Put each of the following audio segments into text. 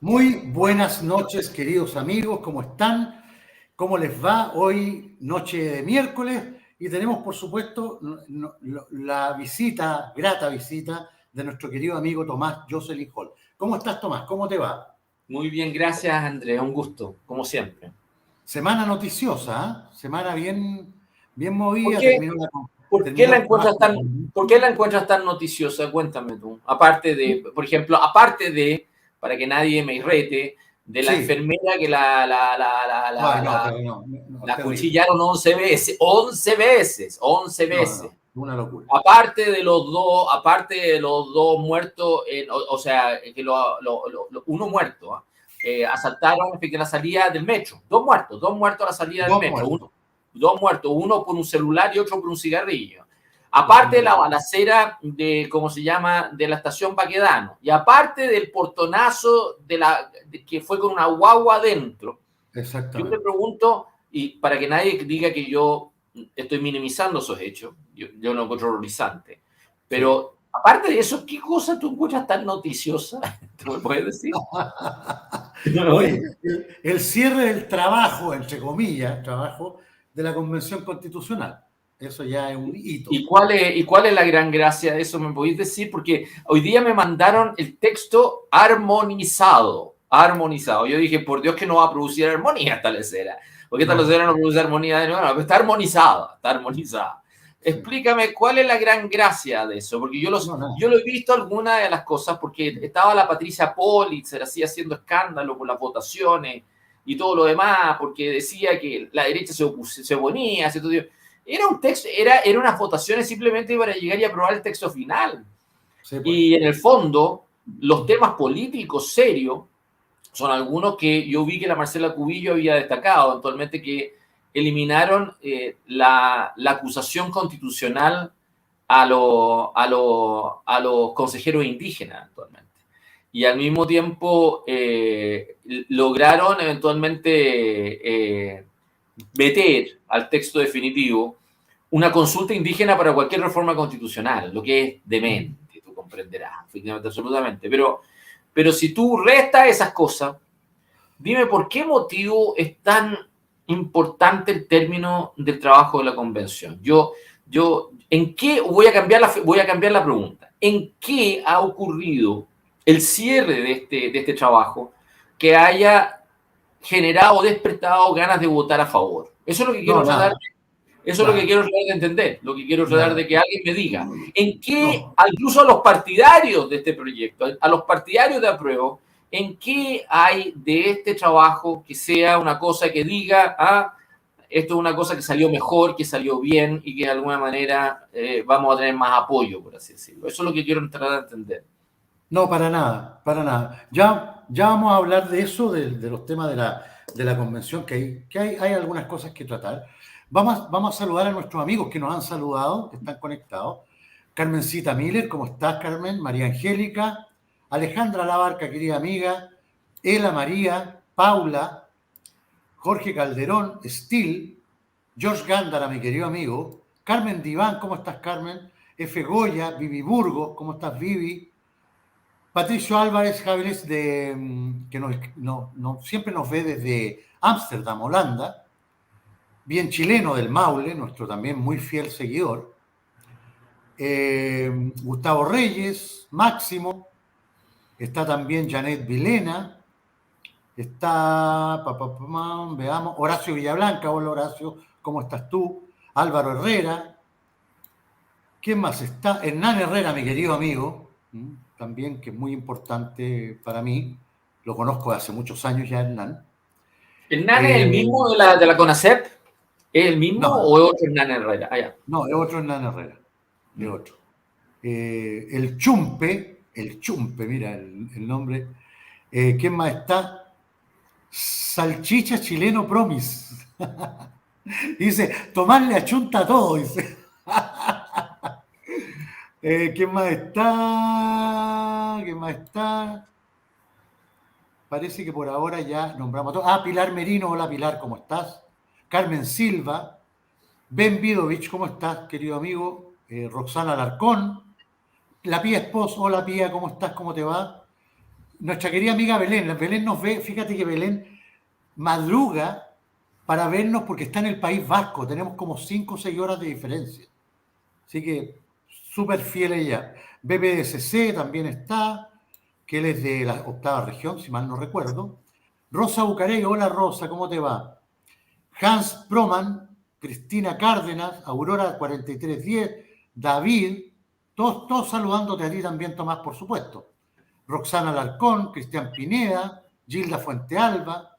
Muy buenas noches, queridos amigos, ¿cómo están? ¿Cómo les va? Hoy, noche de miércoles, y tenemos, por supuesto, la visita, grata visita, de nuestro querido amigo Tomás Jocelyn Hall. ¿Cómo estás, Tomás? ¿Cómo te va? Muy bien, gracias Andrés, un gusto, como siempre. Semana noticiosa, ¿eh? Semana bien ¿Por movida, qué, por qué terminó la el trabajo. encuentras tan, por qué la encuentras tan noticiosa? Cuéntame tú. Aparte de, por ejemplo, para que nadie me irrete, de la Sí, enfermera que ay, no, pero no, la terrible. cuchillaron 11 veces, 11 veces, 11 veces. Una locura. Aparte de los dos muertos, o sea, que uno muerto, ¿ah? Asaltaron efectivamente la salida del metro. Dos muertos a la salida del Dos metro. muertos. Dos muertos, uno por un celular y otro por un cigarrillo. Es Aparte de la increíble. balacera de, ¿cómo se llama?, de la estación Baquedano. Y aparte del portonazo que fue con una guagua adentro. Yo te Exactamente. pregunto, y para que nadie diga que yo estoy minimizando esos hechos, yo lo encuentro horrorizante, Sí. pero aparte de eso, ¿qué cosa tú encuentras tan noticiosa? ¿Te me puedes decir? Oye, el cierre del trabajo, entre comillas, trabajo de la Convención Constitucional. Eso ya es un hito. ¿Y cuál es la gran gracia de eso? ¿Me podéis decir? Porque hoy día me mandaron el texto armonizado. Armonizado. Yo dije, por Dios que no va a producir armonía esta lecera. Porque esta No, lecera no produce armonía de nuevo. No, está armonizada. Está armonizada. sí. Explícame cuál es la gran gracia de eso. Porque No, nada. yo lo he visto algunas de las cosas, porque estaba la Patricia Politzer así haciendo escándalo por las votaciones y todo lo demás, porque decía que la derecha se oponía. Era un texto, era unas votaciones simplemente para llegar y aprobar el texto final. Sí, pues. Y en el fondo, los temas políticos serios son algunos que yo vi que la Marcela Cubillo había destacado, actualmente que eliminaron la acusación constitucional a los consejeros indígenas actualmente. Y al mismo tiempo lograron eventualmente meter al texto definitivo una consulta indígena para cualquier reforma constitucional, lo que es demente, tú comprenderás, efectivamente, absolutamente. Pero si tú restas esas cosas, dime por qué motivo es tan importante el término del trabajo de la convención. ¿En qué, voy a cambiar la pregunta, ¿en qué ha ocurrido el cierre de este trabajo que haya generado o despertado ganas de votar a favor? Eso es lo que No, quiero tratar, nada, eso es lo que nada, quiero tratar de entender, lo que quiero tratar de nada. que alguien me diga. ¿En qué, No, incluso a los partidarios de este proyecto, a los partidarios de apruebo, en qué hay de este trabajo que sea una cosa que diga, esto es una cosa que salió mejor, que salió bien y que de alguna manera vamos a tener más apoyo, por así decirlo? Eso es lo que quiero tratar de entender. no, para nada, para nada. Ya vamos a hablar de eso, de los temas de la convención, hay algunas cosas que tratar. Vamos a saludar a nuestros amigos que nos han saludado, que están conectados. Carmencita Miller, ¿cómo estás, Carmen? María Angélica, Alejandra Labarca, querida amiga, Ela María, Paula, Jorge Calderón, Stil, George Gándara, mi querido amigo, Carmen Diván, ¿cómo estás, Carmen? F. Goya, Vivi Burgos, ¿cómo estás, Vivi? Patricio Álvarez Javier, que siempre nos ve desde Ámsterdam, Holanda, bien chileno del Maule, nuestro también muy fiel seguidor. Gustavo Reyes, Máximo, está también Janet Vilena, está, veamos, Horacio Villablanca, hola Horacio, ¿cómo estás tú? Álvaro Herrera, ¿quién más está? Hernán Herrera, mi querido amigo, también que es muy importante para mí, lo conozco de hace muchos años ya, Hernán. ¿Hernán es el Eh, mismo de la CONACEP? ¿Es el mismo no, o es otro Hernán Herrera? Ah, ya. no, es otro Hernán Herrera, es otro. El Chumpe, mira el nombre. ¿Quién más está? Salchicha chileno promis. Dice, Tomás le achunta todo, dice. ¿Quién más está? ¿Quién más está? Parece que por ahora ya nombramos a todos. Pilar Merino, hola Pilar, ¿cómo estás? Carmen Silva, Ben Vidovich, ¿cómo estás, querido amigo? Roxana Alarcón, la Pía Espos, hola Pía, ¿cómo estás? ¿Cómo te va? nuestra querida amiga Belén. Belén nos ve, fíjate que Belén madruga para vernos porque está en el País Vasco. Tenemos como 5 o 6 horas de diferencia. Así que súper fiel ella. BPDCC también está, que él es de la 8ª región, si mal no recuerdo. Rosa Bucarey, hola Rosa, ¿cómo te va? Hans Proman, Cristina Cárdenas, Aurora 4310, David, todos saludándote a ti también, Tomás, por supuesto. Roxana Alarcón, Cristian Pineda, Gilda Fuentealba.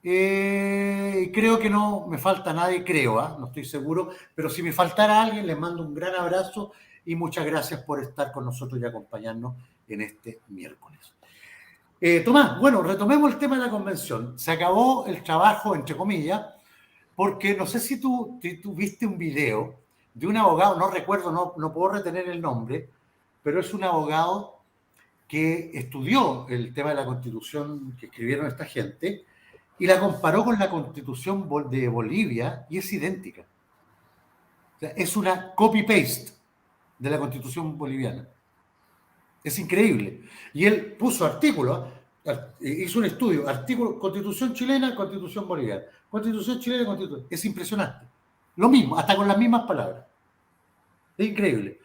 Creo que no me falta nadie, creo, no estoy seguro, pero si me faltara alguien, les mando un gran abrazo y muchas gracias por estar con nosotros y acompañarnos en este miércoles. Tomás, bueno, retomemos el tema de la convención. Se acabó el trabajo, entre comillas, porque no sé si tú viste un video de un abogado, no recuerdo, no puedo retener el nombre, pero es un abogado que estudió el tema de la Constitución que escribieron esta gente y la comparó con la Constitución de Bolivia y es idéntica. O sea, es una copy-paste de la Constitución boliviana. Es increíble. Y él puso artículos, hizo un estudio, artículo, Constitución chilena, Constitución boliviana. Constitución chilena, Constitución. Es impresionante. Lo mismo, hasta con las mismas palabras. Es increíble.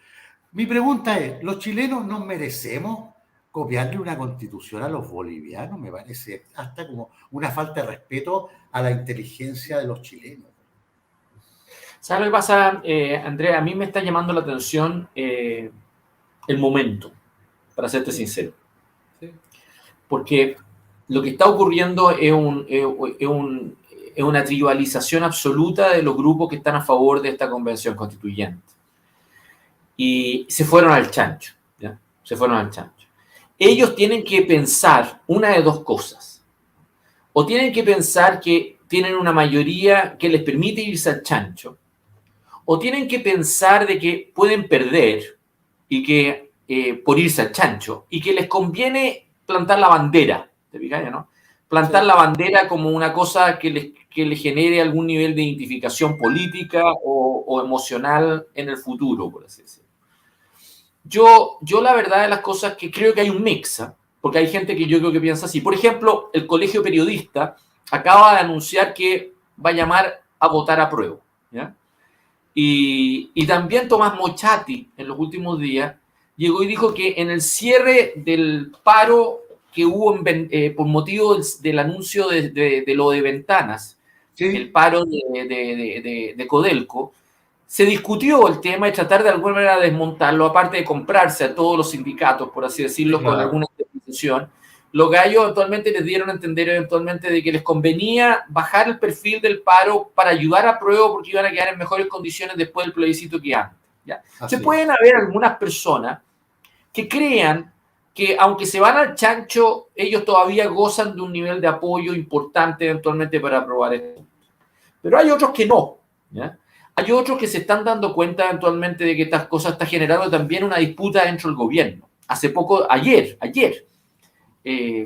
Mi pregunta es, ¿los chilenos nos merecemos copiarle una constitución a los bolivianos? Me parece hasta como una falta de respeto a la inteligencia de los chilenos. ¿Sabes lo que pasa, Andrea? A mí me está llamando la atención el momento, para serte sincero. Sí. Porque lo que está ocurriendo es una tribalización absoluta de los grupos que están a favor de esta convención constituyente. Y se fueron al chancho, ¿ya? Se fueron al chancho. Ellos tienen que pensar una de dos cosas. O tienen que pensar que tienen una mayoría que les permite irse al chancho, o tienen que pensar de que pueden perder y que por irse al chancho, y que les conviene plantar la bandera, ¿te fijas, no? Plantar la bandera como una cosa que les genere algún nivel de identificación política o emocional en el futuro, por así decirlo. Yo la verdad de las cosas que creo que hay un mix, ¿eh? Porque hay gente que yo creo que piensa así. Por ejemplo, el Colegio Periodista acaba de anunciar que va a llamar a votar a prueba, ¿ya? Y también Tomás Mochati, en los últimos días, llegó y dijo que en el cierre del paro que hubo por motivo del anuncio de lo de Ventanas, ¿Sí? el paro de Codelco, se discutió el tema y tratar de alguna manera de desmontarlo, aparte de comprarse a todos los sindicatos, por así decirlo, Claro. con alguna interpretación. Los gallos eventualmente les dieron a entender eventualmente de que les convenía bajar el perfil del paro para ayudar a prueba porque iban a quedar en mejores condiciones después del plebiscito que antes, ¿ya? Se pueden haber algunas personas que crean que aunque se van al chancho, ellos todavía gozan de un nivel de apoyo importante eventualmente para aprobar esto. Pero hay otros que no, ¿ya? Hay otros que se están dando cuenta eventualmente de que estas cosas están generando también una disputa dentro del gobierno. Hace poco, ayer,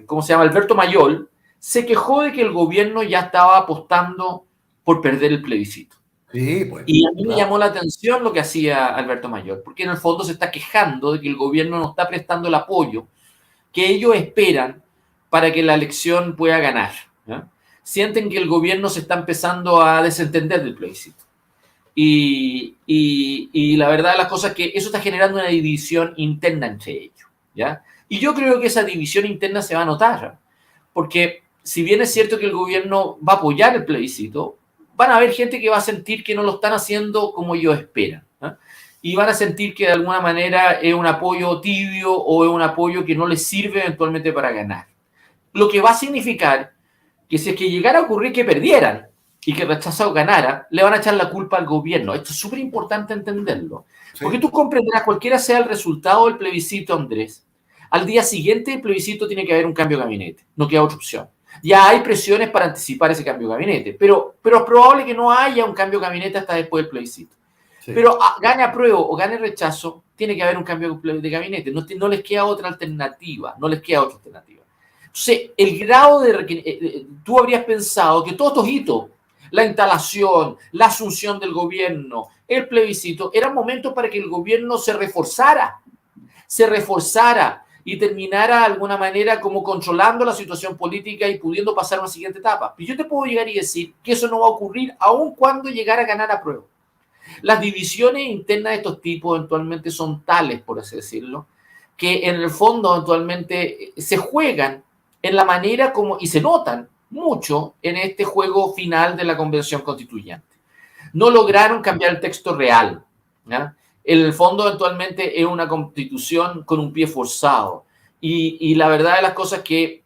¿cómo se llama? Alberto Mayol se quejó de que el gobierno ya estaba apostando por perder el plebiscito. Sí, pues, y a mí me llamó la atención lo que hacía Alberto Mayol, porque en el fondo se está quejando de que el gobierno no está prestando el apoyo que ellos esperan para que la elección pueda ganar, ¿ya? Sienten que el gobierno se está empezando a desentender del plebiscito. Y la verdad de las cosas es que eso está generando una división interna entre ellos, ¿ya? Y yo creo que esa división interna se va a notar, porque si bien es cierto que el gobierno va a apoyar el plebiscito, van a haber gente que va a sentir que no lo están haciendo como ellos esperan, ¿eh? Y van a sentir que de alguna manera es un apoyo tibio o es un apoyo que no les sirve eventualmente para ganar. Lo que va a significar que si es que llegara a ocurrir que perdieran y que el rechazo ganara, le van a echar la culpa al gobierno. Esto es súper importante entenderlo. Sí. Porque tú comprenderás, cualquiera sea el resultado del plebiscito, Andrés, al día siguiente del plebiscito tiene que haber un cambio de gabinete. No queda otra opción. Ya hay presiones para anticipar ese cambio de gabinete, pero es probable que no haya un cambio de gabinete hasta después del plebiscito. Sí. Pero gane apruebo o gane rechazo, tiene que haber un cambio de gabinete. No les queda otra alternativa. No les queda otra alternativa. Entonces, el grado de... tú habrías pensado que todos estos hitos, la instalación, la asunción del gobierno, el plebiscito, eran momentos para que el gobierno se reforzara y terminara de alguna manera como controlando la situación política y pudiendo pasar a una siguiente etapa. Pero yo te puedo llegar y decir que eso no va a ocurrir aun cuando llegara a ganar a prueba. Las divisiones internas de estos tipos eventualmente son tales, por así decirlo, que en el fondo eventualmente se juegan en la manera como, y se notan mucho en este juego final de la Convención Constituyente. No lograron cambiar el texto real, ¿ya? En el fondo eventualmente es una constitución con un pie forzado. Y la verdad de las cosas que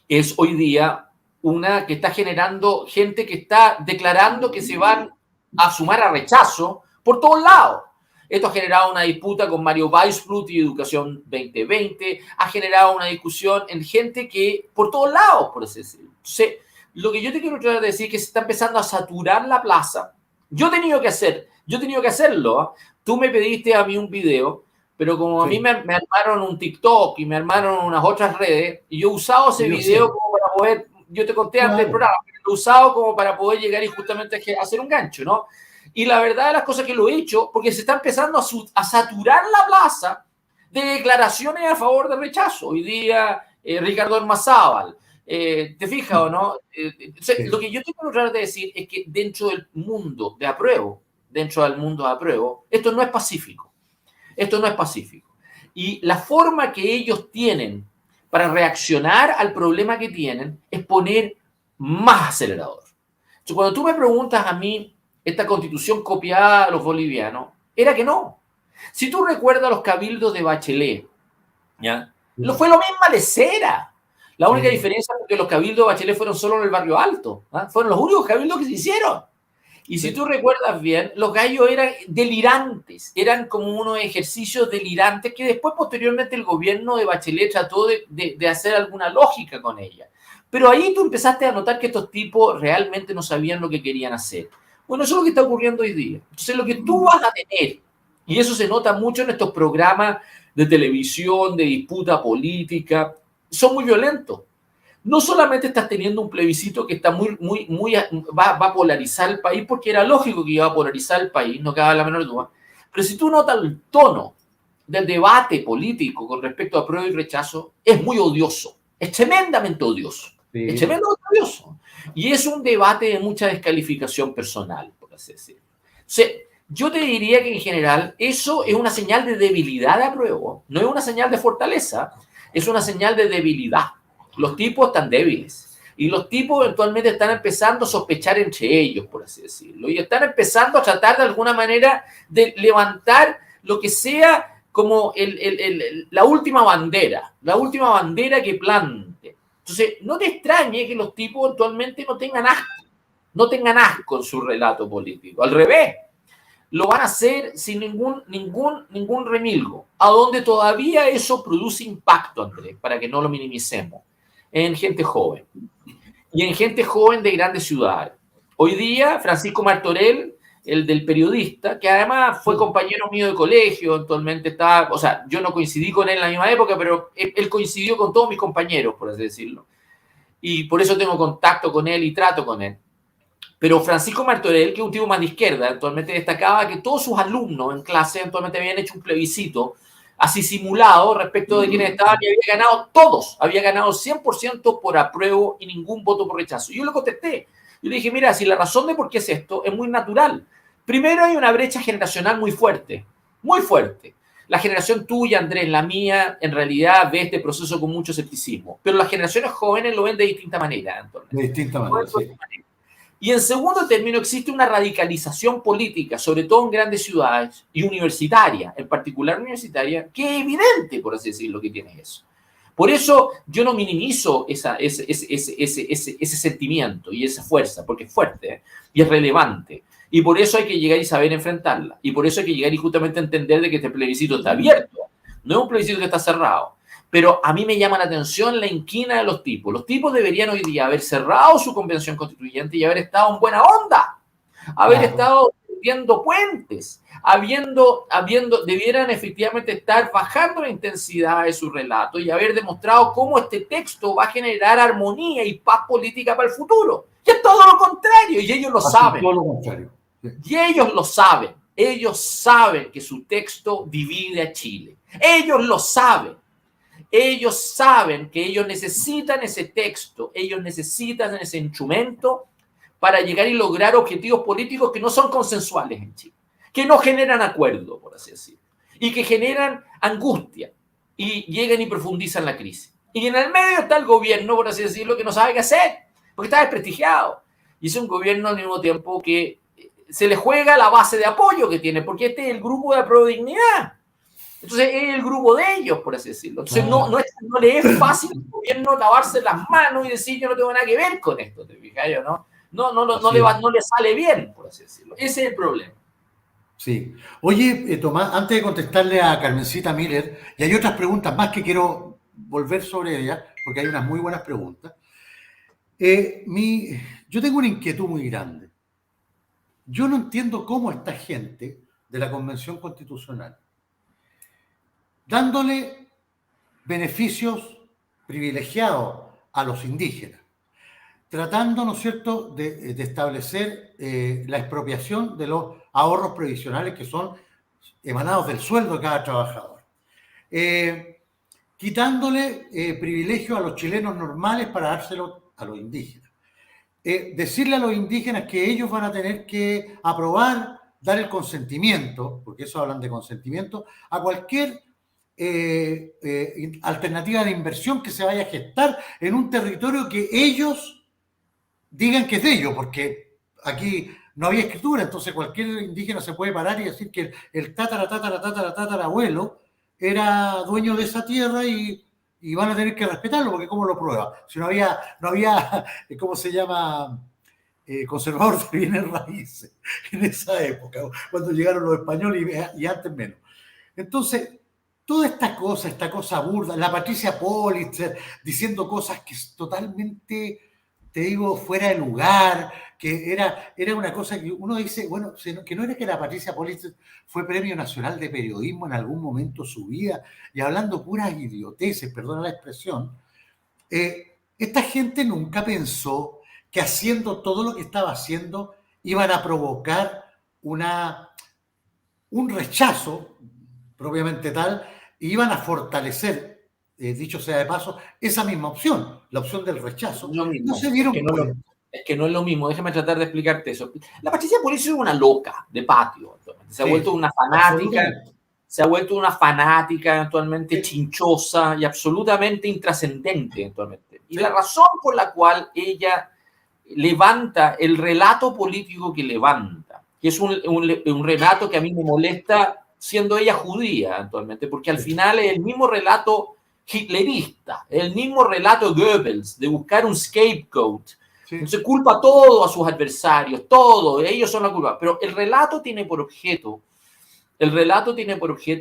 es hoy día una que está generando gente que está declarando que se van a sumar a rechazo por todos lados. Esto ha generado una disputa con Mario Weissblut y Educación 2020, ha generado una discusión en gente que, por todos lados, por así decirlo. Entonces, lo que yo te quiero tratar de decir es que se está empezando a saturar la plaza. Yo he tenido que hacerlo. ¿Eh? Tú me pediste a mí un video, pero como a mí me armaron un TikTok y me armaron unas otras redes, y yo he usado ese video como para poder, yo te conté antes del programa, lo he usado como para poder llegar y justamente hacer un gancho, ¿no? Y la verdad de las cosas que lo he hecho, porque se está empezando a saturar la plaza de declaraciones a favor del rechazo. Hoy día, Ricardo Ormazábal, ¿te fijas o no? Lo que yo te quiero tratar de decir es que dentro del mundo de apruebo, esto no es pacífico. Esto no es pacífico. Y la forma que ellos tienen para reaccionar al problema que tienen es poner más acelerador. Entonces, cuando tú me preguntas a mí, esta constitución copiada a los bolivianos, era que no. Si tú recuerdas los cabildos de Bachelet, ¿ya? Fue lo misma lecera. La única diferencia es que los cabildos de Bachelet fueron solo en el barrio alto. ¿Ah? Fueron los únicos cabildos que se hicieron. Y si tú recuerdas bien, los gallos eran delirantes, eran como unos ejercicios delirantes que después, posteriormente, el gobierno de Bachelet trató de hacer alguna lógica con ella. Pero ahí tú empezaste a notar que estos tipos realmente no sabían lo que querían hacer. Bueno, eso es lo que está ocurriendo hoy día. Entonces, lo que tú vas a tener, y eso se nota mucho en estos programas de televisión, de disputa política, son muy violentos. No solamente estás teniendo un plebiscito que está va a polarizar el país, porque era lógico que iba a polarizar el país, no cabe la menor duda, pero si tú notas el tono del debate político con respecto a prueba y rechazo, es muy odioso, es tremendamente odioso, es tremendamente odioso. Y es un debate de mucha descalificación personal, por así decirlo. O sea, yo te diría que en general eso es una señal de debilidad de apruebo, no es una señal de fortaleza, es una señal de debilidad. Los tipos están débiles y los tipos eventualmente están empezando a sospechar entre ellos, por así decirlo, y están empezando a tratar de alguna manera de levantar lo que sea como la última bandera que plante. Entonces, no te extrañe que los tipos eventualmente no tengan asco en su relato político. Al revés, lo van a hacer sin ningún remilgo, a donde todavía eso produce impacto, Andrés, para que no lo minimicemos, en gente joven y en gente joven de grandes ciudades. Hoy día, Francisco Martorell, el del periodista, que además fue compañero mío de colegio, actualmente está, o sea, yo no coincidí con él en la misma época, pero él coincidió con todos mis compañeros, por así decirlo, y por eso tengo contacto con él y trato con él. Pero Francisco Martorell, que es un tipo más de izquierda, actualmente destacaba que todos sus alumnos en clase actualmente habían hecho un plebiscito así simulado respecto de quienes estaban y había ganado 100% por apruebo y ningún voto por rechazo. Y yo le contesté. Yo le dije, mira, si la razón de por qué es esto es muy natural. Primero, hay una brecha generacional muy fuerte, muy fuerte. La generación tuya, Andrés, la mía, en realidad ve este proceso con mucho escepticismo. Pero las generaciones jóvenes lo ven de distinta manera, Antonio. De distinta manera, sí. Y en segundo término, existe una radicalización política, sobre todo en grandes ciudades y universitaria, en particular universitaria, que es evidente, por así decirlo, que tiene eso. Por eso yo no minimizo ese sentimiento y esa fuerza, porque es fuerte y es relevante. Y por eso hay que llegar y saber enfrentarla. Y por eso hay que llegar y justamente entender de que este plebiscito está abierto. No es un plebiscito que está cerrado. Pero a mí me llama la atención la inquina de los tipos. Los tipos deberían hoy día haber cerrado su convención constituyente y haber estado en buena onda. Haber estado viendo puentes. Debieran efectivamente estar bajando la intensidad de su relato y haber demostrado cómo este texto va a generar armonía y paz política para el futuro. Y es todo lo contrario. Y ellos lo saben. Todo lo contrario. Sí. Y ellos lo saben. Ellos saben que su texto divide a Chile. Ellos lo saben. Ellos saben que ellos necesitan ese texto, ellos necesitan ese instrumento para llegar y lograr objetivos políticos que no son consensuales en Chile, que no generan acuerdo, por así decirlo, y que generan angustia y llegan y profundizan la crisis. Y en el medio está el gobierno, por así decirlo, que no sabe qué hacer, porque está desprestigiado. Y es un gobierno al mismo tiempo que se le juega la base de apoyo que tiene, porque este es el grupo de Prodignidad. Entonces es el grupo de ellos, por así decirlo. Entonces no le es fácil al gobierno lavarse las manos y decir yo no tengo nada que ver con esto, ¿te fijas yo, no? No le sale bien, por así decirlo. Ese es el problema. Sí. Oye, Tomás, antes de contestarle a Carmencita Miller, y hay otras preguntas más que quiero volver sobre ellas, porque hay unas muy buenas preguntas. Yo tengo una inquietud muy grande. Yo no entiendo cómo esta gente de la Convención Constitucional, dándole beneficios privilegiados a los indígenas, tratando, ¿no es cierto?, de establecer la expropiación de los ahorros previsionales que son emanados del sueldo de cada trabajador. Quitándole privilegios a los chilenos normales para dárselo a los indígenas. Decirle a los indígenas que ellos van a tener que aprobar, dar el consentimiento, porque eso hablan de consentimiento, a cualquier alternativa de inversión que se vaya a gestar en un territorio que ellos digan que es de ellos, porque aquí no había escritura, entonces cualquier indígena se puede parar y decir que el tatarabuelo era dueño de esa tierra y van a tener que respetarlo, porque ¿cómo lo prueba? Si no había ¿cómo se llama? Conservador de bienes raíces en esa época, cuando llegaron los españoles y antes menos. Entonces, toda esta cosa burda, la Patricia Pólitzer diciendo cosas que es totalmente, te digo, fuera de lugar, que era una cosa que uno dice, bueno, que no era que la Patricia Pólitzer fue Premio Nacional de Periodismo en algún momento de su vida, y hablando puras idioteces, perdona la expresión, esta gente nunca pensó que haciendo todo lo que estaba haciendo iban a provocar un rechazo propiamente tal, y iban a fortalecer, dicho sea de paso, esa misma opción, la opción del rechazo. No se dieron cuenta. Es que no es lo mismo, déjame tratar de explicarte eso. La Patricia Pólitzer es una loca de patio, se ha vuelto una fanática, actualmente chinchosa y absolutamente intrascendente actualmente. Y la razón por la cual ella levanta el relato político que levanta, que es un relato que a mí me molesta siendo ella judía actualmente, porque al final es el mismo relato hitlerista, el mismo relato Goebbels, de buscar un scapegoat. Entonces culpa todo a sus adversarios, todo, ellos son la culpa. Pero el relato tiene por objeto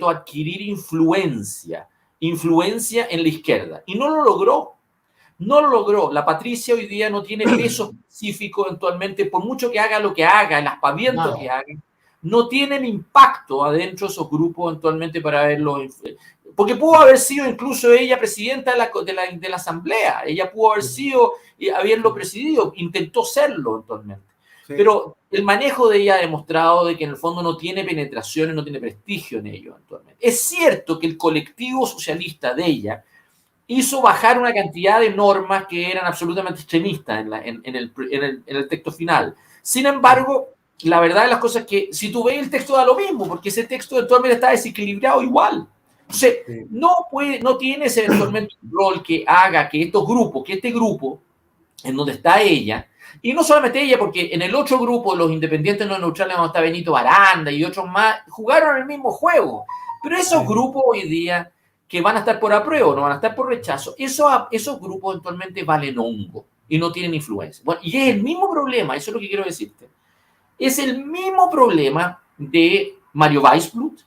adquirir influencia en la izquierda. Y no lo logró. La Patricia hoy día no tiene peso específico eventualmente, por mucho que haga lo que haga, el aspaviento que haga, no tienen impacto adentro de esos grupos eventualmente para verlo. Porque pudo haber sido incluso ella presidenta de la asamblea, ella pudo haber sido, haberlo presidido, intentó serlo eventualmente. Sí. Pero el manejo de ella ha demostrado de que en el fondo no tiene penetración y no tiene prestigio en ello eventualmente. Es cierto que el colectivo socialista de ella hizo bajar una cantidad de normas que eran absolutamente extremistas en el texto final. Sin embargo, la verdad de las cosas es que si tú ves el texto da lo mismo, porque ese texto eventualmente está desequilibrado igual. Entonces, no tiene ese eventualmente un rol que haga que este grupo, en donde está ella, y no solamente ella, porque en el otro grupo, los independientes no neutrales, donde está Benito Baranda y otros más, jugaron el mismo juego. Pero esos grupos hoy día que van a estar por apruebo, no van a estar por rechazo, esos grupos eventualmente valen hongo y no tienen influencia. Bueno, y es el mismo problema, eso es lo que quiero decirte. Es el mismo problema de Mario Weissblut,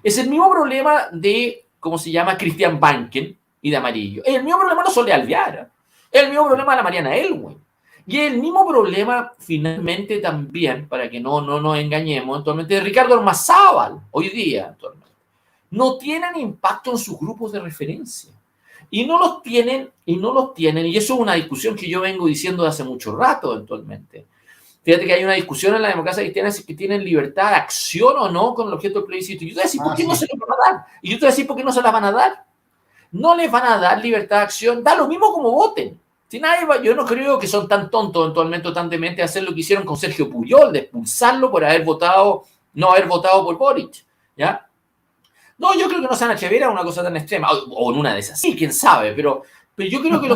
es el mismo problema de, ¿cómo se llama?, Christian Banken y de Amarillo. Es el mismo problema de Sole Alvear, es el mismo problema de la Mariana Elwin. Y es el mismo problema, finalmente, también, para que no nos engañemos, actualmente, de Ricardo Ormazábal, hoy día, actualmente. No tienen impacto en sus grupos de referencia. Y no los tienen, y eso es una discusión que yo vengo diciendo de hace mucho rato, eventualmente. Fíjate que hay una discusión en la democracia cristiana si tienen libertad de acción o no con el objeto del plebiscito. Y yo te voy a decir por qué no se lo van a dar. Y yo te voy a decir por qué no se las van a dar. no les van a dar libertad de acción, da lo mismo como voten. Si nadie va, yo no creo que son tan tontos eventualmente o tan dementes de hacer lo que hicieron con Sergio Puyol, de expulsarlo por no haber votado por Boric, ¿ya? No, yo creo que no se van a atrever a una cosa tan extrema, o en una de esas, sí, quién sabe, pero yo creo que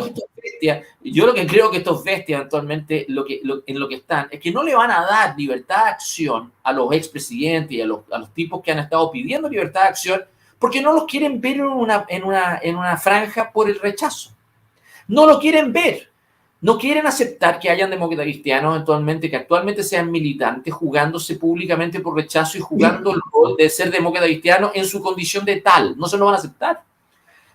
yo lo que creo que estos bestias eventualmente en lo que están es que no le van a dar libertad de acción a los expresidentes y a los tipos que han estado pidiendo libertad de acción porque no los quieren ver en una franja por el rechazo. No lo quieren ver. No quieren aceptar que hayan demócratas cristianos eventualmente, que actualmente sean militantes, jugándose públicamente por rechazo y jugando el rol de ser demócrata cristiano en su condición de tal. No se lo van a aceptar.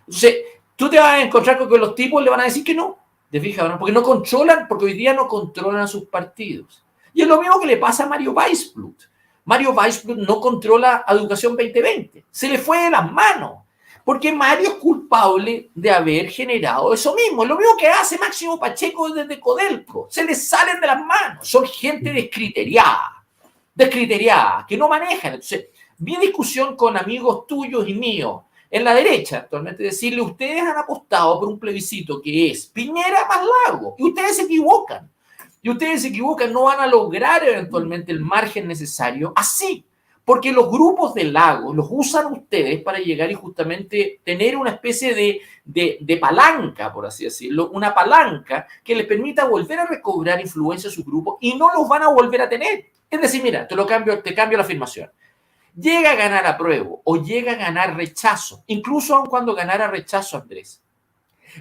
Entonces, tú te vas a encontrar con que los tipos le van a decir que no. ¿Te fijas? ¿No? Porque no controlan, porque hoy día no controlan a sus partidos. Y es lo mismo que le pasa a Mario Weissblut. Mario Weissblut no controla a Educación 2020. Se le fue de las manos. Porque Mario es culpable de haber generado eso mismo. Lo mismo que hace Máximo Pacheco desde Codelco. Se les salen de las manos. Son gente descriteriada, que no manejan. Entonces, mi discusión con amigos tuyos y míos en la derecha, actualmente, decirle, ustedes han apostado por un plebiscito que es Piñera más Lago. Y ustedes se equivocan. No van a lograr eventualmente el margen necesario así. Porque los grupos de Lagos los usan ustedes para llegar y justamente tener una especie de palanca, por así decirlo, una palanca que les permita volver a recobrar influencia en sus grupos y no los van a volver a tener. Es decir, mira, te cambio la afirmación. Llega a ganar apruebo o llega a ganar rechazo, incluso aun cuando ganara rechazo, Andrés.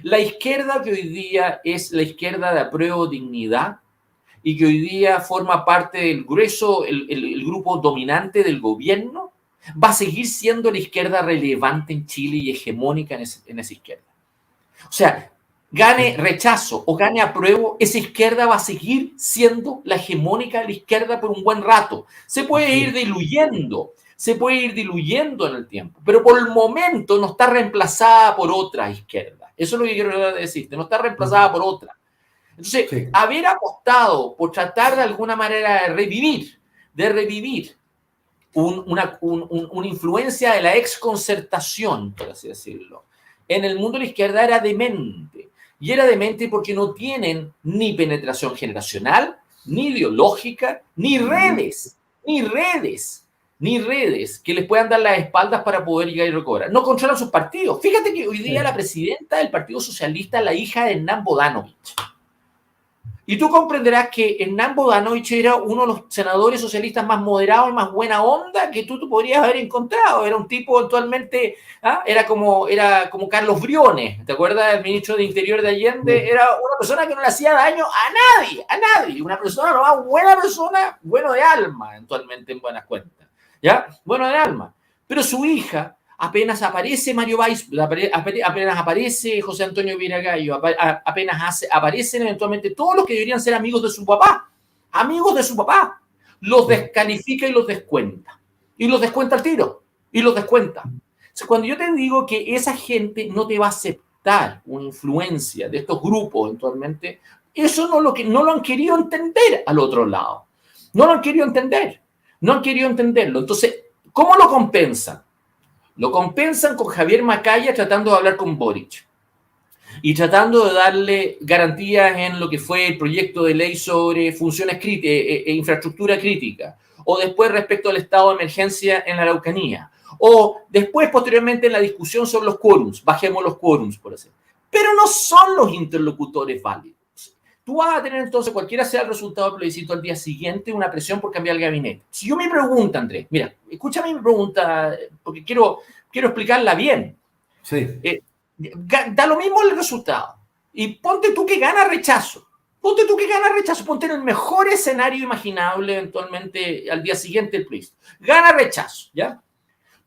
La izquierda que hoy día es la izquierda de apruebo dignidad, y que hoy día forma parte del grueso, el grupo dominante del gobierno, va a seguir siendo la izquierda relevante en Chile y hegemónica en esa izquierda. O sea, gane rechazo o gane apruebo, esa izquierda va a seguir siendo la hegemónica de la izquierda por un buen rato. Se puede ir diluyendo en el tiempo, pero por el momento no está reemplazada por otra izquierda. Eso es lo que quiero decirte, no está reemplazada por otra. Entonces, sí, haber apostado por tratar de alguna manera de revivir una influencia de la exconcertación, por así decirlo, en el mundo de la izquierda era demente. Y era demente porque no tienen ni penetración generacional, ni ideológica, ni redes que les puedan dar las espaldas para poder llegar y recobrar. No controlan sus partidos. Fíjate que hoy día la presidenta del Partido Socialista es la hija de Hernán Bodanovich. Y tú comprenderás que Hernán Bodanovich era uno de los senadores socialistas más moderados y más buena onda que tú podrías haber encontrado. Era un tipo actualmente, era como Carlos Briones, ¿te acuerdas del ministro de Interior de Allende? Era una persona que no le hacía daño a nadie. Una persona, no, buena persona, bueno de alma, actualmente en buenas cuentas, ¿ya? Bueno de alma. Pero su hija, apenas aparece Mario Weissblut, apenas aparece José Antonio Viragallo, apenas aparecen eventualmente todos los que deberían ser amigos de su papá, los descalifica y los descuenta. Y los descuenta al tiro. Entonces, cuando yo te digo que esa gente no te va a aceptar una influencia de estos grupos eventualmente, eso no lo han querido entender al otro lado. No lo han querido entender. No han querido entenderlo. Entonces, ¿cómo lo compensan? Lo compensan con Javier Macaya tratando de hablar con Boric y tratando de darle garantías en lo que fue el proyecto de ley sobre funciones infraestructura crítica, o después respecto al estado de emergencia en la Araucanía, o después posteriormente en la discusión sobre los quórums, bajemos los quórums, por así. Pero no son los interlocutores válidos. Tú vas a tener entonces, cualquiera sea el resultado del plebiscito al día siguiente, una presión por cambiar el gabinete. Si yo me pregunto, Andrés, mira, escúchame mi pregunta, porque quiero explicarla bien. Sí. Da lo mismo el resultado. Y ponte tú que gana rechazo. Ponte en el mejor escenario imaginable eventualmente al día siguiente el plebiscito. Gana rechazo, ¿ya?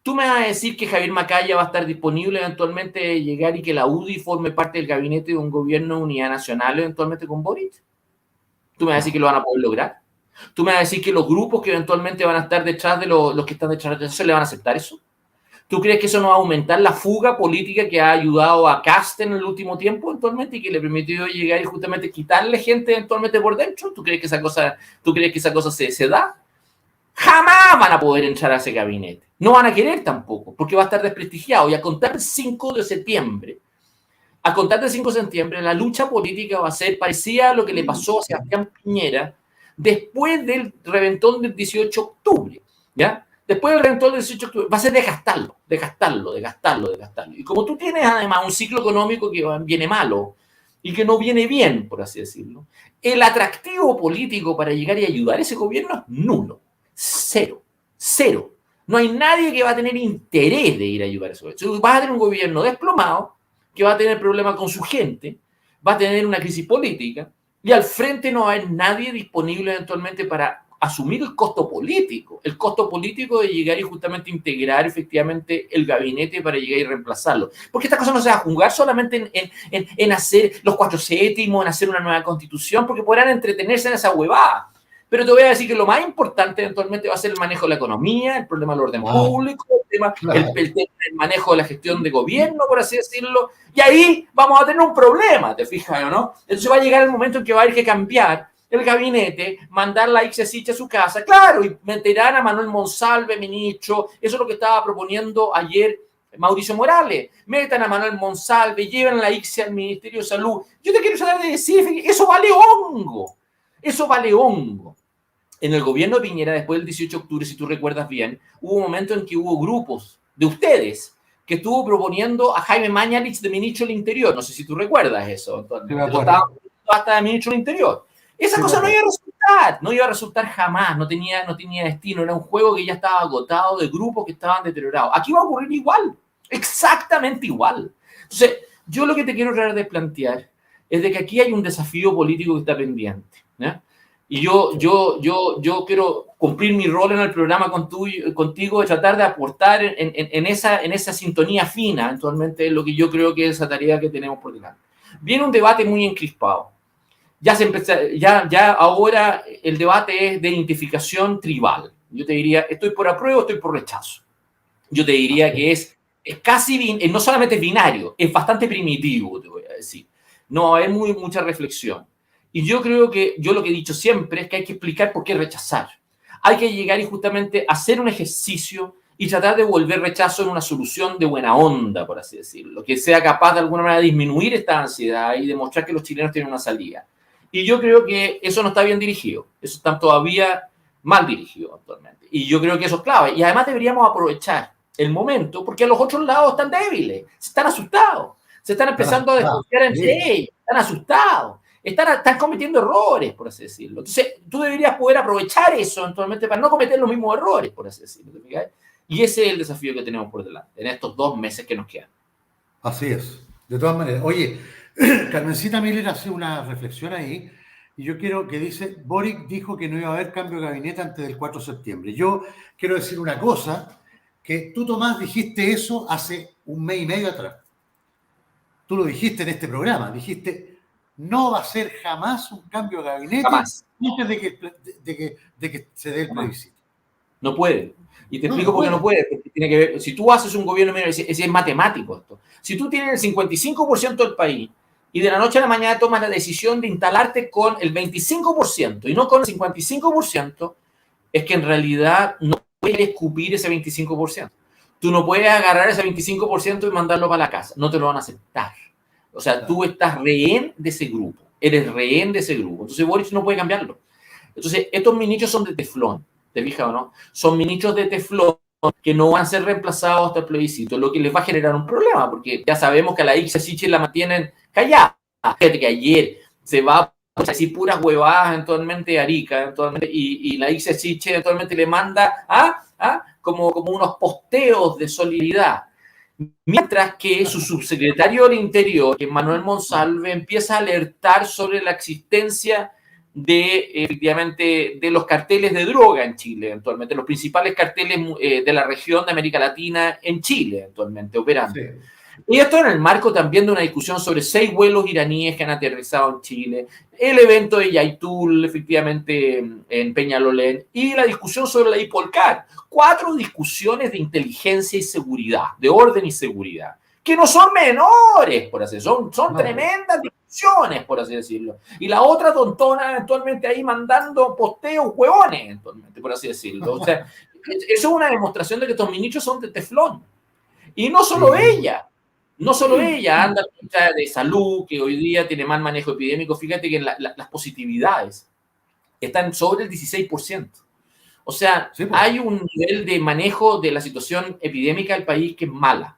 ¿Tú me vas a decir que Javier Macaya va a estar disponible eventualmente llegar y que la UDI forme parte del gabinete de un gobierno de unidad nacional eventualmente con Boric? ¿Tú me vas a decir que lo van a poder lograr? ¿Tú me vas a decir que los grupos que eventualmente van a estar detrás de los que están detrás de eso le van a aceptar eso? ¿Tú crees que eso no va a aumentar la fuga política que ha ayudado a Kast en el último tiempo eventualmente y que le permitió llegar y justamente quitarle gente eventualmente por dentro? ¿Tú crees que esa cosa se da? Jamás van a poder entrar a ese gabinete. No van a querer tampoco, porque va a estar desprestigiado. Y a contar del 5 de septiembre, la lucha política va a ser parecida a lo que le pasó a Sebastián Piñera después del reventón del 18 de octubre, ¿ya? Después del reventón del 18 de octubre, va a ser desgastarlo. Y como tú tienes además un ciclo económico que viene malo y que no viene bien, por así decirlo, el atractivo político para llegar y ayudar a ese gobierno es nulo. Cero. No hay nadie que va a tener interés de ir a ayudar a ese gobierno. Vas a tener un gobierno desplomado, que va a tener problemas con su gente, va a tener una crisis política, y al frente no va a haber nadie disponible eventualmente para asumir el costo político de llegar y justamente integrar efectivamente el gabinete para llegar y reemplazarlo. Porque esta cosa no se va a jugar solamente en hacer los 4 séptimos, en hacer una nueva constitución, porque podrán entretenerse en esa huevada. Pero te voy a decir que lo más importante eventualmente va a ser el manejo de la economía, el problema del orden público, el manejo de la gestión de gobierno, por así decirlo, y ahí vamos a tener un problema, ¿te fijas o no? Entonces va a llegar el momento en que va a haber que cambiar el gabinete, mandar la Ixechich a su casa, claro, y meterán a Manuel Monsalve, ministro, eso es lo que estaba proponiendo ayer Mauricio Morales, metan a Manuel Monsalve, lleven a la Ixe al Ministerio de Salud. Yo te quiero tratar de decir, eso vale hongo. En el gobierno de Piñera, después del 18 de octubre, si tú recuerdas bien, hubo un momento en que hubo grupos de ustedes que estuvo proponiendo a Jaime Mañalich de ministro del Interior. No sé si tú recuerdas eso. Sí, me acuerdo. Hasta de ministro del Interior. Esa cosa no iba a resultar jamás, no tenía destino, era un juego que ya estaba agotado de grupos que estaban deteriorados. Aquí va a ocurrir igual, exactamente igual. Entonces, yo lo que te quiero tratar de plantear es de que aquí hay un desafío político que está pendiente, ¿ya? Y yo quiero cumplir mi rol en el programa contigo de tratar de aportar en esa sintonía fina, actualmente lo que yo creo que es esa tarea que tenemos por delante. Viene un debate muy encrispado. Ya ahora el debate es de identificación tribal. Yo te diría, estoy por apruebo, estoy por rechazo. Yo te diría que es casi, no solamente binario, es bastante primitivo, te voy a decir. No hay mucha reflexión. Y yo creo que, yo lo que he dicho siempre es que hay que explicar por qué rechazar. Hay que llegar y justamente hacer un ejercicio y tratar de volver rechazo en una solución de buena onda, por así decirlo, que sea capaz de alguna manera de disminuir esta ansiedad y demostrar que los chilenos tienen una salida. Y yo creo que eso no está bien dirigido, eso está todavía mal dirigido actualmente. Y yo creo que eso es clave. Y además deberíamos aprovechar el momento, porque a los otros lados están débiles, están asustados, se están empezando a desconfiar entre ellos, están asustados, están cometiendo errores, por así decirlo. Entonces, tú deberías poder aprovechar eso eventualmente para no cometer los mismos errores, por así decirlo. Y ese es el desafío que tenemos por delante, en estos 2 meses que nos quedan. Así es, de todas maneras. Oye, Carmencita Miller hace una reflexión ahí, y yo quiero que dice, Boric dijo que no iba a haber cambio de gabinete antes del 4 de septiembre. Yo quiero decir una cosa, que tú, Tomás, dijiste eso hace 1 mes y medio atrás. Tú lo dijiste en este programa, dijiste, no va a ser jamás un cambio de gabinete Jamás. antes de que se dé el plebiscito. No puede. Y te explico por qué no puede. Porque tiene que ver, si tú haces un gobierno, es matemático esto. Si tú tienes el 55% del país y de la noche a la mañana tomas la decisión de instalarte con el 25% y no con el 55%, es que en realidad no puedes escupir ese 25%. Tú no puedes agarrar ese 25% y mandarlo para la casa. No te lo van a aceptar. O sea, tú estás rehén de ese grupo. Eres rehén de ese grupo. Entonces Boric no puede cambiarlo. Entonces, estos ministros son de teflón. ¿Te fijas o no? Son ministros de teflón que no van a ser reemplazados hasta el plebiscito, lo que les va a generar un problema, porque ya sabemos que a la Ixechich la mantienen callada. Fíjate que ayer se va a decir puras huevadas eventualmente Arica, eventualmente, y la Ixechich eventualmente le manda como unos posteos de solidaridad. Mientras que su subsecretario del Interior, que Manuel Monsalve, empieza a alertar sobre la existencia efectivamente, de los carteles de droga en Chile, eventualmente, los principales carteles de la región de América Latina en Chile, eventualmente, operando. Sí. Y esto en el marco también de una discusión sobre 6 vuelos iraníes que han aterrizado en Chile, el evento de Yaitul, efectivamente, en Peñalolén, y la discusión sobre la Hipolcar. 4 discusiones de inteligencia y seguridad, de orden y seguridad, que no son menores, por así decirlo, son tremendas discusiones, por así decirlo. Y la otra tontona eventualmente ahí mandando posteos huevones, eventualmente, por así decirlo. O sea, eso es una demostración de que estos ministros son de teflón. Y no solo ella, no solo ella, anda de salud, que hoy día tiene mal manejo epidémico. Fíjate que las positividades están sobre el 16%. O sea, Sí, pues. hay un nivel de manejo de la situación epidémica del país que es mala,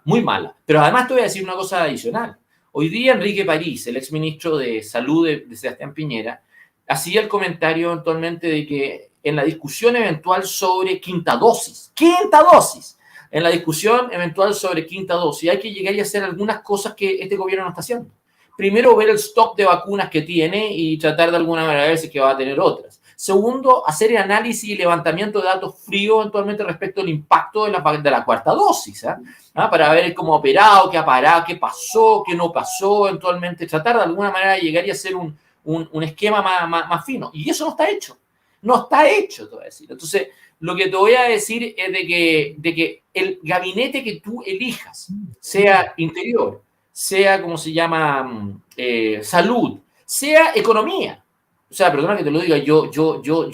muy mala. Pero además te voy a decir una cosa adicional. Hoy día Enrique París, el exministro de Salud de Sebastián Piñera, hacía el comentario eventualmente de que en la discusión eventual sobre quinta dosis, en la discusión eventual sobre quinta dosis, hay que llegar y hacer algunas cosas que este gobierno no está haciendo. Primero, ver el stock de vacunas que tiene y tratar de alguna manera ver si es que va a tener otras. Segundo, hacer el análisis y levantamiento de datos fríos eventualmente respecto al impacto de la cuarta dosis, para ver cómo ha operado, qué ha parado, qué pasó, qué no pasó, eventualmente tratar de alguna manera de llegar y hacer un esquema más fino. Y eso no está hecho. No está hecho, te voy a decir. Entonces, lo que te voy a decir es de que el gabinete que tú elijas, sea interior, sea, como se llama, salud, sea economía. O sea, perdona que te lo diga, yo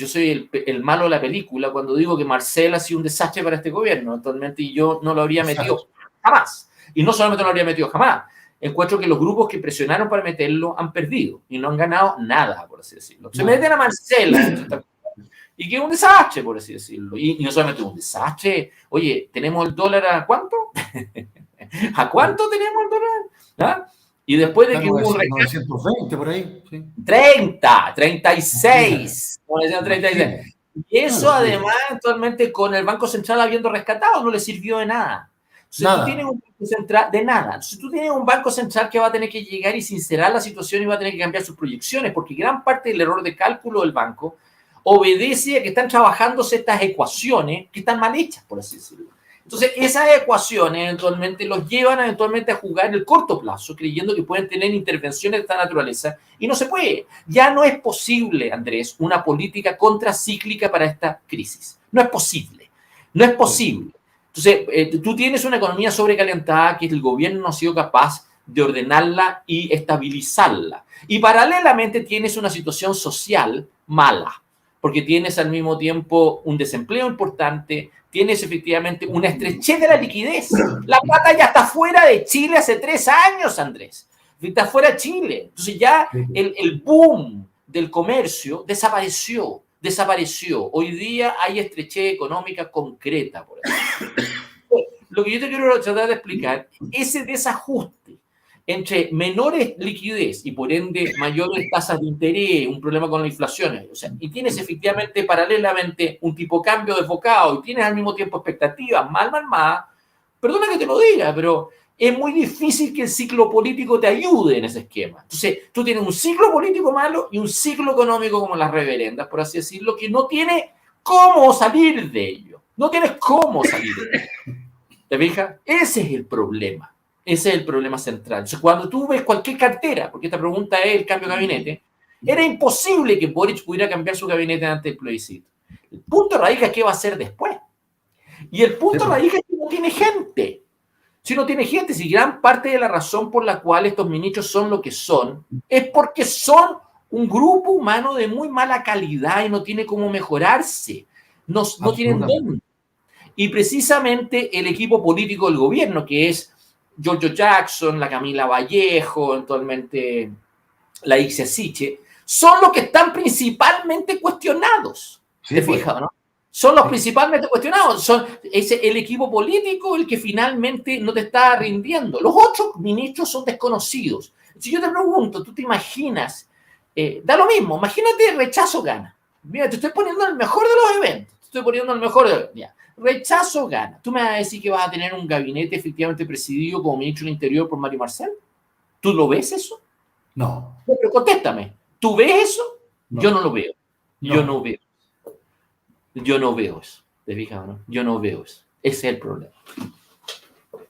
soy el malo de la película cuando digo que Marcel ha sido un desastre para este gobierno actualmente y yo no lo habría metido jamás. Y no solamente no lo habría metido jamás, encuentro que los grupos que presionaron para meterlo han perdido y no han ganado nada, por así decirlo. Se meten a Marcela y que es un desastre, por así decirlo. Y no solamente un desastre, oye, ¿tenemos el dólar a cuánto? ¿A cuánto tenemos el dólar? ¿Ah? Y después de que hubo un rescate... 920 por ahí. Sí. 30, 36. Como decían, 36. Y eso además, actualmente, con el Banco Central habiendo rescatado, no le sirvió de nada. Entonces, nada. tú tienes un Banco Central de nada. Entonces, tú tienes un Banco Central que va a tener que llegar y sincerar la situación y va a tener que cambiar sus proyecciones, porque gran parte del error de cálculo del banco obedece a que están trabajándose estas ecuaciones que están mal hechas, por así decirlo. Entonces, esas ecuaciones eventualmente los llevan eventualmente a jugar en el corto plazo, creyendo que pueden tener intervenciones de esta naturaleza, y no se puede. Ya no es posible, Andrés, una política contracíclica para esta crisis. No es posible. No es posible. Entonces, tú tienes una economía sobrecalentada que el gobierno no ha sido capaz de ordenarla y estabilizarla. Y paralelamente tienes una situación social mala, porque tienes al mismo tiempo un desempleo importante, tienes efectivamente una estrechez de la liquidez. La plata ya está fuera de Chile hace 3 años, Andrés. Está fuera de Chile. Entonces ya el boom del comercio desapareció. Hoy día hay estrechez económica concreta, por ejemplo. Lo que yo te quiero tratar de explicar, ese desajuste entre menores liquidez y por ende mayores tasas de interés, un problema con la inflación, o sea, y tienes efectivamente paralelamente un tipo de cambio desbocado y tienes al mismo tiempo expectativas mal, perdona que te lo diga, pero es muy difícil que el ciclo político te ayude en ese esquema. Entonces, tú tienes un ciclo político malo y un ciclo económico como las reverendas, por así decirlo, que no tiene cómo salir de ello. No tienes cómo salir de ello. ¿Te fijas? Ese es el problema. Ese es el problema central. Entonces, cuando tú ves cualquier cartera, porque esta pregunta es el cambio de gabinete, era imposible que Boric pudiera cambiar su gabinete antes del plebiscito. El punto radica es qué va a hacer después. Y el punto radica es que no tiene gente. Si no tiene gente, si gran parte de la razón por la cual estos ministros son lo que son, es porque son un grupo humano de muy mala calidad y no tiene cómo mejorarse. No tienen dónde. Y precisamente el equipo político del gobierno, que es Giorgio Jackson, la Camila Vallejo, eventualmente la Ixia Siche, son los que están principalmente cuestionados. Sí, ¿te fijas, no? Son los principalmente cuestionados. Es el equipo político el que finalmente no te está rindiendo. Los otros ministros son desconocidos. Si yo te pregunto, ¿tú te imaginas? Da lo mismo. Imagínate Rechazo gana. Mira, te estoy poniendo el mejor de los eventos. Te estoy poniendo el mejor de los eventos. Rechazo gana. ¿Tú me vas a decir que vas a tener un gabinete efectivamente presidido como ministro del Interior por Mario Marcel? ¿Tú lo ves eso? No. Pero contéstame. ¿Tú ves eso? No. Yo no lo veo. Yo no veo. Yo no veo eso. ¿Te fijas, no? Yo no veo eso. Ese es el problema.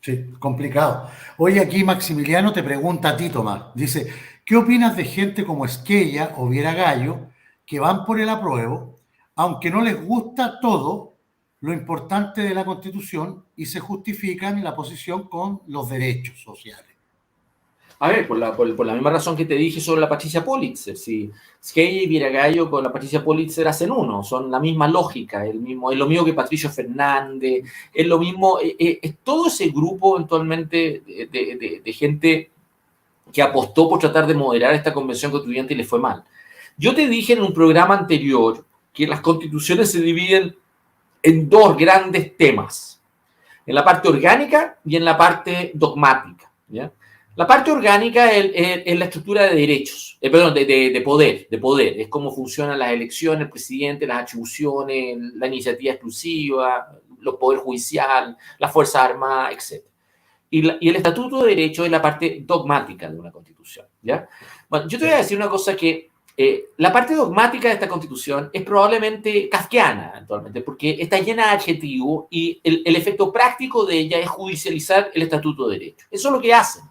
Sí, complicado. Hoy aquí Maximiliano te pregunta a ti, Tomás. Dice, ¿qué opinas de gente como Esquella o Viera Gallo que van por el apruebo, aunque no les gusta todo lo importante de la Constitución y se justifican la posición con los derechos sociales? A ver, por la misma razón que te dije sobre la Patricia Pulitzer. Si Skeia y Viragallo con la Patricia Pulitzer hacen uno, son la misma lógica, es lo mismo que Patricio Fernández, es lo mismo, es todo ese grupo eventualmente de gente que apostó por tratar de moderar esta convención constituyente y le fue mal. Yo te dije en un programa anterior que las constituciones se dividen en dos grandes temas, en la parte orgánica y en la parte dogmática, ¿ya? La parte orgánica es la estructura de derechos, perdón, de poder, es cómo funcionan las elecciones, el presidente, las atribuciones, la iniciativa exclusiva, los poderes judicial, las Fuerzas Armadas, etc. Y el Estatuto de Derecho es la parte dogmática de una constitución, ¿ya? Bueno, yo te voy a decir una cosa que la parte dogmática de esta constitución es probablemente kafkiana actualmente, porque está llena de adjetivos y el efecto práctico de ella es judicializar el Estatuto de Derecho. Eso es lo que hacen.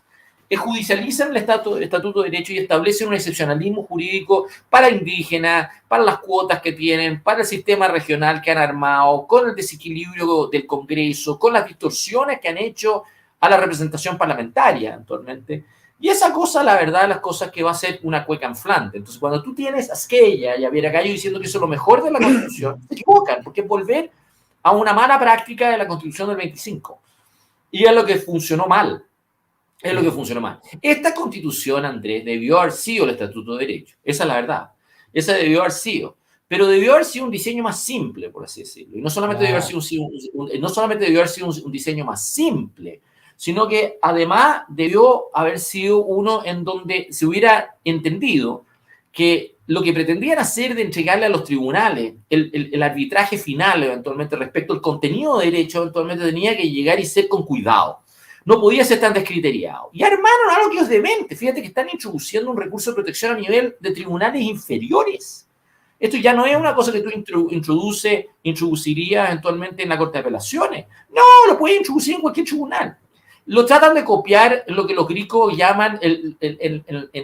Judicializan el Estatuto de Derecho y establecen un excepcionalismo jurídico para indígenas, para las cuotas que tienen, para el sistema regional que han armado, con el desequilibrio del Congreso, con las distorsiones que han hecho a la representación parlamentaria actualmente. Y esa cosa, la verdad, las cosas que va a ser una cueca inflante. Entonces, cuando tú tienes a Skeia y a Viragallo diciendo que eso es lo mejor de la Constitución, se equivocan, porque es volver a una mala práctica de la Constitución del 25. Y es lo que funcionó mal. Es lo que funcionó mal. Esta Constitución, Andrés, debió haber sido el Estatuto de Derecho. Esa es la verdad. Esa debió haber sido. Pero debió haber sido un diseño más simple, por así decirlo. Y no solamente debió haber sido un diseño más simple, sino que además debió haber sido uno en donde se hubiera entendido que lo que pretendían hacer de entregarle a los tribunales el arbitraje final, eventualmente, respecto al contenido de derecho, eventualmente tenía que llegar y ser con cuidado. No podía ser tan descriteriado. Y armaron algo que es demente. Fíjate que están introduciendo un recurso de protección a nivel de tribunales inferiores. Esto ya no es una cosa que tú introducirías eventualmente en la Corte de Apelaciones. No, lo puedes introducir en cualquier tribunal. Lo tratan de copiar lo que los griegos llaman, en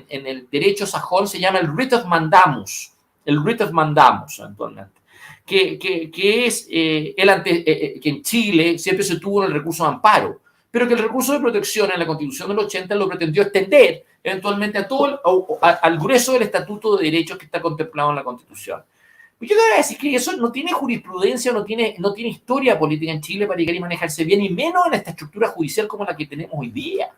el derecho sajón se llama el writ of mandamus. El writ of mandamus, actualmente. Que es que en Chile siempre se tuvo el recurso de amparo, pero que el recurso de protección en la Constitución del 80 lo pretendió extender eventualmente al grueso del Estatuto de Derechos que está contemplado en la Constitución. Yo te voy a decir que eso no tiene jurisprudencia, no tiene historia política en Chile para llegar y manejarse bien, y menos en esta estructura judicial como la que tenemos hoy día.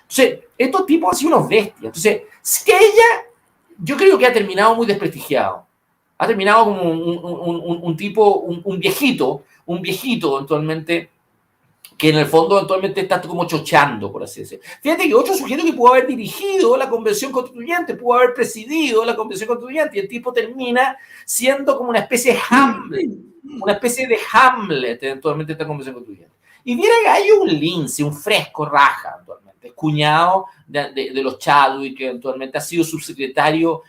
Entonces, estos tipos han sido unos bestias. Entonces, Skeia, yo creo que ha terminado muy desprestigiado. Ha terminado como un tipo, un viejito eventualmente, que en el fondo eventualmente está como chochando, por así decirlo. Fíjate que otro sujeto que pudo haber dirigido la Convención Constituyente, pudo haber presidido la Convención Constituyente, y el tipo termina siendo como una especie de Hamlet, eventualmente esta Convención Constituyente. Y Viragallo un lince, un fresco raja, actualmente, cuñado de los Chadwick, que eventualmente ha sido subsecretario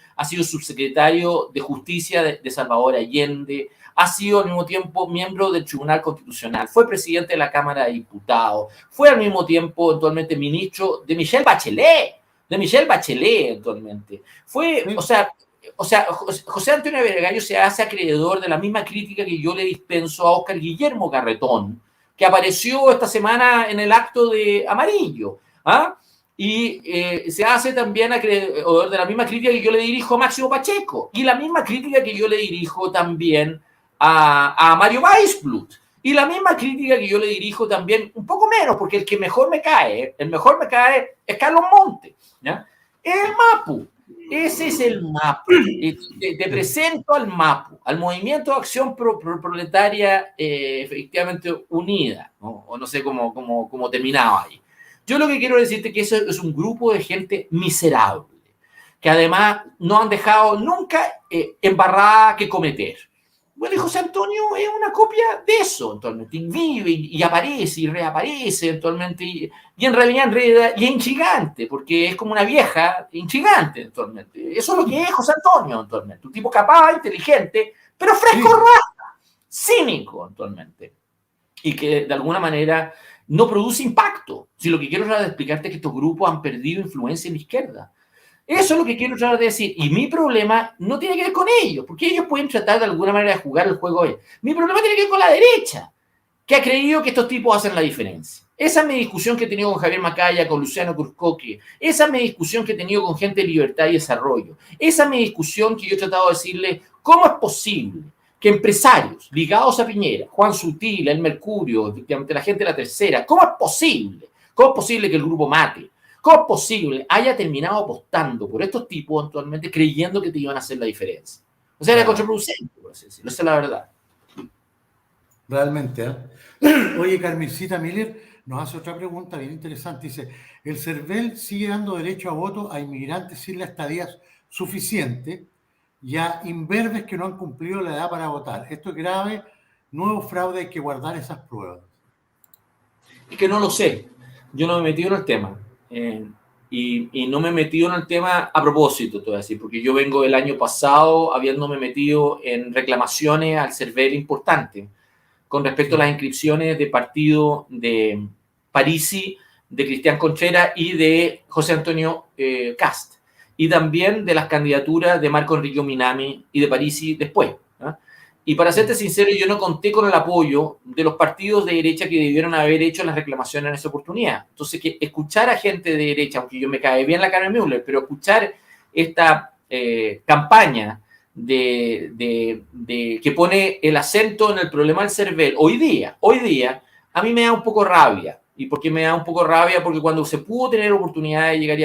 de Justicia de Salvador Allende, ha sido al mismo tiempo miembro del Tribunal Constitucional, fue presidente de la Cámara de Diputados, fue al mismo tiempo actualmente ministro de Michelle Bachelet actualmente. Fue, o sea, José Antonio Viragallo se hace acreedor de la misma crítica que yo le dispenso a Óscar Guillermo Carretón, que apareció esta semana en el acto de Amarillo, ¿ah? Y se hace también acreedor de la misma crítica que yo le dirijo a Máximo Pacheco, y la misma crítica que yo le dirijo también a Mario Weisblut, y la misma crítica que yo le dirijo también, un poco menos, porque el mejor me cae es Carlos Montes, ¿ya? El MAPU, ese es el MAPU. Te presento al MAPU, al Movimiento de Acción Proletaria efectivamente unida, ¿no? O no sé cómo terminaba ahí. Yo lo que quiero decirte es que eso es un grupo de gente miserable, que además no han dejado nunca embarrada que cometer. Bueno, y José Antonio es una copia de eso, actualmente. Vive y aparece y reaparece, actualmente. Y en realidad y es intrigante, porque es como una vieja intrigante, actualmente. Eso es lo que es José Antonio, actualmente. Un tipo capaz, inteligente, pero fresco, raja, cínico, actualmente. Y que de alguna manera no produce impacto. Si lo que quiero es explicarte es que estos grupos han perdido influencia en la izquierda. Eso es lo que quiero tratar de decir. Y mi problema no tiene que ver con ellos, porque ellos pueden tratar de alguna manera de jugar el juego hoy. Mi problema tiene que ver con la derecha. que ha creído que estos tipos hacen la diferencia. Esa es mi discusión que he tenido con Javier Macaya, con Luciano Cruzcoque. Esa es mi discusión que he tenido con gente de Libertad y Desarrollo. Esa es mi discusión que yo he tratado de decirle, ¿cómo es posible que empresarios ligados a Piñera, Juan Sutil, El Mercurio, la gente de la Tercera, ¿cómo es posible? ¿Cómo es posible que el grupo Mate, cómo es posible haya terminado apostando por estos tipos actualmente creyendo que te iban a hacer la diferencia? O sea, era contraproducente, por así decirlo. Esa es la verdad. Realmente, ¿eh? Oye, Carmencita Miller nos hace otra pregunta bien interesante. Dice, ¿el CERVEL sigue dando derecho a voto a inmigrantes sin la estadía suficiente y a imberbes que no han cumplido la edad para votar? Esto es grave, nuevo fraude, hay que guardar esas pruebas. Es que no lo sé. Yo no me he metido en el tema. Y no me he metido en el tema a propósito, te voy a decir, porque yo vengo del año pasado habiéndome metido en reclamaciones al CERVEL importante con respecto a las inscripciones de partido de Parisi, de Cristian Contreras y de José Antonio Cast, y también de las candidaturas de Marco Enrique Minami y de Parisi después. Y para serte sincero, yo no conté con el apoyo de los partidos de derecha que debieron haber hecho las reclamaciones en esa oportunidad. Entonces, que escuchar a gente de derecha, aunque yo me cae bien la Carmen Müller, pero escuchar esta campaña que pone el acento en el problema del CERVEL hoy día, a mí me da un poco rabia. ¿Y por qué me da un poco rabia? Porque cuando se pudo tener oportunidad de llegar y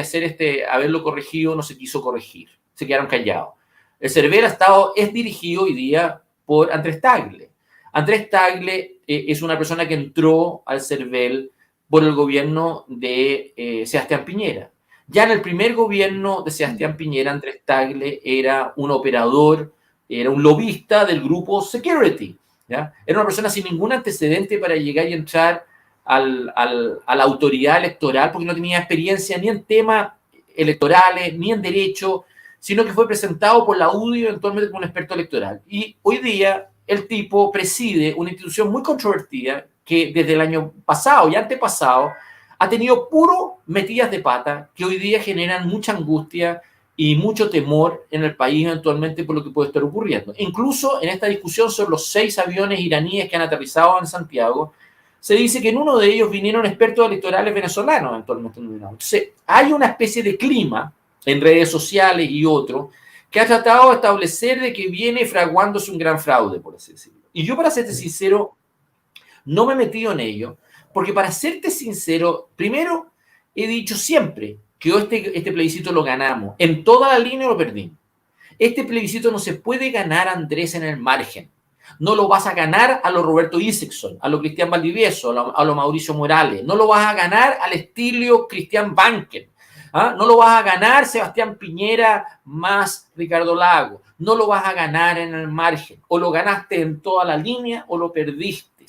haberlo corregido, no se quiso corregir. Se quedaron callados. El CERVEL es dirigido hoy día por Andrés Tagle. Andrés Tagle es una persona que entró al CERVEL por el gobierno de Sebastián Piñera. Ya en el primer gobierno de Sebastián Piñera, Andrés Tagle era un operador, era un lobista del grupo Security. ¿Ya? Era una persona sin ningún antecedente para llegar y entrar a la autoridad electoral, porque no tenía experiencia ni en temas electorales, ni en derecho, sino que fue presentado por la UDI eventualmente como un experto electoral. Y hoy día el tipo preside una institución muy controvertida que desde el año pasado y antepasado ha tenido puro metidas de pata que hoy día generan mucha angustia y mucho temor en el país eventualmente por lo que puede estar ocurriendo. Incluso en esta discusión sobre los 6 aviones iraníes que han aterrizado en Santiago, se dice que en uno de ellos vinieron expertos electorales venezolanos eventualmente. Entonces, hay una especie de clima en redes sociales y otros, que ha tratado de establecer de que viene fraguándose un gran fraude, por así decirlo. Y yo, para serte sincero, no me he metido en ello, porque para serte sincero, primero, he dicho siempre que este plebiscito lo ganamos. En toda la línea lo perdimos. Este plebiscito no se puede ganar, Andrés, en el margen. No lo vas a ganar a lo Roberto Isakson, a lo Cristian Valdivieso, a lo Mauricio Morales. No lo vas a ganar al estilo Cristian Banken. No lo vas a ganar Sebastián Piñera más Ricardo Lago. No lo vas a ganar en el margen. O lo ganaste en toda la línea o lo perdiste.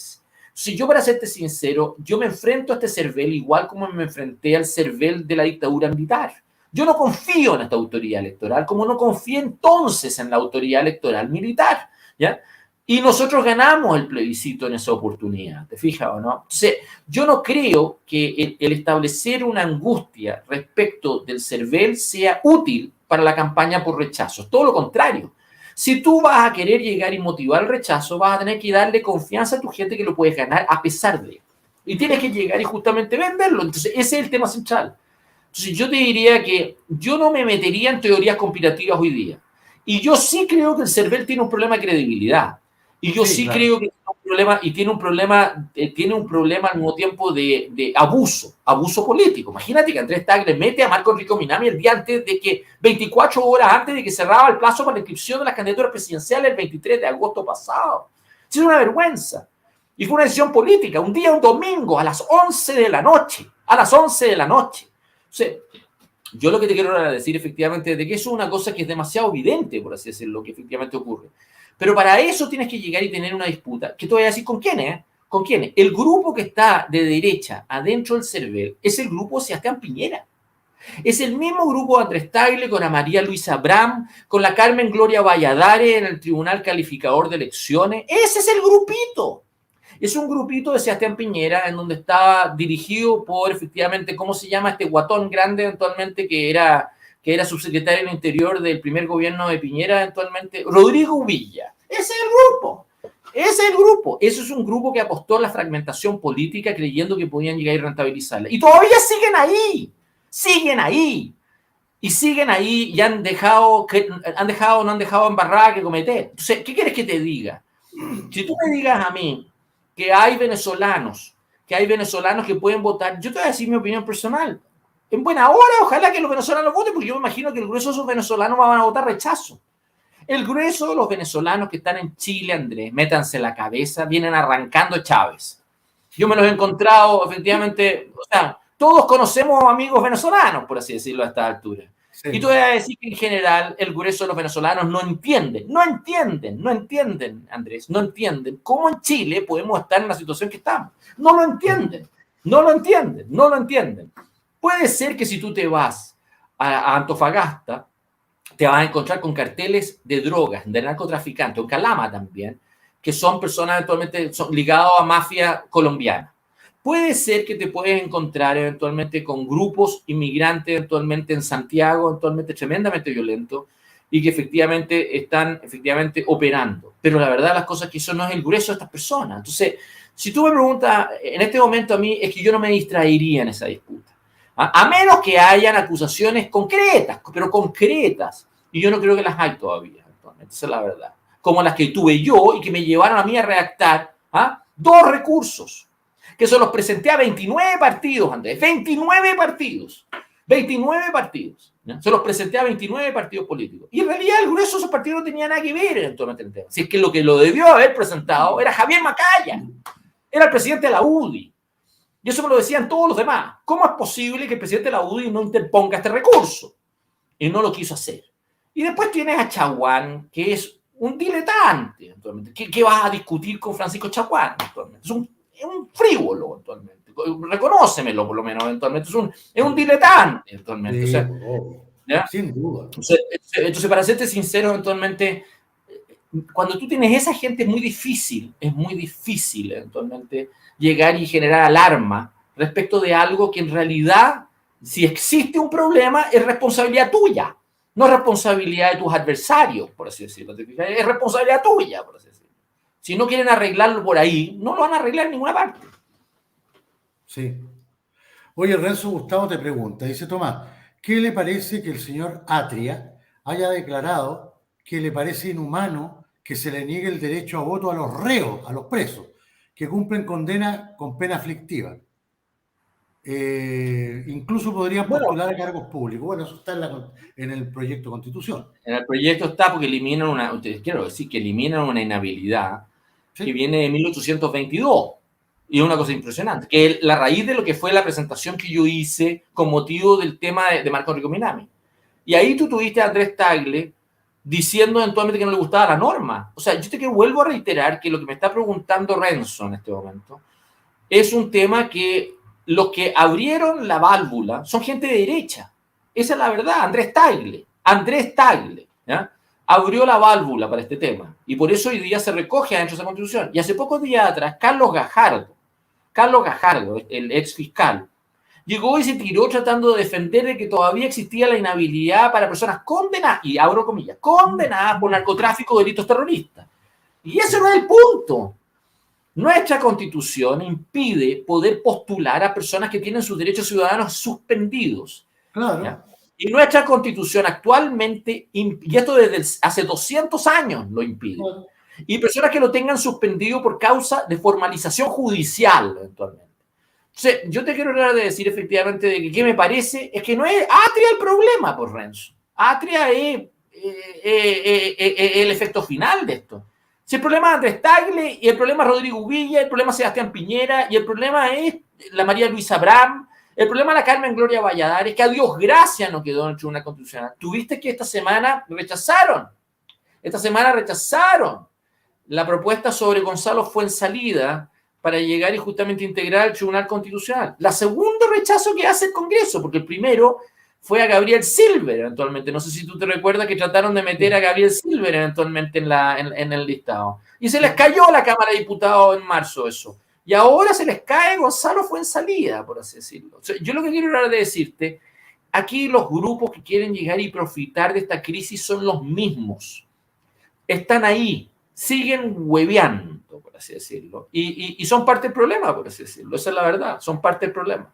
Si yo, para serte sincero, yo me enfrento a este CERVEL igual como me enfrenté al CERVEL de la dictadura militar. Yo no confío en esta autoridad electoral, como no confío entonces en la autoridad electoral militar, ¿ya? Y nosotros ganamos el plebiscito en esa oportunidad, ¿te fijas o no? Entonces, yo no creo que el establecer una angustia respecto del CERVEL sea útil para la campaña por rechazo. Todo lo contrario. Si tú vas a querer llegar y motivar el rechazo, vas a tener que darle confianza a tu gente que lo puedes ganar a pesar de. Y tienes que llegar y justamente venderlo. Entonces, ese es el tema central. Entonces, yo te diría que yo no me metería en teorías conspirativas hoy día. Y yo sí creo que el CERVEL tiene un problema de credibilidad. Y yo sí claro. Creo que tiene un problema, y tiene un problema al mismo tiempo de abuso político. Imagínate que Andrés Tagle mete a Marco Enrique Minami el día antes de que, 24 horas antes de que cerraba el plazo para la inscripción de las candidaturas presidenciales el 23 de agosto pasado. Es una vergüenza. Y fue una decisión política, un domingo, a las 11 de la noche. A las 11 de la noche. O sea, yo lo que te quiero decir efectivamente es de que eso es una cosa que es demasiado evidente, por así decirlo, que efectivamente ocurre. Pero para eso tienes que llegar y tener una disputa. ¿Qué te voy a decir con quiénes? ¿Con quiénes? El grupo que está de derecha adentro del CERVEL es el grupo de Sebastián Piñera. Es el mismo grupo de Andrés Tagle con la María Luisa Bram, con la Carmen Gloria Valladares en el Tribunal Calificador de Elecciones. Ese es el grupito. Es un grupito de Sebastián Piñera en donde estaba dirigido por, efectivamente, ¿cómo se llama este guatón grande eventualmente que era subsecretario del Interior del primer gobierno de Piñera eventualmente? Rodrigo Villa. Ese es el grupo. Ese es el grupo. Eso es un grupo que apostó a la fragmentación política creyendo que podían llegar y rentabilizarla. Y todavía siguen ahí. Siguen ahí. Y siguen ahí y no han dejado embarrada que cometer. Entonces, ¿qué quieres que te diga? Si tú me digas a mí que hay venezolanos que pueden votar, yo te voy a decir mi opinión personal. En buena hora, ojalá que los venezolanos voten, porque yo me imagino que el grueso de esos venezolanos van a votar rechazo. El grueso de los venezolanos que están en Chile, Andrés, métanse la cabeza, vienen arrancando Chávez. Yo me los he encontrado, efectivamente, o sea, todos conocemos amigos venezolanos, por así decirlo, a esta altura. Sí. Y tú vas a decir que en general el grueso de los venezolanos no entienden, Andrés, no entienden cómo en Chile podemos estar en la situación que estamos. No lo entienden. Puede ser que si tú te vas a Antofagasta, te vas a encontrar con carteles de drogas, de narcotraficantes, o Calama también, que son personas eventualmente ligadas a mafia colombiana. Puede ser que te puedes encontrar eventualmente con grupos inmigrantes eventualmente en Santiago, eventualmente tremendamente violentos, y que efectivamente están operando. Pero la verdad las cosas es que eso no es el grueso de estas personas. Entonces, si tú me preguntas en este momento a mí, es que yo no me distraería en esa disputa. A menos que hayan acusaciones concretas, pero concretas. Y yo no creo que las hay todavía, actualmente, esa es la verdad. Como las que tuve yo y que me llevaron a mí a redactar 2 recursos, que se los presenté a 29 partidos, Andrés. 29 partidos. 29 partidos. ¿Ya? Se los presenté a 29 partidos políticos. Y en realidad el grueso de esos partidos no tenía nada que ver eventualmente en el tema. Si es que lo debió haber presentado era Javier Macaya. Era el presidente de la UDI. Y eso me lo decían todos los demás. ¿Cómo es posible que el presidente de la UDI no interponga este recurso? Y no lo quiso hacer. Y después tienes a Chaguán, que es un diletante. ¿Qué vas a discutir con Francisco Chaguán? Es un frívolo, eventualmente. Reconócemelo, por lo menos, eventualmente. Es un diletante, eventualmente. Sí, o sea, sin duda. Entonces, para serte sincero, eventualmente, cuando tú tienes esa gente es muy difícil, eventualmente, llegar y generar alarma respecto de algo que en realidad, si existe un problema, es responsabilidad tuya, no es responsabilidad de tus adversarios, por así decirlo, es responsabilidad tuya, por así decirlo. Si no quieren arreglarlo por ahí, no lo van a arreglar en ninguna parte. Sí. Oye, Renzo Gustavo te pregunta, dice Tomás, ¿qué le parece que el señor Atria haya declarado que le parece inhumano que se le niegue el derecho a voto a los reos, a los presos, que cumplen condena con pena aflictiva? Incluso podrían postular a cargos públicos. Bueno, eso está en el proyecto de Constitución. En el proyecto está porque quiero decir que eliminan una inhabilidad que viene de 1822. Y es una cosa impresionante, que es la raíz de lo que fue la presentación que yo hice con motivo del tema de Marco Enrico Minami. Y ahí tú tuviste a Andrés Tagle diciendo eventualmente que no le gustaba la norma. O sea, yo te vuelvo a reiterar que lo que me está preguntando Renzo en este momento es un tema que los que abrieron la válvula son gente de derecha. Esa es la verdad, Andrés Tagle, ¿ya? Abrió la válvula para este tema. Y por eso hoy día se recoge dentro de esa Constitución. Y hace pocos días atrás, Carlos Gajardo, el ex fiscal, llegó y se tiró tratando de defender de que todavía existía la inhabilidad para personas condenadas, y abro comillas, condenadas por narcotráfico o delitos terroristas. Y ese no es el punto. Nuestra Constitución impide poder postular a personas que tienen sus derechos ciudadanos suspendidos. Claro. ¿Ya? Y nuestra Constitución actualmente, y esto desde hace 200 años lo impide, y personas que lo tengan suspendido por causa de formalización judicial, eventualmente. Entonces, yo te quiero hablar de decir efectivamente de que ¿qué me parece? Es que no es Atria el problema, por Renzo. Atria es el efecto final de esto. Si el problema es Andrés Tagle, y el problema es Rodrigo Villa, el problema es Sebastián Piñera, y el problema es la María Luisa Abraham, el problema es la Carmen Gloria Valladares, que a Dios gracias no quedó en el Tribunal Constitucional. Tuviste que esta semana rechazaron la propuesta sobre Gonzalo Fuenzalida para llegar y justamente integrar el Tribunal Constitucional. La segundo rechazo que hace el Congreso, porque el primero fue a Gabriel Silver eventualmente. No sé si tú te recuerdas que trataron de meter a Gabriel Silver eventualmente en el listado. Y se les cayó la Cámara de Diputados en marzo eso. Y ahora se les cae Gonzalo Fuenzalida, por así decirlo. O sea, yo lo que quiero hablar de decirte, aquí los grupos que quieren llegar y profitar de esta crisis son los mismos. Están ahí, siguen hueveando. esto, por así decirlo. Y son parte del problema, por así decirlo. Esa es la verdad, son parte del problema.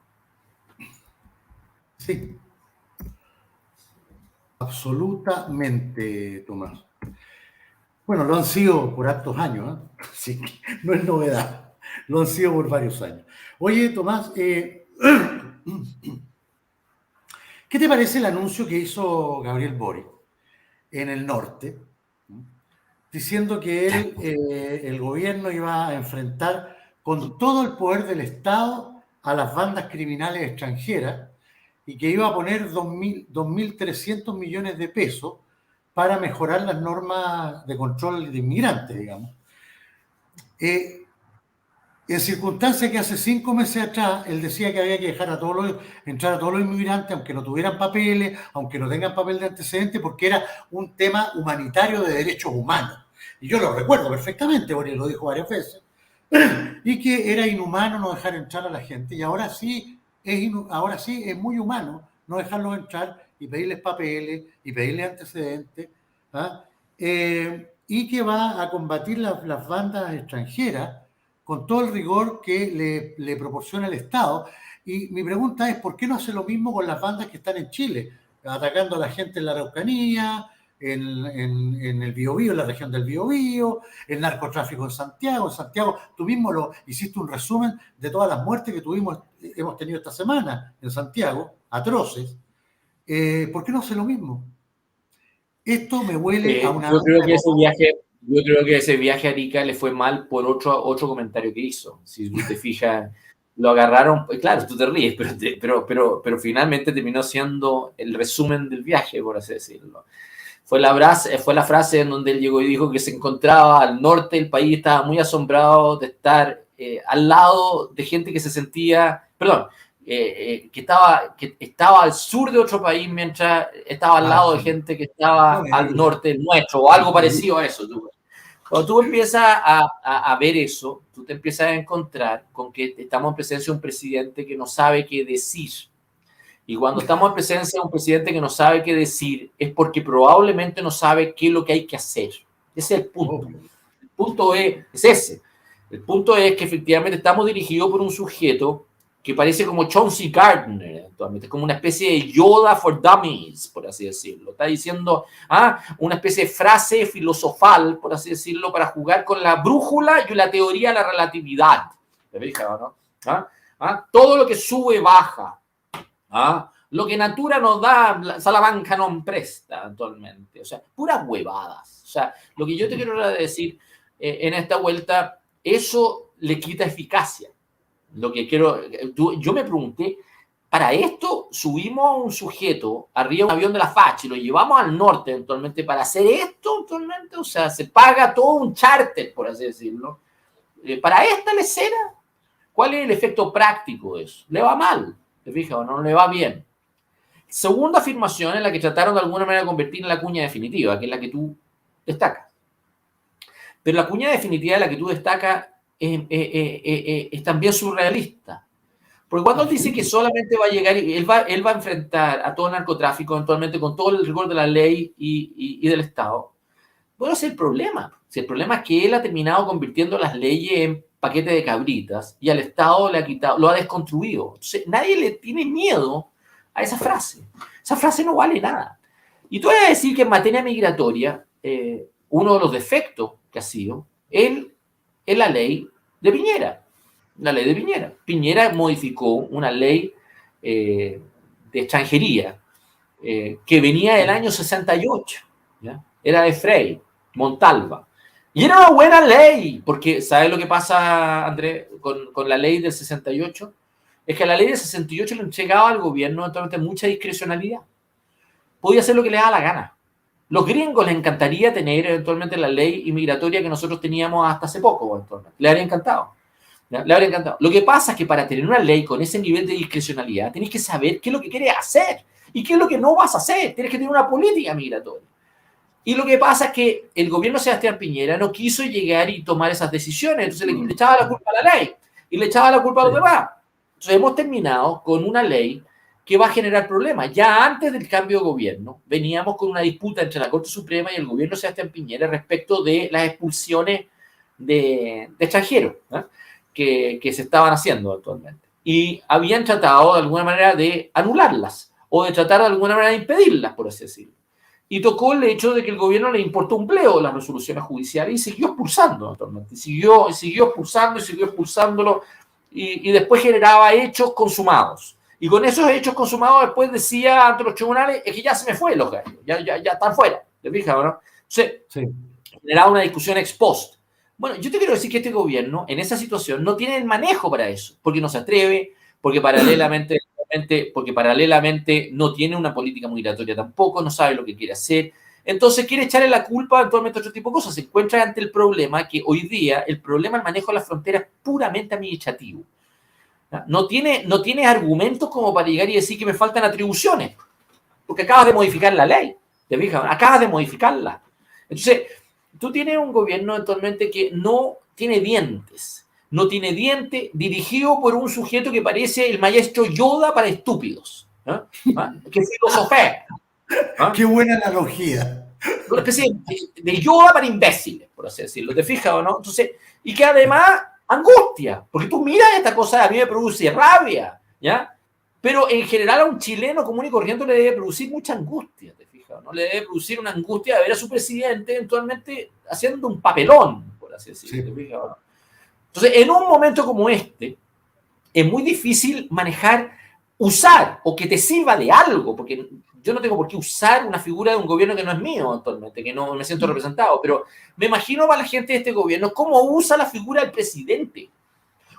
Sí, absolutamente, Tomás. Bueno, lo han sido por hartos años, ¿eh? Así que no es novedad. Lo han sido por varios años. Oye, Tomás, ¿qué te parece el anuncio que hizo Gabriel Boric en el norte, diciendo que él, el gobierno iba a enfrentar con todo el poder del Estado a las bandas criminales extranjeras y que iba a poner 2.300 millones de pesos para mejorar las normas de control de inmigrantes, digamos? Eh, En circunstancias que hace 5 meses atrás él decía que había que dejar entrar a todos los inmigrantes, aunque no tuvieran papeles, aunque no tengan papel de antecedente, porque era un tema humanitario de derechos humanos. Y yo lo recuerdo perfectamente, porque lo dijo varias veces, y que era inhumano no dejar entrar a la gente. Y ahora sí es muy humano no dejarlos entrar y pedirles papeles y pedirles antecedentes. ¿Ah? Y que va a combatir las bandas extranjeras con todo el rigor que le proporciona el Estado. Y mi pregunta es, ¿por qué no hace lo mismo con las bandas que están en Chile? Atacando a la gente en la Araucanía, en el Biobío, en la región del Biobío, el narcotráfico en Santiago. En Santiago, tú mismo hiciste un resumen de todas las muertes que hemos tenido esta semana en Santiago, atroces. ¿Por qué no hace lo mismo? Esto me huele a una... Yo creo que ese viaje a Arica le fue mal por otro comentario que hizo. Si tú te fijas, lo agarraron, claro, tú te ríes, pero finalmente terminó siendo el resumen del viaje, por así decirlo. Fue la frase en donde él llegó y dijo que se encontraba al norte del país, estaba muy asombrado de estar al lado de gente que se sentía, perdón, que estaba al sur de otro país mientras estaba al lado de gente que estaba al norte del nuestro, o algo parecido a eso. Cuando tú empiezas a ver eso, tú te empiezas a encontrar con que estamos en presencia de un presidente que no sabe qué decir. Y cuando estamos en presencia de un presidente que no sabe qué decir, es porque probablemente no sabe qué es lo que hay que hacer. Ese es el punto. El punto es ese. El punto es que efectivamente estamos dirigidos por un sujeto que parece como Chauncey Gardner, actualmente, es como una especie de Yoda for Dummies, por así decirlo. Está diciendo una especie de frase filosofal, por así decirlo, para jugar con la brújula y la teoría de la relatividad. ¿Te fijas, no? Todo lo que sube, baja. Lo que Natura nos da, Salamanca no presta actualmente. O sea, puras huevadas. O sea, lo que yo te quiero decir en esta vuelta, eso le quita eficacia. Lo que yo me pregunté, para esto subimos a un sujeto arriba de un avión de la FACH y lo llevamos al norte eventualmente para hacer esto actualmente. O sea, se paga todo un charter, por así decirlo. Para esta lecera, ¿cuál es el efecto práctico de eso? Le va mal, ¿te fijas? O no le va bien. Segunda afirmación en la que trataron de alguna manera de convertir en la cuña definitiva, que es la que tú destacas. Pero la cuña definitiva de la que tú destacas es también surrealista. Porque cuando él dice que solamente va a llegar, él va a enfrentar a todo el narcotráfico eventualmente con todo el rigor de la ley y del Estado, bueno, ese es el problema. Si el problema es que él ha terminado convirtiendo las leyes en paquete de cabritas y al Estado le ha quitado, lo ha desconstruido. Entonces, nadie le tiene miedo a esa frase. Esa frase no vale nada. Y tú vas a decir que en materia migratoria, uno de los defectos que ha sido es la ley de Piñera. La ley de Piñera. Piñera modificó una ley de extranjería que venía del año 68. ¿Ya? Era de Frei, Montalva. Y era una buena ley, porque ¿sabes lo que pasa, Andrés, con la ley del 68? Es que la ley del 68 le entregaba al gobierno actualmente mucha discrecionalidad. Podía hacer lo que le daba la gana. Los gringos les encantaría tener eventualmente la ley inmigratoria que nosotros teníamos hasta hace poco, eventualmente. Le habría encantado. ¿Ya? Le habría encantado. Lo que pasa es que para tener una ley con ese nivel de discrecionalidad, tenés que saber qué es lo que quieres hacer y qué es lo que no vas a hacer. Tienes que tener una política migratoria. Y lo que pasa es que el gobierno de Sebastián Piñera no quiso llegar y tomar esas decisiones, entonces le echaba la culpa a la ley y le echaba la culpa a los demás. Entonces hemos terminado con una ley que va a generar problemas. Ya antes del cambio de gobierno veníamos con una disputa entre la Corte Suprema y el gobierno de Sebastián Piñera respecto de las expulsiones de extranjeros, ¿no? que se estaban haciendo actualmente. Y habían tratado de alguna manera de anularlas o de tratar de alguna manera de impedirlas, por así decirlo. Y tocó el hecho de que el gobierno le importó un pleo las resoluciones judiciales y siguió expulsando actualmente. Siguió expulsando y siguió expulsándolo y después generaba hechos consumados. Y con esos hechos consumados después decía ante los tribunales, es que ya se me fue los gallos, ya están fuera. ¿Te fijas, no? Entonces, sí, generaba una discusión ex post. Bueno, yo te quiero decir que este gobierno en esa situación no tiene el manejo para eso, porque no se atreve, porque paralelamente no tiene una política migratoria tampoco, no sabe lo que quiere hacer. Entonces quiere echarle la culpa actualmente a otro tipo de cosas. Se encuentra ante el problema que hoy día el problema del manejo de las fronteras es puramente administrativo. No tiene argumentos como para llegar y decir que me faltan atribuciones, porque acabas de modificar la ley, ¿te fijas? Acabas de modificarla. Entonces, tú tienes un gobierno actualmente que no tiene dientes, dirigido por un sujeto que parece el maestro Yoda para estúpidos, ¿eh? Que filosofea. Qué buena analogía. Una especie de Yoda para imbéciles, por así decirlo, ¿te fijas o no? Entonces, y que además angustia, porque tú miras esta cosa, a mí me produce rabia, ¿ya? Pero en general a un chileno común y corriente le debe producir mucha angustia, ¿te fijas? ¿No? Le debe producir una angustia de ver a su presidente eventualmente haciendo un papelón, por así decirlo, ¿te fijas? ¿No? Entonces, en un momento como este, es muy difícil manejar, usar o que te sirva de algo, porque yo no tengo por qué usar una figura de un gobierno que no es mío actualmente, que no me siento representado, pero me imagino para la gente de este gobierno cómo usa la figura del presidente.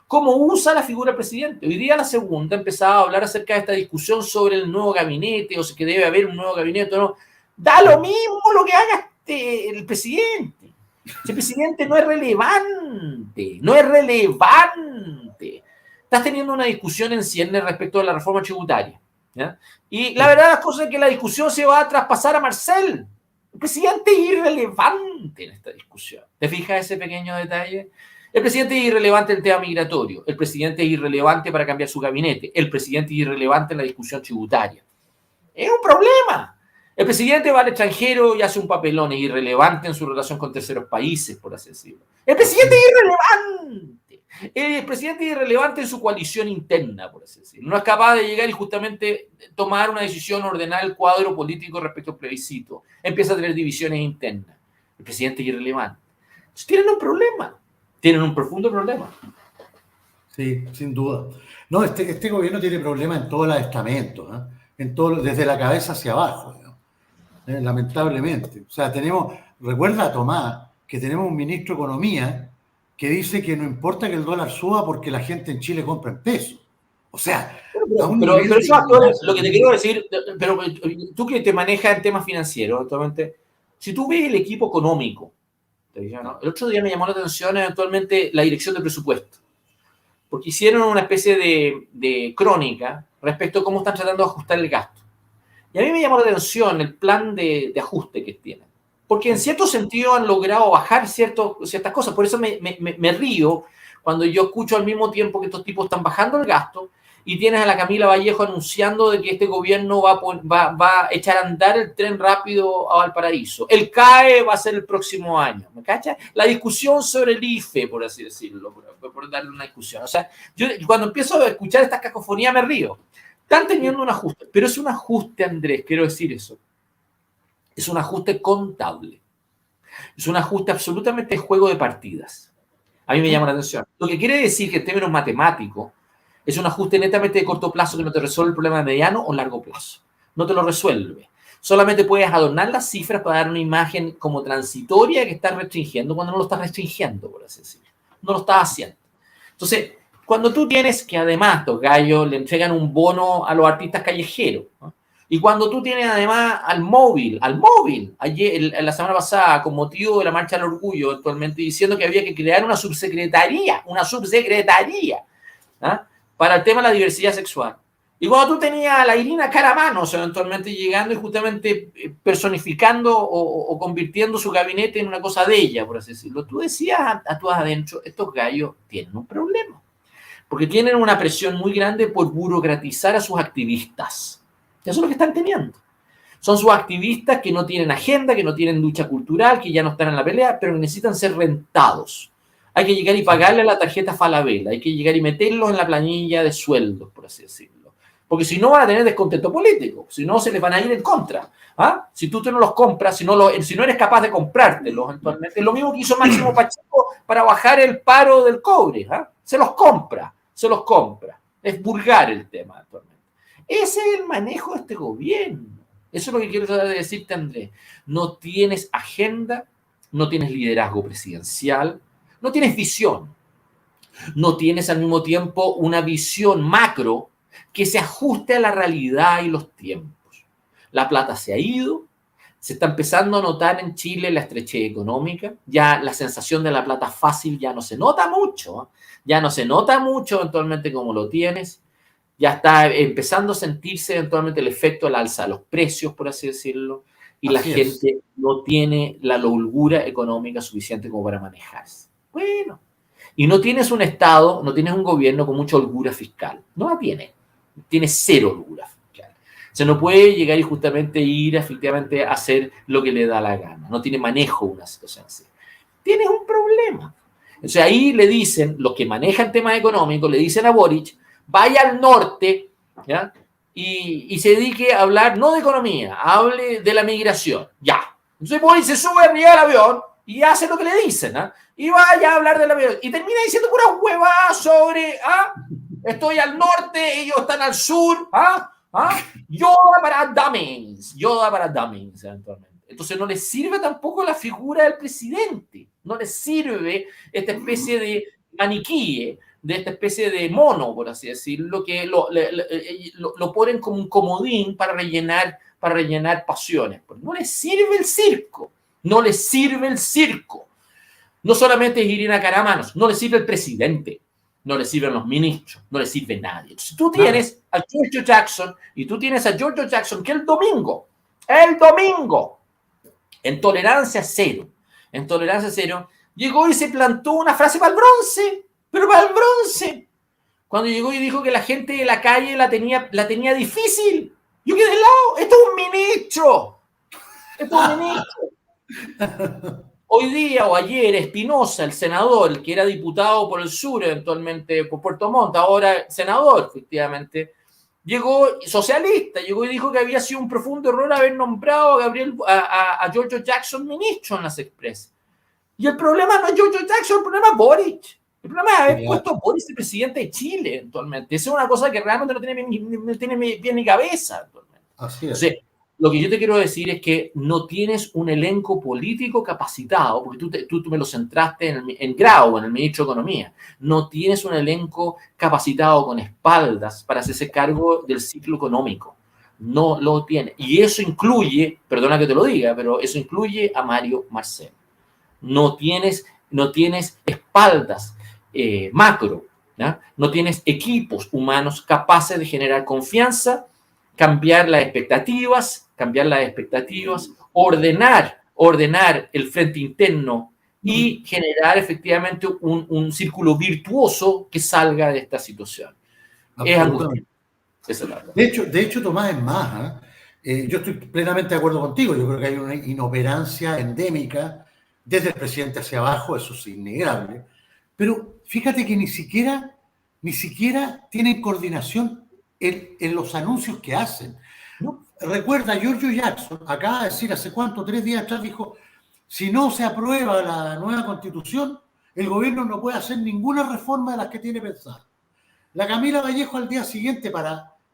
¿Cómo usa la figura del presidente? Hoy día la segunda empezaba a hablar acerca de esta discusión sobre el nuevo gabinete, o si que debe haber un nuevo gabinete o no. Da lo mismo lo que haga el presidente. Ese presidente no es relevante, no es relevante. Estás teniendo una discusión en ciernes respecto a la reforma tributaria, ¿ya? Y la verdad de las cosas es que la discusión se va a traspasar a Marcel. El presidente es irrelevante en esta discusión. ¿Te fijas ese pequeño detalle? El presidente es irrelevante en el tema migratorio. El presidente es irrelevante para cambiar su gabinete. El presidente es irrelevante en la discusión tributaria. Es un problema. El presidente va al extranjero y hace un papelón, es irrelevante en su relación con terceros países, por así decirlo. El presidente es irrelevante. El presidente es irrelevante en su coalición interna, por así decirlo. No es capaz de llegar y justamente tomar una decisión, ordenar el cuadro político respecto al plebiscito. Empieza a tener divisiones internas. El presidente es irrelevante. Entonces tienen un problema. Tienen un profundo problema. Sí, sin duda. No, este gobierno tiene problemas en todos los estamentos, ¿eh? Desde la cabeza hacia abajo, ¿no? Lamentablemente. O sea, recuerda, Tomás, que tenemos un ministro de Economía que dice que no importa que el dólar suba porque la gente en Chile compra en pesos. O sea, pero esos actores, lo que te quiero decir, pero tú que te manejas en temas financieros, actualmente, si tú ves el equipo económico, ¿no? El otro día me llamó la atención eventualmente la dirección de presupuesto, porque hicieron una especie de crónica respecto a cómo están tratando de ajustar el gasto. Y a mí me llamó la atención el plan de ajuste que tienen, porque en cierto sentido han logrado bajar ciertas cosas. Por eso me río cuando yo escucho al mismo tiempo que estos tipos están bajando el gasto y tienes a la Camila Vallejo anunciando de que este gobierno va a echar a andar el tren rápido a Valparaíso. El CAE va a ser el próximo año, ¿me cachas? La discusión sobre el IFE, por así decirlo, por darle una discusión. O sea, yo cuando empiezo a escuchar esta cacofonía me río. Están teniendo un ajuste, pero es un ajuste, Andrés, quiero decir eso. Es un ajuste contable. Es un ajuste absolutamente de juego de partidas. A mí me llama la atención. Lo que quiere decir que en términos matemáticos es un ajuste netamente de corto plazo que no te resuelve el problema de mediano o largo plazo. No te lo resuelve. Solamente puedes adornar las cifras para dar una imagen como transitoria que estás restringiendo cuando no lo estás restringiendo, por así decirlo. No lo estás haciendo. Entonces, cuando tú tienes que además estos gallos le entregan un bono a los artistas callejeros, ¿no? Y cuando tú tienes además al móvil, ayer, la semana pasada, con motivo de la Marcha del Orgullo, actualmente diciendo que había que crear una subsecretaría, ¿ah? Para el tema de la diversidad sexual. Y cuando tú tenías a la Irina Caramanos eventualmente llegando y justamente personificando o convirtiendo su gabinete en una cosa de ella, por así decirlo, tú decías a tú adentro, estos gallos tienen un problema. Porque tienen una presión muy grande por burocratizar a sus activistas. Eso es lo que están teniendo. Son sus activistas que no tienen agenda, que no tienen lucha cultural, que ya no están en la pelea, pero necesitan ser rentados. Hay que llegar y pagarle la tarjeta Falabella, hay que llegar y meterlos en la planilla de sueldos, por así decirlo. Porque si no van a tener descontento político, si no se les van a ir en contra. ¿Ah? Si tú no los compras, si no eres capaz de comprártelos eventualmente, es lo mismo que hizo Máximo Pacheco para bajar el paro del cobre. ¿Ah? Se los compra. Es vulgar el tema actualmente. Ese es el manejo de este gobierno. Eso es lo que quiero tratar de decirte, Andrés. No tienes agenda, no tienes liderazgo presidencial, no tienes visión, no tienes al mismo tiempo una visión macro que se ajuste a la realidad y los tiempos. La plata se ha ido, se está empezando a notar en Chile la estrechez económica, ya la sensación de la plata fácil ya no se nota mucho, ya no se nota mucho eventualmente como lo tienes, ya está empezando a sentirse eventualmente el efecto del alza de los precios, por así decirlo, y la gente no tiene la holgura económica suficiente como para manejarse. Bueno, y no tienes un Estado, no tienes un gobierno con mucha holgura fiscal. No la tiene. Tiene cero holgura fiscal. O sea, no puede llegar y justamente ir efectivamente a hacer lo que le da la gana. No tiene manejo una situación así. Tienes un problema. O sea, ahí le dicen, los que manejan temas económicos, le dicen a Boric, vaya al norte, ¿ya? Y se dedique a hablar no de economía, hable de la migración. Ya. Entonces Boric se sube arriba al avión y hace lo que le dicen, ¿ah? Y vaya a hablar de la migración. Y termina diciendo puras huevadas sobre, estoy al norte, ellos están al sur, Yoda para dummies, eventualmente. Entonces no les sirve tampoco la figura del presidente, no les sirve esta especie de maniquí, de esta especie de mono, por así decirlo, que lo ponen como un comodín para rellenar pasiones. No les sirve el circo, no les sirve el circo. No solamente es Irina Caramanos, no le sirve el presidente, no le sirven los ministros, no le sirve nadie. Entonces, tú tienes a Giorgio Jackson y tú tienes a Giorgio Jackson que el domingo, en tolerancia cero, llegó y se plantó una frase para el bronce, pero para el bronce. Cuando llegó y dijo que la gente de la calle la tenía difícil, yo quedé de lado, esto es un ministro. Hoy día o ayer, Espinosa, el senador, el que era diputado por el sur, eventualmente por Puerto Montt, ahora senador, efectivamente, socialista, llegó y dijo que había sido un profundo error haber nombrado a Giorgio Jackson ministro en las Express. Y el problema no es Giorgio Jackson, el problema es Boric. El problema es haber puesto a Boric de presidente de Chile, eventualmente. Esa es una cosa que realmente no tiene bien ni cabeza, actualmente. Así es. Entonces, lo que yo te quiero decir es que no tienes un elenco político capacitado, porque tú me lo centraste en Grau, en el ministro de Economía. No tienes un elenco capacitado con espaldas para hacerse cargo del ciclo económico. No lo tiene. Y eso incluye, perdona que te lo diga, pero eso incluye a Mario Marcel. No tienes espaldas macro, ¿ya? No tienes equipos humanos capaces de generar confianza, cambiar las expectativas, ordenar el frente interno y generar efectivamente un círculo virtuoso que salga de esta situación. Es angustiante. De hecho, Tomás, es más, yo estoy plenamente de acuerdo contigo. Yo creo que hay una inoperancia endémica desde el presidente hacia abajo, eso es innegable. Pero fíjate que ni siquiera tienen coordinación en los anuncios que hacen. ¿No? Recuerda, Giorgio Jackson acaba de decir hace cuánto, 3 días atrás, dijo, si no se aprueba la nueva constitución, el gobierno no puede hacer ninguna reforma de las que tiene pensado. La Camila Vallejo al día siguiente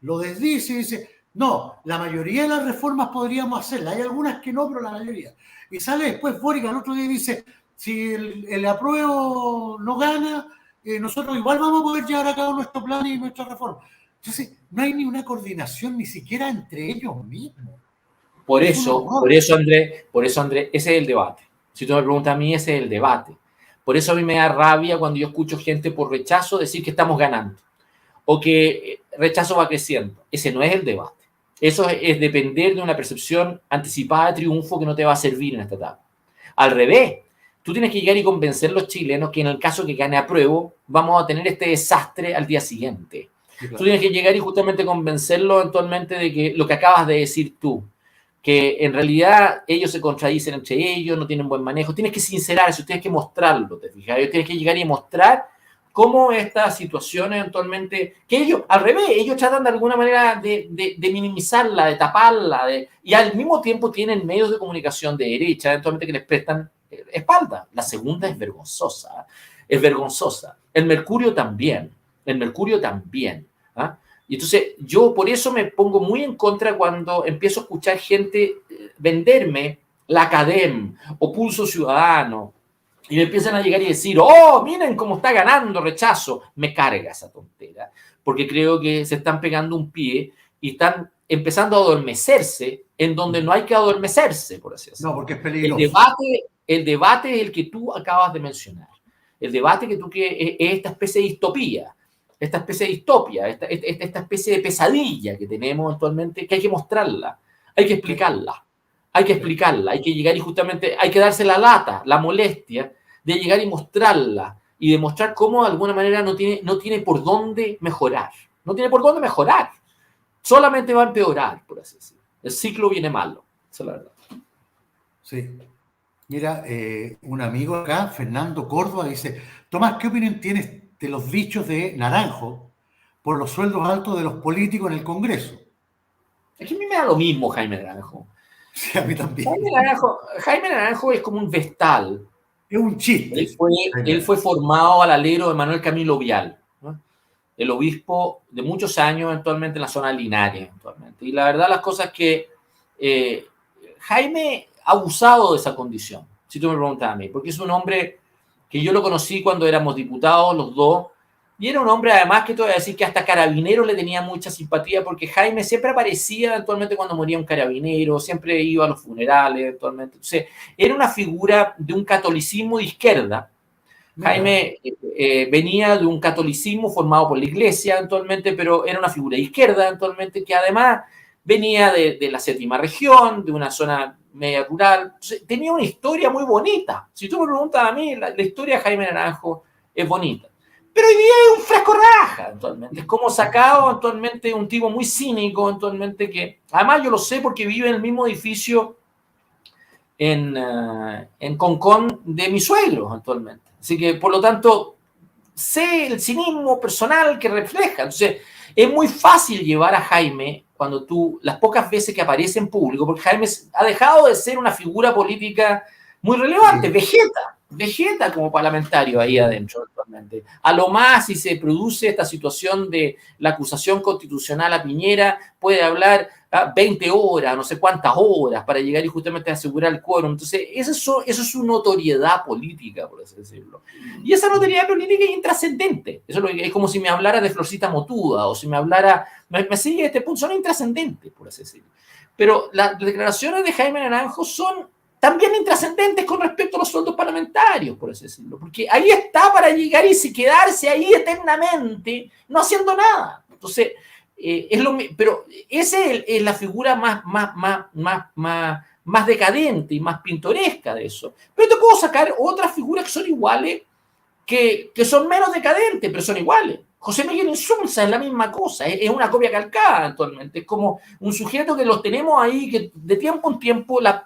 lo desdice y dice, no, la mayoría de las reformas podríamos hacerlas, hay algunas que no, pero la mayoría. Y sale después Boric al otro día y dice, si el apruebo no gana, nosotros igual vamos a poder llevar a cabo nuestro plan y nuestra reforma. Entonces, no hay ni una coordinación ni siquiera entre ellos mismos. Por eso, Andrés, ese es el debate. Si tú me preguntas a mí, ese es el debate. Por eso a mí me da rabia cuando yo escucho gente por rechazo decir que estamos ganando o que rechazo va creciendo. Ese no es el debate. Eso es depender de una percepción anticipada de triunfo que no te va a servir en esta etapa. Al revés, tú tienes que llegar y convencer a los chilenos que en el caso que gane apruebo, vamos a tener este desastre al día siguiente. Sí, claro. Tú tienes que llegar y justamente convencerlos eventualmente de que lo que acabas de decir tú, que en realidad ellos se contradicen entre ellos, no tienen buen manejo. Tienes que sincerarse, tienes que mostrarlo, ¿te fijas? Tienes que llegar y mostrar cómo estas situaciones eventualmente, que ellos, al revés, ellos tratan de alguna manera de minimizarla, de taparla, y al mismo tiempo tienen medios de comunicación de derecha, eventualmente que les prestan espalda. La segunda es vergonzosa, es vergonzosa. El Mercurio también, ¿ah? Y entonces yo por eso me pongo muy en contra cuando empiezo a escuchar gente venderme la Academ o Pulso Ciudadano y me empiezan a llegar y decir, oh, miren cómo está ganando rechazo. Me carga esa tontera, porque creo que se están pegando un pie y están empezando a adormecerse en donde no hay que adormecerse, por así decirlo. No, porque es peligroso. El debate es el que tú acabas de mencionar. El debate que es esta especie de distopía, esta especie de distopia, esta especie de pesadilla que tenemos actualmente, que hay que mostrarla, hay que explicarla, hay que llegar y justamente hay que darse la lata, la molestia de llegar y mostrarla y demostrar cómo de alguna manera no tiene por dónde mejorar, no tiene por dónde mejorar, solamente va a empeorar, por así decirlo. El ciclo viene malo, esa es la verdad. Sí. Mira, un amigo acá, Fernando Córdoba, dice, Tomás, ¿qué opinión tienes de los dichos de Naranjo por los sueldos altos de los políticos en el Congreso? Es que a mí me da lo mismo Jaime Naranjo. Sí, a mí también. Jaime Naranjo es como un vestal. Es un chiste. Él fue formado al alero de Manuel Camilo Vial, ¿no? El obispo de muchos años actualmente en la zona de Linares. Actualmente. Y la verdad las cosas es que Jaime ha abusado de esa condición, si tú me preguntas a mí, porque es un hombre que yo lo conocí cuando éramos diputados los dos, y era un hombre además que te voy a decir que hasta Carabineros le tenía mucha simpatía, porque Jaime siempre aparecía eventualmente cuando moría un carabinero, siempre iba a los funerales eventualmente. Entonces, era una figura de un catolicismo de izquierda. Jaime venía de un catolicismo formado por la iglesia eventualmente, pero era una figura de izquierda eventualmente que además venía de la séptima región, de una zona media rural. Entonces, tenía una historia muy bonita. Si tú me preguntas a mí, la historia de Jaime Naranjo es bonita. Pero hoy día es un fresco raja, actualmente. Es como sacado actualmente un tipo muy cínico, actualmente, que además yo lo sé porque vive en el mismo edificio en Concón de mi suegro, actualmente. Así que, por lo tanto, sé el cinismo personal que refleja. Entonces, es muy fácil llevar a Jaime cuando tú, las pocas veces que aparece en público, porque Jaime ha dejado de ser una figura política muy relevante, vegeta como parlamentario ahí adentro actualmente. A lo más, si se produce esta situación de la acusación constitucional a Piñera, puede hablar 20 horas, no sé cuántas horas, para llegar y justamente asegurar el quórum. Entonces, eso es su notoriedad política, por así decirlo. Y esa notoriedad política es intrascendente. Eso es como si me hablara de Florcita Motuda, o si me hablara, me sigue este punto, son intrascendentes, por así decirlo. Pero las declaraciones de Jaime Naranjo son también intrascendentes con respecto a los sueldos parlamentarios, por así decirlo, porque ahí está para llegar y quedarse ahí eternamente, no haciendo nada. Entonces, pero esa es la figura más decadente y más pintoresca de eso. Pero te puedo sacar otras figuras que son iguales, que son menos decadentes, pero son iguales. José Miguel Insulza es la misma cosa, es una copia calcada actualmente. Es como un sujeto que los tenemos ahí, que de tiempo en tiempo la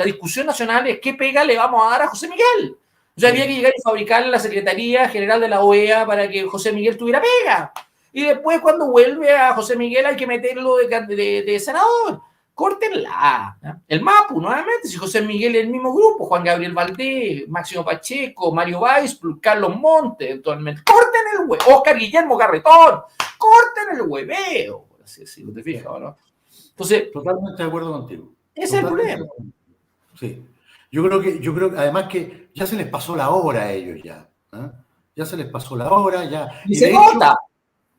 discusión nacional es qué pega le vamos a dar a José Miguel. O sea, había que llegar y fabricarle la Secretaría General de la OEA para que José Miguel tuviera pega. Y después, cuando vuelve a José Miguel, hay que meterlo de senador. Córtenla. ¿No? El MAPU, nuevamente, si José Miguel es el mismo grupo, Juan Gabriel Valdés, Máximo Pacheco, Mario Valls, Carlos Montes, eventualmente. Corten el huevo. Oscar Guillermo Garretón. Corten el hueveo. Por así decirlo, ¿te fijas, no? Entonces, totalmente de acuerdo contigo. Ese es el problema. Sí. Yo creo que además que ya se les pasó la hora a ellos ya. ¿Eh? Ya se les pasó la hora, ya. Y se nota.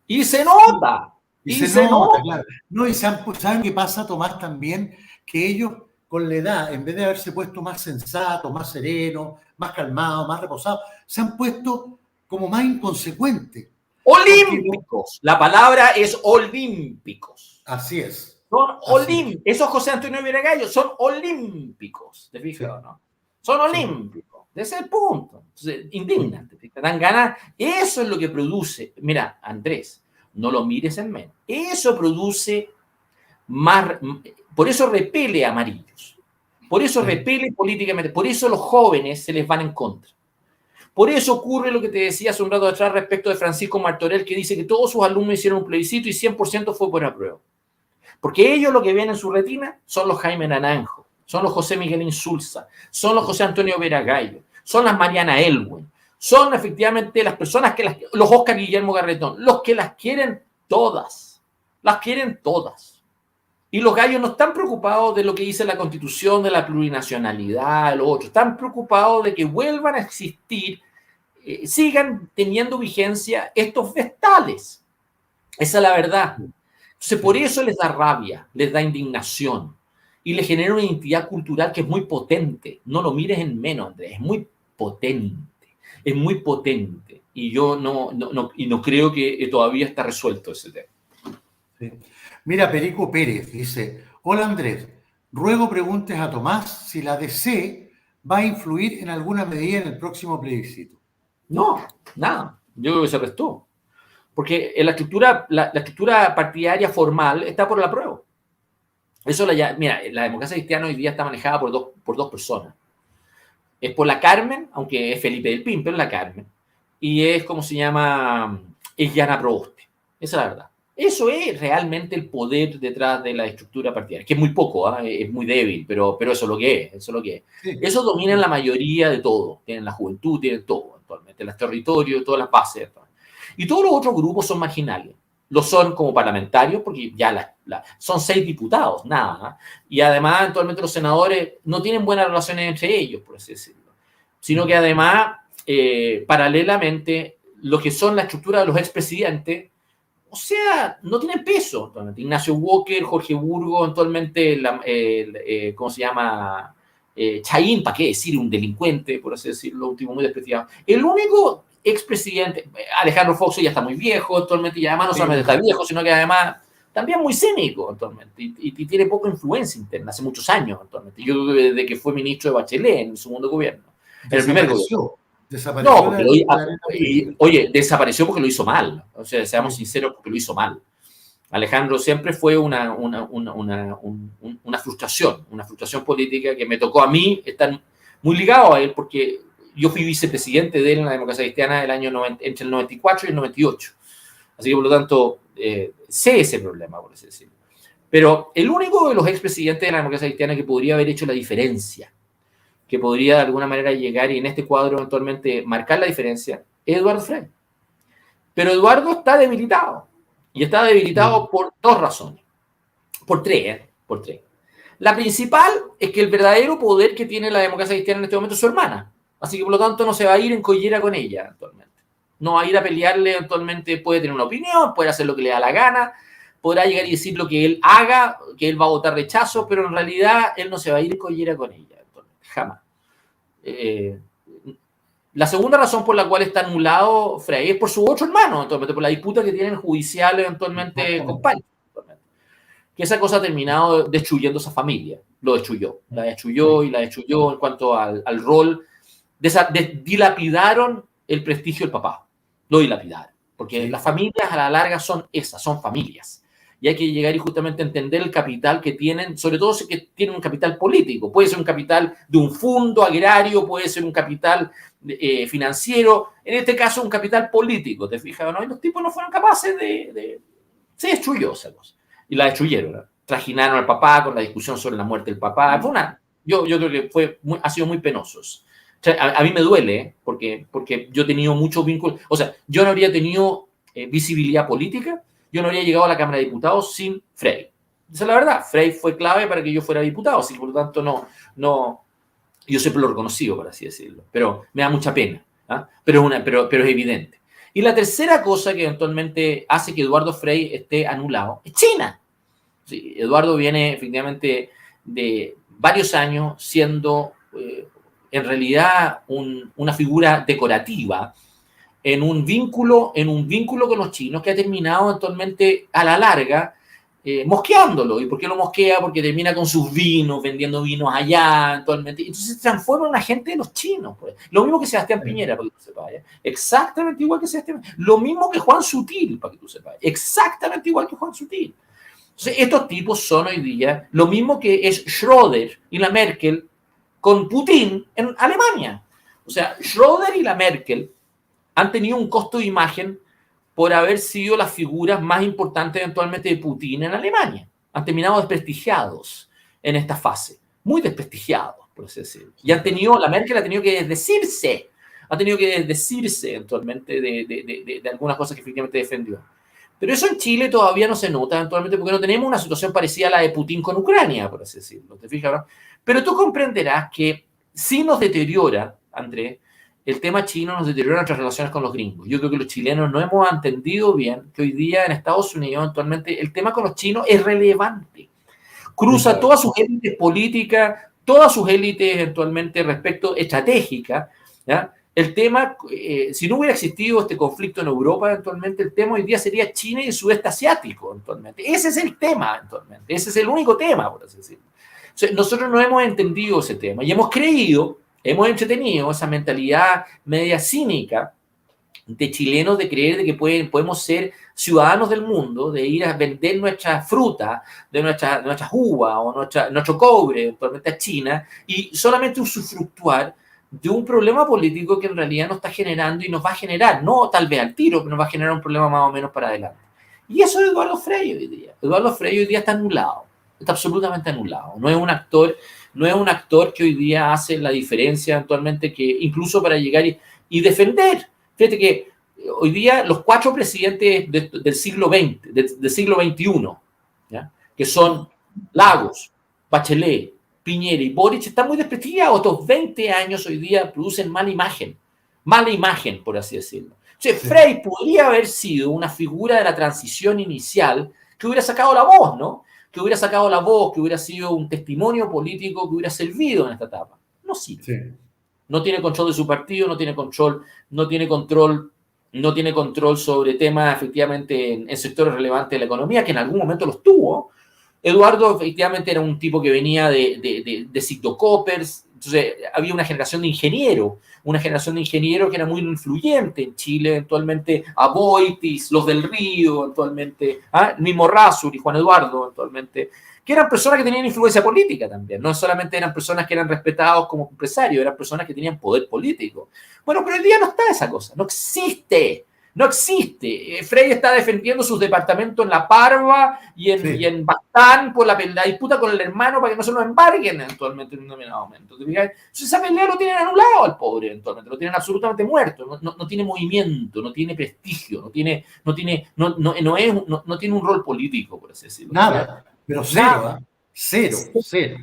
Y se nota. Y se nota, claro. No, y ¿saben qué pasa, Tomás, también? Que ellos, con la edad, en vez de haberse puesto más sensatos, más serenos, más calmados, más reposados, se han puesto como más inconsecuentes. Olímpicos. La palabra es olímpicos. Así es. Son olímpicos. Esos José Antonio Viragallo son olímpicos. ¿Te fijas o no? Son olímpicos. De ese punto. Entonces, indignante. Te dan ganas. Eso es lo que produce. Mira, Andrés, no lo mires en menos. Eso produce por eso repele a amarillos, por eso repele políticamente, por eso los jóvenes se les van en contra. Por eso ocurre lo que te decía hace un rato atrás respecto de Francisco Martorell, que dice que todos sus alumnos hicieron un plebiscito y 100% fue por apruebo. Porque ellos lo que ven en su retina son los Jaime Naranjo, son los José Miguel Insulza, son los José Antonio Veragallo, son las Mariana Elwin, son efectivamente las personas los Oscar Guillermo Garretón, los que las quieren todas, Y los gallos no están preocupados de lo que dice la Constitución, de la plurinacionalidad, lo otro. Están preocupados de que vuelvan a existir, sigan teniendo vigencia estos vestales. Esa es la verdad. Entonces, por eso les da rabia, les da indignación y les genera una identidad cultural que es muy potente. No lo mires en menos, Andrés, es muy potente. Es muy potente. Y yo no creo que todavía está resuelto ese tema. Sí. Mira, Perico Pérez dice, hola Andrés, ruego preguntes a Tomás si la DC va a influir en alguna medida en el próximo plebiscito. No, nada. Yo creo que se restó. Porque la estructura partidaria formal está por el apruebo. Mira, la democracia cristiana hoy día está manejada por dos personas. Es por la Carmen, aunque es Felipe del Pin, pero es la Carmen. Y es, ¿cómo se llama? Es Yana Proboste. Esa es la verdad. Eso es realmente el poder detrás de la estructura partidaria, que es muy poco, es muy débil, pero eso es lo que es. Sí. Eso domina la mayoría de todo. Tienen la juventud, tienen todo actualmente, los territorios, todas las bases. Y todos los otros grupos son marginales. Lo son como parlamentarios, porque ya son 6 diputados, nada. Y además, actualmente los senadores no tienen buenas relaciones entre ellos, por así decirlo. Sino que además, paralelamente, lo que son la estructura de los expresidentes, o sea, no tienen peso. Actualmente. Ignacio Walker, Jorge Burgos, actualmente, ¿cómo se llama? Chayín, ¿para qué decir? Un delincuente, por así decirlo, último muy despreciado. El único expresidente, Alejandro Fox ya está muy viejo actualmente, y además no solamente está viejo, sino que además también muy cínico actualmente, y tiene poca influencia interna, hace muchos años actualmente. Yo creo que desde que fue ministro de Bachelet en el segundo gobierno, en el primer gobierno. No, porque desapareció porque lo hizo mal. O sea, seamos sinceros, porque lo hizo mal. Alejandro siempre fue una frustración política que me tocó a mí estar muy ligado a él, porque yo fui vicepresidente de él en la democracia cristiana entre el 94 y el 98. Así que, por lo tanto, sé ese problema, por así decirlo. Pero el único de los expresidentes de la democracia cristiana que podría haber hecho la diferencia, que podría de alguna manera llegar y en este cuadro eventualmente marcar la diferencia, es Eduardo Frei. Pero Eduardo está debilitado. Y está debilitado por 2 razones. Por tres. La principal es que el verdadero poder que tiene la democracia cristiana en este momento es su hermana. Así que, por lo tanto, no se va a ir en collera con ella actualmente. No va a ir a pelearle actualmente, puede tener una opinión, puede hacer lo que le da la gana, podrá llegar y decir lo que él haga, que él va a votar rechazo, pero en realidad él no se va a ir en collera con ella, jamás. La segunda razón por la cual está anulado Frei es por su otro hermano, eventualmente, por la disputa que tienen judicial eventualmente con Pai. Que esa cosa ha terminado destruyendo esa familia. Lo destruyó. La destruyó en cuanto al rol. Dilapidaron el prestigio del papá. Lo dilapidaron. Porque las familias a la larga son esas, son familias. Y hay que llegar y justamente entender el capital que tienen, sobre todo si que tienen un capital político. Puede ser un capital de un fondo agrario, puede ser un capital financiero, en este caso un capital político, ¿te fijas? ¿No? Y los tipos no fueron capaces se destruyó esa cosa. Y la destruyeron, ¿no? Trajinaron al papá con la discusión sobre la muerte del papá. Yo creo que ha sido muy penoso. O sea, a mí me duele, porque yo he tenido muchos vínculos. O sea, yo no habría tenido visibilidad política, yo no habría llegado a la Cámara de Diputados sin Frei. Esa es la verdad. Frei fue clave para que yo fuera diputado, así que por lo tanto yo siempre lo he reconocido, por así decirlo. Pero me da mucha pena, ¿eh? Pero es evidente. Y la tercera cosa que eventualmente hace que Eduardo Frei esté anulado es China. Sí, Eduardo viene efectivamente de varios años siendo en realidad una figura decorativa en un vínculo con los chinos que ha terminado actualmente a la larga mosqueándolo. ¿Y por qué lo mosquea? Porque termina con sus vinos, vendiendo vinos allá actualmente. Entonces se transforma en un agente de los chinos. Pues. Lo mismo que Sebastián Piñera, para que tú sepas. Exactamente igual que Sebastián Piñera. Lo mismo que Juan Sutil, para que tú sepas. Exactamente igual que Juan Sutil. O Entonces, estos tipos son hoy día lo mismo que es Schröder y la Merkel con Putin en Alemania. O sea, Schröder y la Merkel han tenido un costo de imagen por haber sido las figuras más importantes eventualmente de Putin en Alemania. Han terminado desprestigiados en esta fase, muy desprestigiados, por así decirlo. Y la Merkel ha tenido que desdecirse eventualmente de algunas cosas que efectivamente defendió. Pero eso en Chile todavía no se nota eventualmente porque no tenemos una situación parecida a la de Putin con Ucrania, por así decirlo. ¿Te fijas, no? Pero tú comprenderás que sí nos deteriora, Andrés, el tema chino nos deteriora nuestras relaciones con los gringos. Yo creo que los chilenos no hemos entendido bien que hoy día en Estados Unidos actualmente el tema con los chinos es relevante. Cruza todas sus élites políticas, todas sus élites eventualmente respecto estratégica, ¿ya? El tema, si no hubiera existido este conflicto en Europa, eventualmente el tema hoy día sería China y el sudeste asiático, eventualmente. Ese es el tema, eventualmente. Ese es el único tema, por así decirlo. O sea, nosotros no hemos entendido ese tema y hemos entretenido esa mentalidad media cínica de chilenos de creer de que podemos ser ciudadanos del mundo, de ir a vender nuestra fruta, de nuestras uvas o nuestro cobre eventualmente a China y solamente usufructuar de un problema político que en realidad nos está generando y nos va a generar, no tal vez al tiro, pero nos va a generar un problema más o menos para adelante. Y eso es Eduardo Frei hoy día. Eduardo Frei hoy día está anulado, está absolutamente anulado. No es un actor que hoy día hace la diferencia actualmente, que incluso para llegar y defender. Fíjate que hoy día los 4 presidentes del siglo XX, del siglo XXI, ¿ya? Que son Lagos, Bachelet, Piñera y Boric, están muy desprestigiados. Estos 20 años hoy día producen mala imagen, por así decirlo. O sea, Frei podría haber sido una figura de la transición inicial que hubiera sacado la voz, ¿no? Que hubiera sacado la voz, que hubiera sido un testimonio político que hubiera servido en esta etapa. No sirve. Sí. No tiene control de su partido, no tiene control sobre temas efectivamente en sectores relevantes de la economía, que en algún momento los tuvo. Eduardo efectivamente era un tipo que venía de Citocopers, entonces había una generación de ingenieros que era muy influyente en Chile, eventualmente a Boitis, los del Río, eventualmente, mismo Rasur y Juan Eduardo, eventualmente, que eran personas que tenían influencia política también, no solamente eran personas que eran respetados como empresarios, eran personas que tenían poder político. Bueno, pero hoy día no está esa cosa, no existe. Frei está defendiendo sus departamentos en La Parva y en Bastán por la disputa con el hermano para que no se lo embarguen eventualmente en un determinado momento. Entonces esa pelea lo tienen anulado al pobre eventualmente, lo tienen absolutamente muerto, no tiene movimiento, no tiene prestigio, no tiene un rol político, por así decirlo. Nada, pero cero, cero.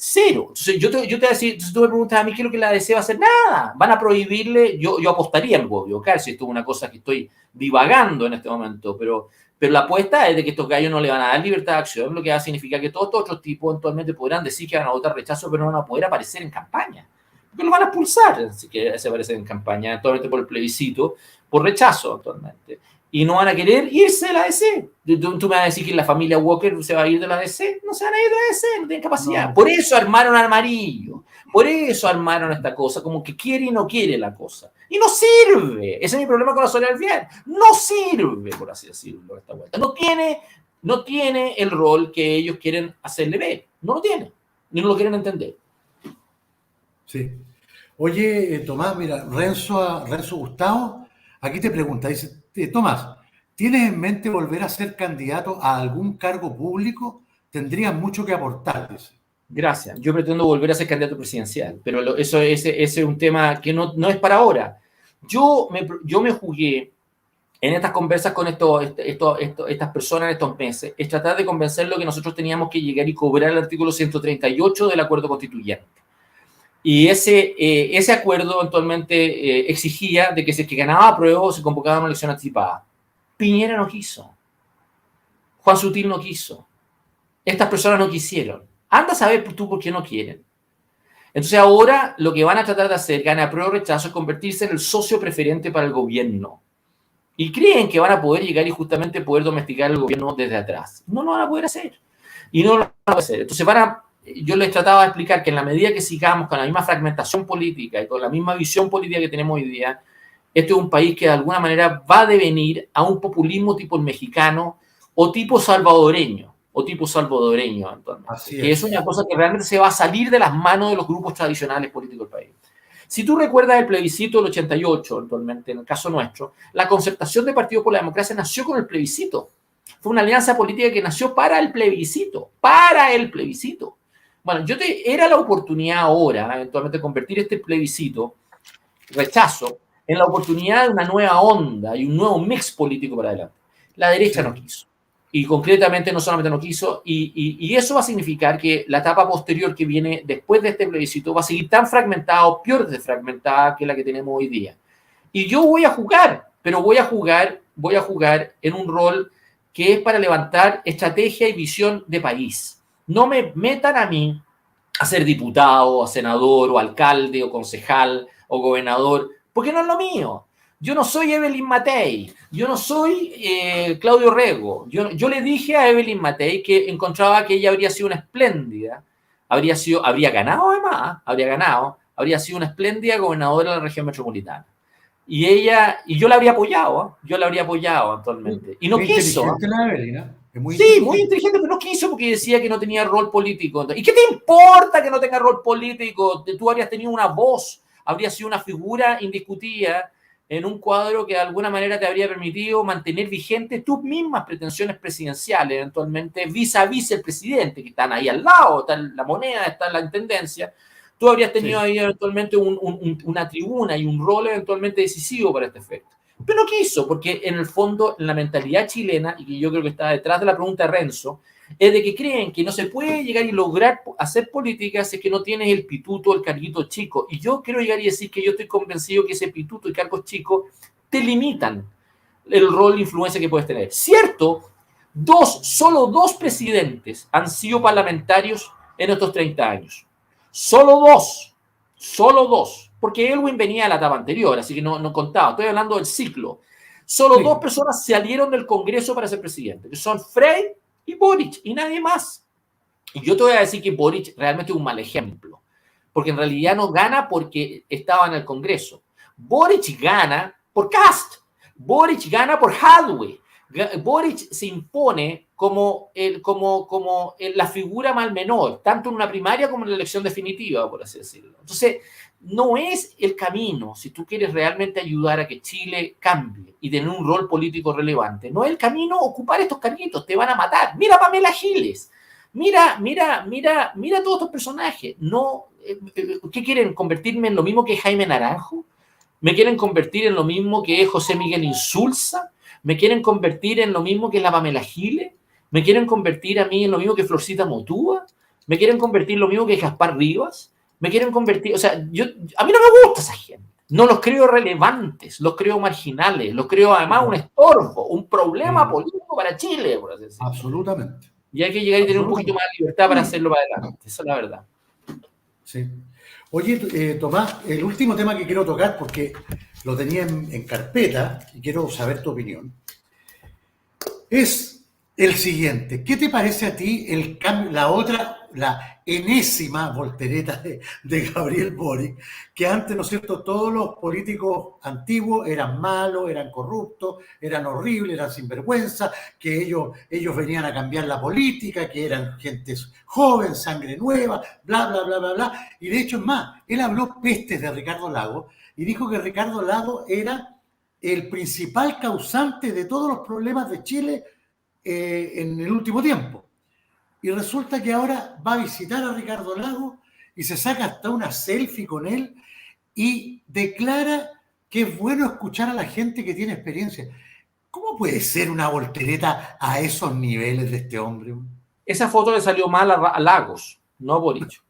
Entonces, yo te voy a decir, si tú me preguntas a mí qué es lo que la DC va a hacer, nada. Van a prohibirle, yo apostaría, me puedo equivocar, si esto es una cosa que estoy divagando en este momento, pero la apuesta es de que estos gallos no le van a dar libertad de acción, lo que va a significar que todos estos otros tipos eventualmente podrán decir que van a votar rechazo, pero no van a poder aparecer en campaña. Porque lo van a expulsar, así que se aparecen en campaña, actualmente por el plebiscito, por rechazo actualmente. Y no van a querer irse de la DC. Tú me vas a decir que la familia Walker se va a ir de la DC. No se van a ir de la DC, no tienen capacidad. No. Por eso armaron Amarillo. Por eso armaron esta cosa, como que quiere y no quiere la cosa. Y no sirve. Ese es mi problema con la Soledad Alvear. No sirve, por así decirlo, esta vuelta. No tiene el rol que ellos quieren hacerle ver. No lo tiene. Ni no lo quieren entender. Sí. Oye, Tomás, mira, Renzo Gustavo, aquí te pregunta, dice, Tomás, ¿tienes en mente volver a ser candidato a algún cargo público? Tendrías mucho que aportar, dice. Gracias. Yo pretendo volver a ser candidato presidencial, pero ese es un tema que no es para ahora. Yo me jugué en estas conversas con estas personas en estos meses, es tratar de convencerlo que nosotros teníamos que llegar y cobrar el artículo 138 del acuerdo constituyente. Y ese acuerdo eventualmente exigía de que si es que ganaba apruebo se convocaba una elección anticipada. Piñera no quiso. Juan Sutil no quiso. Estas personas no quisieron. Anda a saber tú por qué no quieren. Entonces ahora lo que van a tratar de hacer, gana apruebo o rechazo, es convertirse en el socio preferente para el gobierno. Y creen que van a poder llegar y justamente poder domesticar el gobierno desde atrás. No lo van a poder hacer. Y no lo van a hacer. Entonces yo les trataba de explicar que en la medida que sigamos con la misma fragmentación política y con la misma visión política que tenemos hoy día, este es un país que de alguna manera va a devenir a un populismo tipo el mexicano o tipo salvadoreño. o tipo salvadoreño actualmente, Así que es es. una cosa que realmente se va a salir de las manos de los grupos tradicionales políticos del país. Si tú recuerdas el plebiscito del 88, actualmente, en el caso nuestro, la concertación de Partido por la Democracia nació con el plebiscito. Fue una alianza política que nació para el plebiscito, para el plebiscito. Bueno, era la oportunidad ahora, eventualmente, de convertir este plebiscito, rechazo, en la oportunidad de una nueva onda y un nuevo mix político para adelante. La derecha Sí. no quiso. Y concretamente no solamente no quiso, y eso va a significar que la etapa posterior que viene después de este plebiscito va a seguir tan fragmentada o peor de fragmentada que la que tenemos hoy día. Y yo voy a jugar, pero voy a jugar en un rol que es para levantar estrategia y visión de país. No me metan a mí a ser diputado, a senador, o alcalde, o concejal, o gobernador, porque no es lo mío. Yo no soy Evelyn Matei, yo no soy Claudio Rego. Yo le dije a Evelyn Matei que encontraba que ella habría sido una espléndida, habría ganado además, habría sido una espléndida gobernadora de la región metropolitana. Y yo la habría apoyado actualmente. Y no Es quiso. inteligente la Evelyn, ¿eh? Es muy Sí, muy inteligente. inteligente, pero no quiso porque decía que no tenía rol político. ¿Y qué te importa que no tenga rol político? Tú habrías tenido una voz, habrías sido una figura indiscutida en un cuadro que de alguna manera te habría permitido mantener vigentes tus mismas pretensiones presidenciales, eventualmente vis a vis el presidente, que están ahí al lado, está la moneda, está la intendencia. Tú habrías tenido Sí. ahí eventualmente una tribuna y un rol eventualmente decisivo para este efecto. Pero no quiso, porque en el fondo, en la mentalidad chilena, y que yo creo que está detrás de la pregunta de Renzo, es de que creen que no se puede llegar y lograr hacer política si es que no tienes el pituto, el carguito chico. Y yo quiero llegar y decir que yo estoy convencido que ese pituto y cargos chicos te limitan el rol de influencia que puedes tener. Cierto, solo dos presidentes han sido parlamentarios en estos 30 años. Solo dos, porque Elwin venía de la etapa anterior, así que no contaba, estoy hablando del ciclo. Solo dos Sí. personas salieron del Congreso para ser presidente, que son Frey y Boric, y nadie más. Y yo te voy a decir que Boric realmente es un mal ejemplo, porque en realidad no gana porque estaba en el Congreso. Boric gana por Cast, Boric gana por Hadwe, Boric se impone como la figura mal menor, tanto en una primaria como en la elección definitiva, por así decirlo. Entonces, no es el camino, si tú quieres realmente ayudar a que Chile cambie y tener un rol político relevante, no es el camino ocupar estos carguitos, te van a matar. Mira a Pamela Giles, mira todos estos personajes. No, ¿qué quieren? ¿Convertirme en lo mismo que Jaime Naranjo? ¿Me quieren convertir en lo mismo que es José Miguel Insulza? ¿Me quieren convertir en lo mismo que es la Pamela Giles? ¿Me quieren convertir a mí en lo mismo que Florcita Motúa? ¿Me quieren convertir en lo mismo que Gaspar Rivas? ¿Me quieren convertir? O sea, a mí no me gusta esa gente. No los creo relevantes, los creo marginales, los creo además un estorbo, un problema político para Chile, por así decirlo. Absolutamente. Y hay que llegar y tener un poquito más de libertad para hacerlo para adelante. Esa es la verdad. Sí. Oye, Tomás, el último tema que quiero tocar, porque lo tenía en carpeta y quiero saber tu opinión, es el siguiente. ¿Qué te parece a ti el cambio, la enésima voltereta de Gabriel Boric, que antes, ¿no es cierto?, todos los políticos antiguos eran malos, eran corruptos, eran horribles, eran sinvergüenza, que ellos venían a cambiar la política, que eran gente joven, sangre nueva, bla, bla, bla, bla, bla. Y de hecho, es más, él habló pestes de Ricardo Lagos y dijo que Ricardo Lagos era el principal causante de todos los problemas de Chile en el último tiempo. Y resulta que ahora va a visitar a Ricardo Lagos y se saca hasta una selfie con él y declara que es bueno escuchar a la gente que tiene experiencia. ¿Cómo puede ser una voltereta a esos niveles de este hombre? Esa foto le salió mal a Lagos, no a Boric.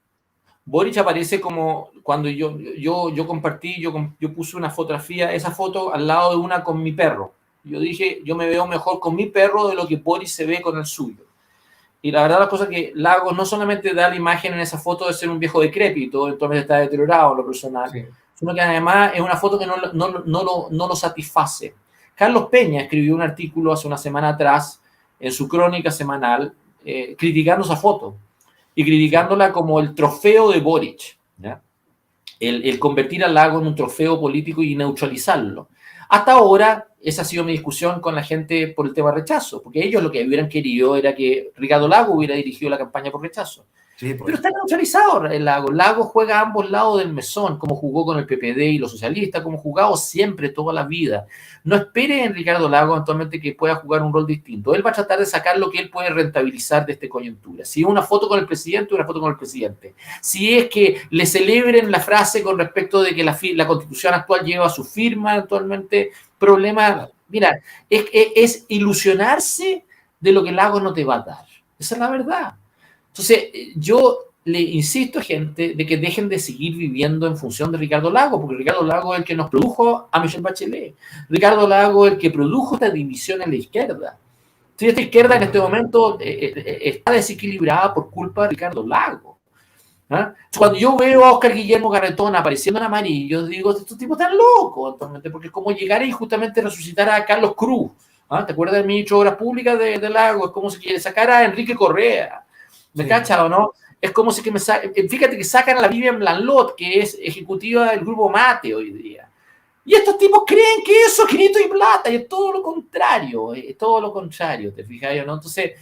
Boric aparece como cuando yo compartí, yo puse una fotografía, esa foto al lado de una con mi perro. Yo dije, yo me veo mejor con mi perro de lo que Boric se ve con el suyo. Y la verdad, la cosa es que Lagos no solamente da la imagen en esa foto de ser un viejo decrépito, entonces está deteriorado en lo personal, sí, sino que además es una foto que no lo satisface. Carlos Peña escribió un artículo hace una semana atrás en su crónica semanal criticando esa foto y criticándola como el trofeo de Boric, ¿ya? El convertir a Lagos en un trofeo político y neutralizarlo. Hasta ahora, esa ha sido mi discusión con la gente por el tema rechazo, porque ellos lo que hubieran querido era que Ricardo Lagos hubiera dirigido la campaña por rechazo. Sí, pues. Pero está neutralizado el Lagos. Lagos juega a ambos lados del mesón, como jugó con el PPD y los socialistas, como ha jugado siempre, toda la vida. No espere en Ricardo Lagos actualmente que pueda jugar un rol distinto. Él va a tratar de sacar lo que él puede rentabilizar de esta coyuntura. Si es una foto con el presidente, una foto con el presidente. Si es que le celebren la frase con respecto de que la Constitución actual lleva su firma actualmente, problema, mira, es ilusionarse de lo que Lagos no te va a dar. Esa es la verdad. Entonces, yo le insisto a gente de que dejen de seguir viviendo en función de Ricardo Lagos, porque Ricardo Lagos es el que nos produjo a Michelle Bachelet. Ricardo Lagos es el que produjo esta división en la izquierda. Entonces, esta izquierda en este momento está desequilibrada por culpa de Ricardo Lagos. ¿Ah? Cuando yo veo a Oscar Guillermo Garretón apareciendo en amarillo, digo, estos tipos están locos, porque es como llegar y justamente resucitar a Carlos Cruz. ¿Ah? ¿Te acuerdas del ministro de Obras Públicas de Lagos? Es como si quiere sacar a Enrique Correa. ¿Me cacha o no? Es como si que fíjate que sacan a la Vivian Blanlot, que es ejecutiva del grupo Mate hoy día. Y estos tipos creen que eso es grito y plata, y es todo lo contrario, ¿te fijas o no? Entonces,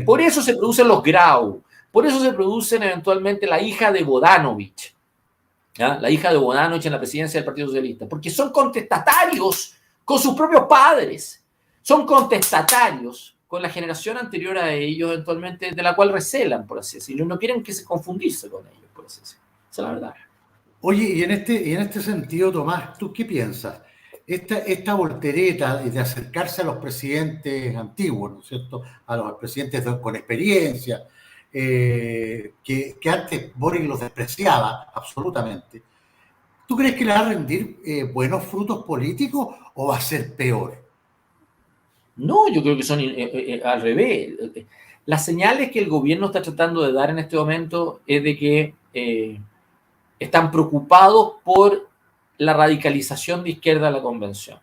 por eso se producen los Grau, por eso se producen eventualmente la hija de Bodanovich, ¿ya? La hija de Bodanovich en la presidencia del Partido Socialista, porque son contestatarios con sus propios padres, son contestatarios con la generación anterior a ellos, eventualmente, de la cual recelan, por así decirlo. No quieren que se confundirse con ellos, por así decirlo. Esa es la verdad. Oye, y en este sentido, Tomás, ¿tú qué piensas? Esta voltereta de acercarse a los presidentes antiguos, ¿no es cierto? A los presidentes con experiencia, que antes Boric los despreciaba absolutamente. ¿Tú crees que le va a rendir buenos frutos políticos o va a ser peor? No, yo creo que son al revés. Las señales que el gobierno está tratando de dar en este momento es de que están preocupados por la radicalización de izquierda de la convención.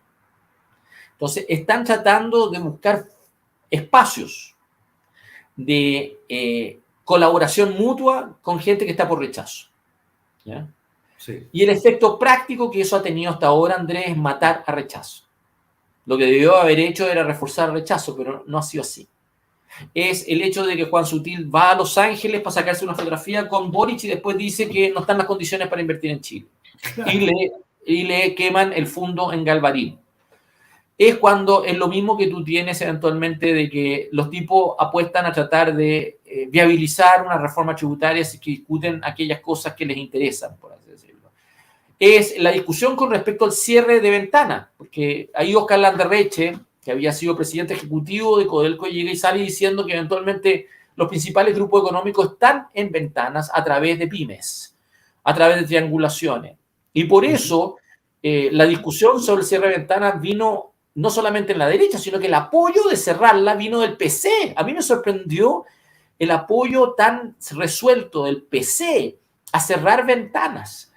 Entonces, están tratando de buscar espacios de colaboración mutua con gente que está por rechazo. ¿Ya? Sí. Y el efecto práctico que eso ha tenido hasta ahora, Andrés, es matar a rechazo. Lo que debió haber hecho era reforzar el rechazo, pero no ha sido así. Es el hecho de que Juan Sutil va a Los Ángeles para sacarse una fotografía con Boric y después dice que no están las condiciones para invertir en Chile. Y le queman el fondo en Galvarín. Es cuando es lo mismo que tú tienes eventualmente de que los tipos apuestan a tratar de viabilizar una reforma tributaria si que discuten aquellas cosas que les interesan, por así decirlo. Es la discusión con respecto al cierre de ventana, porque ahí Oscar Landerreche, que había sido presidente ejecutivo de Codelco, llega y sale diciendo que eventualmente los principales grupos económicos están en ventanas a través de pymes, a través de triangulaciones. Y por eso la discusión sobre el cierre de ventanas vino no solamente en la derecha, sino que el apoyo de cerrarla vino del PC. A mí me sorprendió el apoyo tan resuelto del PC a cerrar ventanas.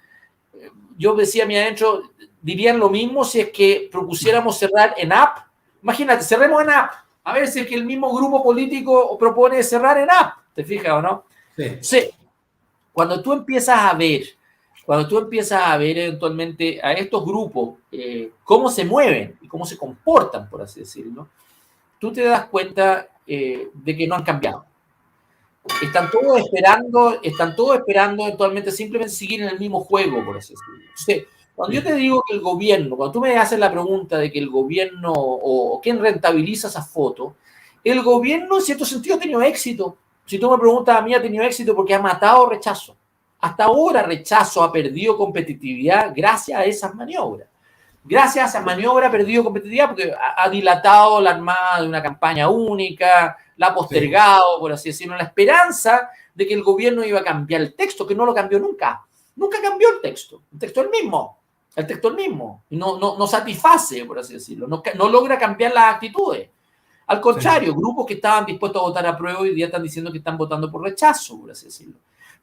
Yo decía a mí adentro, dirían lo mismo si es que propusiéramos cerrar en app. Imagínate, cerremos en app. A ver si es que el mismo grupo político propone cerrar en app. ¿Te fijas o no? Sí. Sí. Cuando tú empiezas a ver eventualmente a estos grupos cómo se mueven y cómo se comportan, por así decirlo, tú te das cuenta de que no han cambiado. Están todos esperando eventualmente simplemente seguir en el mismo juego, por así decirlo. Entonces, cuando yo te digo que el gobierno, cuando tú me haces la pregunta de que el gobierno o quién rentabiliza esa foto, el gobierno en cierto sentido ha tenido éxito. Si tú me preguntas a mí, ha tenido éxito porque ha matado rechazo. Hasta ahora rechazo ha perdido competitividad gracias a esas maniobras. Gracias a esas maniobras ha perdido competitividad porque ha dilatado la armada de una campaña única, la ha postergado, por así decirlo, en la esperanza de que el gobierno iba a cambiar el texto, que no lo cambió nunca. Nunca cambió el texto es el mismo. El texto es el mismo. Y no satisface, por así decirlo. No logra cambiar las actitudes. Al contrario, grupos que estaban dispuestos a votar a prueba hoy día están diciendo que están votando por rechazo, por así decirlo.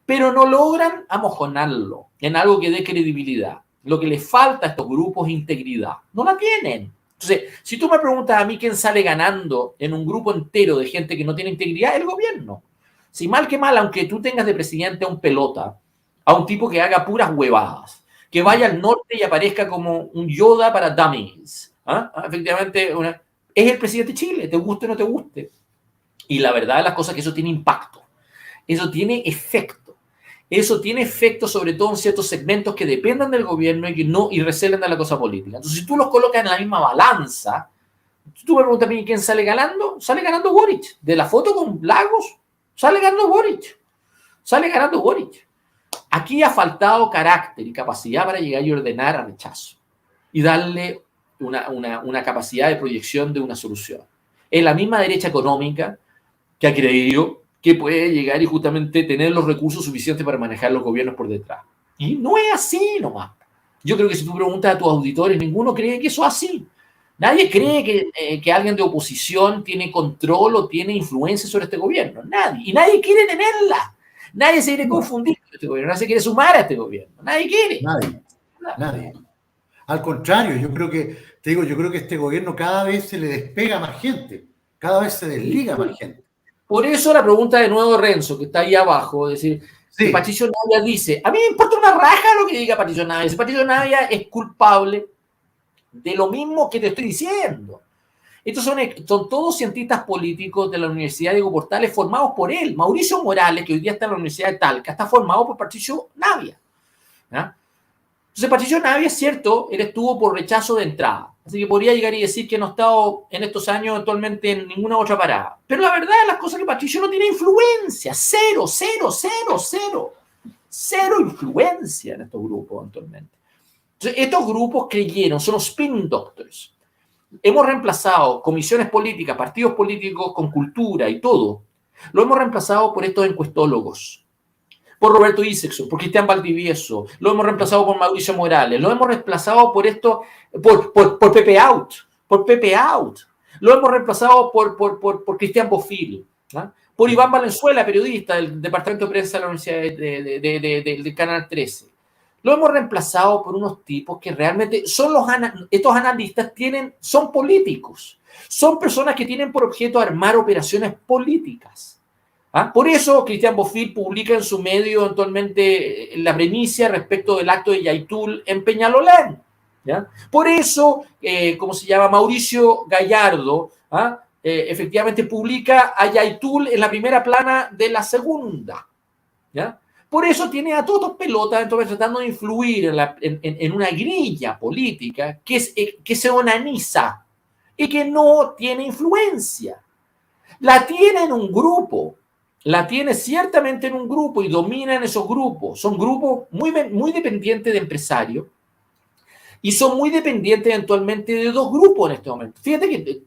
Pero no logran amojonarlo en algo que dé credibilidad. Lo que les falta a estos grupos es integridad. No la tienen. Entonces, si tú me preguntas a mí quién sale ganando en un grupo entero de gente que no tiene integridad, el gobierno. Si mal que mal, aunque tú tengas de presidente a un pelota, a un tipo que haga puras huevadas, que vaya al norte y aparezca como un Yoda para dummies, Efectivamente, es el presidente de Chile, te guste o no te guste. Y la verdad de las cosas es que eso tiene impacto, eso tiene efecto. Eso tiene efecto sobre todo en ciertos segmentos que dependan del gobierno y recelen de la cosa política. Entonces, si tú los colocas en la misma balanza, tú me preguntas a mí quién sale ganando Boric. De la foto con Lagos, sale ganando Boric. Aquí ha faltado carácter y capacidad para llegar y ordenar a Rechazo y darle una capacidad de proyección de una solución. Es la misma derecha económica que ha creído que puede llegar y justamente tener los recursos suficientes para manejar los gobiernos por detrás. Y no es así nomás. Yo creo que si tú preguntas a tus auditores, ninguno cree que eso es así. Nadie cree que alguien de oposición tiene control o tiene influencia sobre este gobierno. Nadie. Y nadie quiere tenerla. Nadie se quiere confundir con este gobierno. Nadie se quiere sumar a este gobierno. Nadie quiere. Nadie. Al contrario, yo creo que este gobierno cada vez se le despega más gente. Cada vez se desliga más gente. Por eso la pregunta de nuevo Renzo, que está ahí abajo, es decir, sí. Que Patricio Navia dice, a mí me importa una raja lo que diga Patricio Navia. Si Patricio Navia es culpable de lo mismo que te estoy diciendo. Estos son todos cientistas políticos de la Universidad Diego Portales formados por él. Mauricio Morales, que hoy día está en la Universidad de Talca, está formado por Patricio Navia. ¿Ya? Entonces, Patricio Navia, es cierto, él estuvo por rechazo de entrada. Así que podría llegar y decir que no ha estado en estos años actualmente en ninguna otra parada. Pero la verdad de las cosas es que Patricio no tiene influencia. Cero influencia en estos grupos actualmente. Entonces, estos grupos creyeron, son los spin doctors. Hemos reemplazado comisiones políticas, partidos políticos con cultura y todo. Lo hemos reemplazado por estos encuestólogos. Por Roberto Isexson, por Cristian Valdivieso, lo hemos reemplazado por Mauricio Morales, lo hemos reemplazado por Pepe Out, lo hemos reemplazado por Cristian Bofill, ¿no? Por Iván Valenzuela, periodista del Departamento de Prensa de la Universidad del Canal 13. Lo hemos reemplazado por unos tipos que realmente son estos analistas son políticos, son personas que tienen por objeto armar operaciones políticas. Por eso Cristian Bofill publica en su medio actualmente la premisa respecto del acto de Yaitul en Peñalolén. ¿Ya? Por eso, Mauricio Gallardo, efectivamente publica a Yaitul en la primera plana de la segunda. ¿Ya? Por eso tiene a todos pelotas entonces tratando de influir en una grilla política que se onaniza y que no tiene influencia. La tiene en un grupo. La tiene ciertamente en un grupo y domina en esos grupos. Son grupos muy dependientes de empresarios y son muy dependientes eventualmente de dos grupos en este momento. Fíjate que,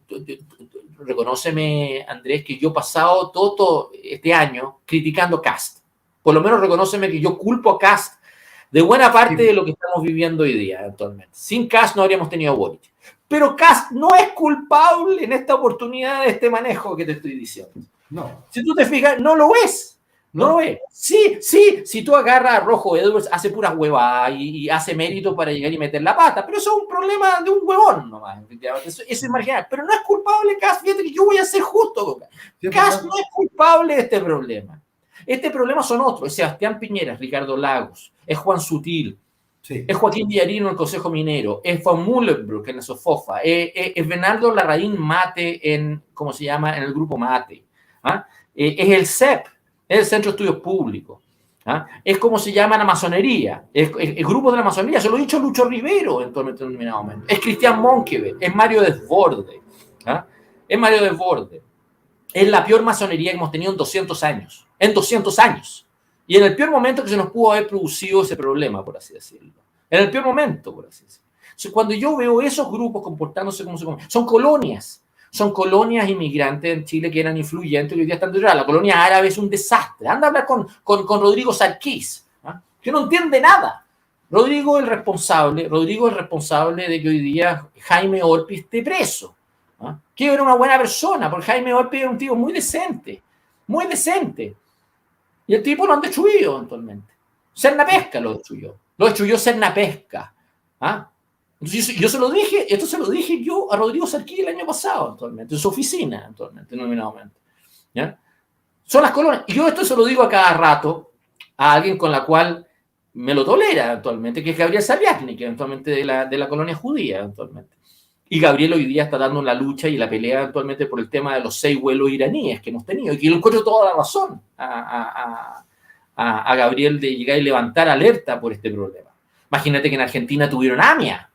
reconóceme, Andrés, que yo he pasado todo este año criticando Kast. Por lo menos reconóceme que yo culpo a Kast de buena parte de lo que estamos viviendo hoy día actualmente. Sin Kast no habríamos tenido Boric. Pero Kast no es culpable en esta oportunidad de este manejo que te estoy diciendo. No. Si tú te fijas, no lo es. No lo es. Sí, si tú agarras a Rojo Edwards, hace puras huevadas y hace mérito para llegar y meter la pata, pero eso es un problema de un huevón nomás. Eso es marginal. Pero no es culpable Kast. Fíjate que yo voy a ser justo con Kast. Kast no es culpable de este problema. Este problema son otros. Es Sebastián Piñera, Ricardo Lagos, es Juan Sutil, sí. Es Joaquín Villarino en el Consejo Minero, es Von Mullenbroek en la Sofofa, es Bernardo Larraín Mate en el grupo Mate. Es el CEP, es el Centro de Estudios Públicos. Es la masonería, es grupo de la masonería, se lo he dicho Lucho Rivero en determinado momento. Es Cristian Monkeve, es Mario Desborde. Es Mario Desborde. Es la peor masonería que hemos tenido en 200 años. En 200 años. Y en el peor momento que se nos pudo haber producido ese problema, por así decirlo. En el peor momento, por así decirlo. Entonces, cuando yo veo esos grupos comportándose como son colonias. Son colonias inmigrantes en Chile que eran influyentes y hoy día están detrás. La colonia árabe es un desastre. Anda a hablar con Rodrigo Sarkis, que no entiende nada. Rodrigo es el responsable de que hoy día Jaime Orpi esté preso. Que era una buena persona, porque Jaime Orpi era un tipo muy decente. Y el tipo lo han destruido actualmente. Serna Pesca lo destruyó Serna Pesca. Entonces yo se lo dije yo a Rodrigo Sarkis el año pasado, actualmente, en su oficina, actualmente, nominalmente. ¿Ya? Son las colonias. Y yo esto se lo digo a cada rato a alguien con la cual me lo tolera actualmente, que es Gabriel Saviagni, que eventualmente de la colonia judía, actualmente. Y Gabriel hoy día está dando la lucha y la pelea actualmente por el tema de los 6 vuelos iraníes que hemos tenido. Y que le encuentro toda la razón a Gabriel de llegar y levantar alerta por este problema. Imagínate que en Argentina tuvieron AMIA.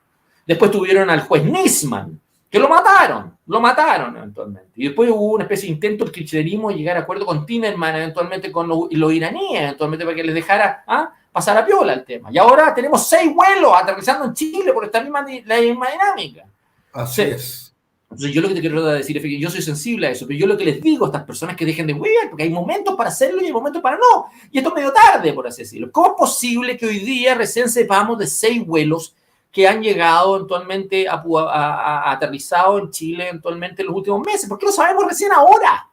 Después tuvieron al juez Nisman, que lo mataron eventualmente. Y después hubo una especie de intento del kirchnerismo de llegar a acuerdo con Timerman, eventualmente con los iraníes, eventualmente para que les dejara pasar a piola el tema. Y ahora tenemos 6 vuelos aterrizando en Chile por esta misma dinámica. Así es. Entonces yo lo que te quiero decir es que yo soy sensible a eso, pero yo lo que les digo a estas personas es que dejen de huevear, porque hay momentos para hacerlo y hay momentos para no. Y esto es medio tarde, por así decirlo. ¿Cómo es posible que hoy día recién sepamos de 6 vuelos que han llegado eventualmente a aterrizado en Chile eventualmente en los últimos meses? ¿Por qué lo sabemos recién ahora?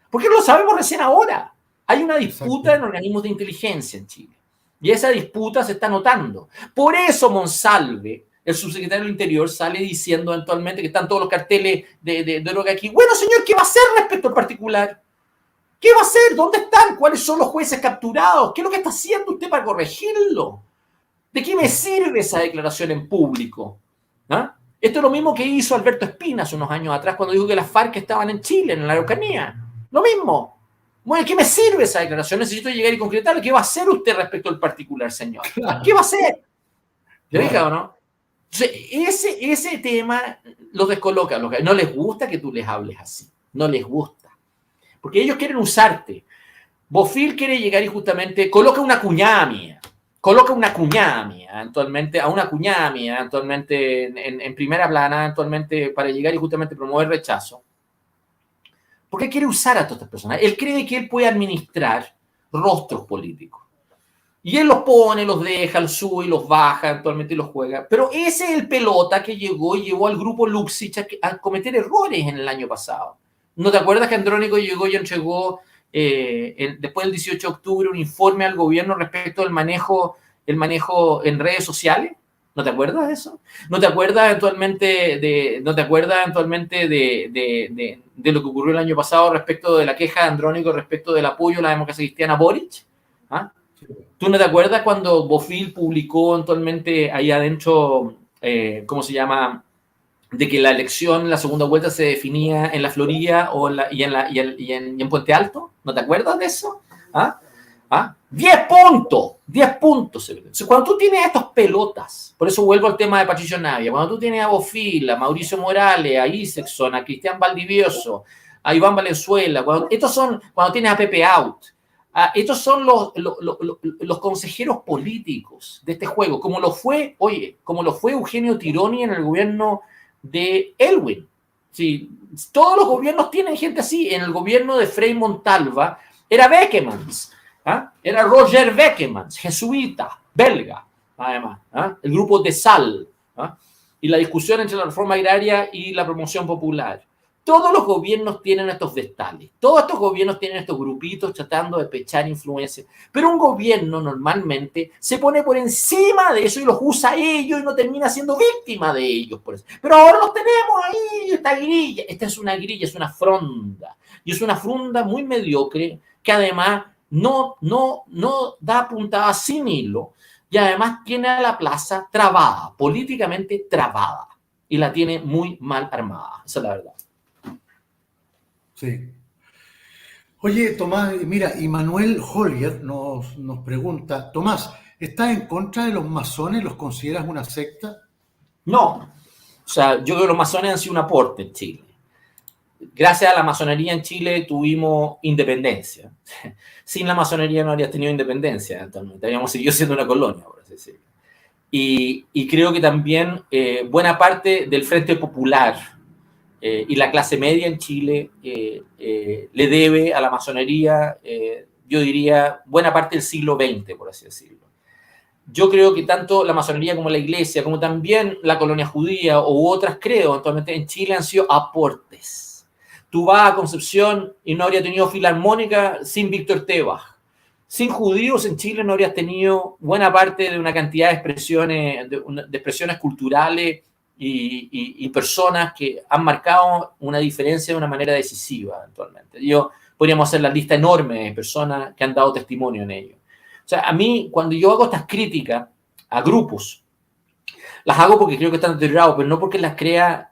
¿Por qué no lo sabemos recién ahora? Hay una disputa en organismos de inteligencia en Chile. Y esa disputa se está notando. Por eso Monsalve, el subsecretario del Interior, sale diciendo eventualmente que están todos los carteles de droga aquí. Bueno, señor, ¿qué va a hacer respecto al particular? ¿Qué va a hacer? ¿Dónde están? ¿Cuáles son los jueces capturados? ¿Qué es lo que está haciendo usted para corregirlo? ¿De qué me sirve esa declaración en público? ¿Ah? Esto es lo mismo que hizo Alberto Espina hace unos años atrás cuando dijo que las FARC estaban en Chile, en la Araucanía. Lo mismo. Bueno, ¿qué me sirve esa declaración? Necesito llegar y concretarlo. ¿Qué va a hacer usted respecto al particular, señor? ¿Qué va a hacer? ¿Te fijas o no? Entonces, ese tema los descoloca. No les gusta que tú les hables así. No les gusta. Porque ellos quieren usarte. Bofill quiere llegar y justamente coloca una cuñada mía. Actualmente, en primera plana, actualmente, para llegar y justamente promover rechazo. Porque quiere usar a todas estas personas. Él cree que él puede administrar rostros políticos. Y él los pone, los deja, los sube y los baja, actualmente los juega. Pero ese es el pelota que llegó y llevó al grupo Luxich a cometer errores en el año pasado. ¿No te acuerdas que Andrónico llegó y entregó, después del 18 de octubre, un informe al gobierno respecto al manejo en redes sociales? ¿No te acuerdas de eso? ¿No te acuerdas eventualmente de lo que ocurrió el año pasado respecto de la queja de Andrónico respecto del apoyo a la democracia cristiana a Boric? ¿Ah? ¿Tú no te acuerdas cuando Bofill publicó eventualmente ahí adentro, ¿cómo se llama?, de que la elección, la segunda vuelta se definía en la Florida y en Puente Alto? ¿No te acuerdas de eso? 10 puntos. Entonces, cuando tú tienes estas pelotas, por eso vuelvo al tema de Patricio Navia, cuando tú tienes a Bofill, a Mauricio Morales, a Isexson, a Cristian Valdivieso, a Iván Valenzuela, cuando tienes a Pepe Out, estos son los consejeros políticos de este juego, como lo fue Eugenio Tironi en el gobierno de Elwin. Sí, todos los gobiernos tienen gente así. En el gobierno de Frei Montalva era Beckemans. Era Roger Beckemans, jesuita, belga, además, el grupo de Sal, y la discusión entre la reforma agraria y la promoción popular. Todos los gobiernos tienen estos vestales, todos estos gobiernos tienen estos grupitos tratando de pechar influencia, pero un gobierno normalmente se pone por encima de eso y los usa a ellos y no termina siendo víctima de ellos por eso. Pero ahora los tenemos ahí, esta grilla. Esta es una grilla, es una fronda, y es una fronda muy mediocre que además no da puntada sin hilo, y además tiene a la plaza trabada, políticamente trabada, y la tiene muy mal armada. Esa es la verdad. Sí. Oye, Tomás, mira, y Manuel Hollier nos pregunta, Tomás, ¿estás en contra de los masones? ¿Los consideras una secta? No. O sea, yo creo que los masones han sido un aporte en Chile. Gracias a la masonería en Chile tuvimos independencia. Sin la masonería no habrías tenido independencia, actualmente. Habríamos seguido siendo una colonia, por así decirlo. Y creo que también buena parte del Frente Popular y la clase media en Chile le debe a la masonería, yo diría, buena parte del siglo XX, por así decirlo. Yo creo que tanto la masonería como la iglesia, como también la colonia judía u otras, creo, actualmente en Chile han sido aportes. Tú vas a Concepción y no habría tenido filarmónica sin Víctor Tebas. Sin judíos en Chile no habrías tenido buena parte de una cantidad de expresiones culturales y personas que han marcado una diferencia de una manera decisiva actualmente. Podríamos hacer la lista enorme de personas que han dado testimonio en ello. O sea, a mí, cuando yo hago estas críticas a grupos, las hago porque creo que están deteriorados, pero no porque las crea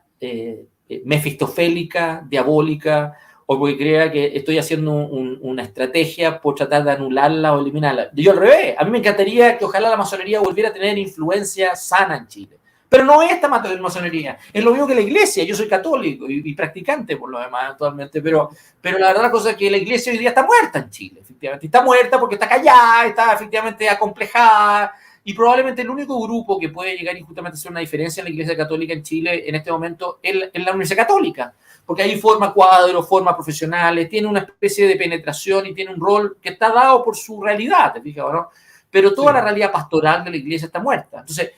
mefistofélica, diabólica, o porque crea que estoy haciendo una estrategia por tratar de anularla o eliminarla. Yo al revés, a mí me encantaría que ojalá la masonería volviera a tener influencia sana en Chile. Pero no es esta masonería, es lo mismo que la iglesia. Yo soy católico y practicante por lo demás actualmente, pero la verdad la cosa es que la iglesia hoy día está muerta en Chile, efectivamente. Está muerta porque está callada, está efectivamente acomplejada, y probablemente el único grupo que puede llegar y justamente hacer una diferencia en la iglesia católica en Chile en este momento es la Universidad Católica, porque ahí forma cuadros, forma profesionales, tiene una especie de penetración y tiene un rol que está dado por su realidad, ¿te fijas o no? Pero toda la realidad pastoral de la iglesia está muerta. Entonces,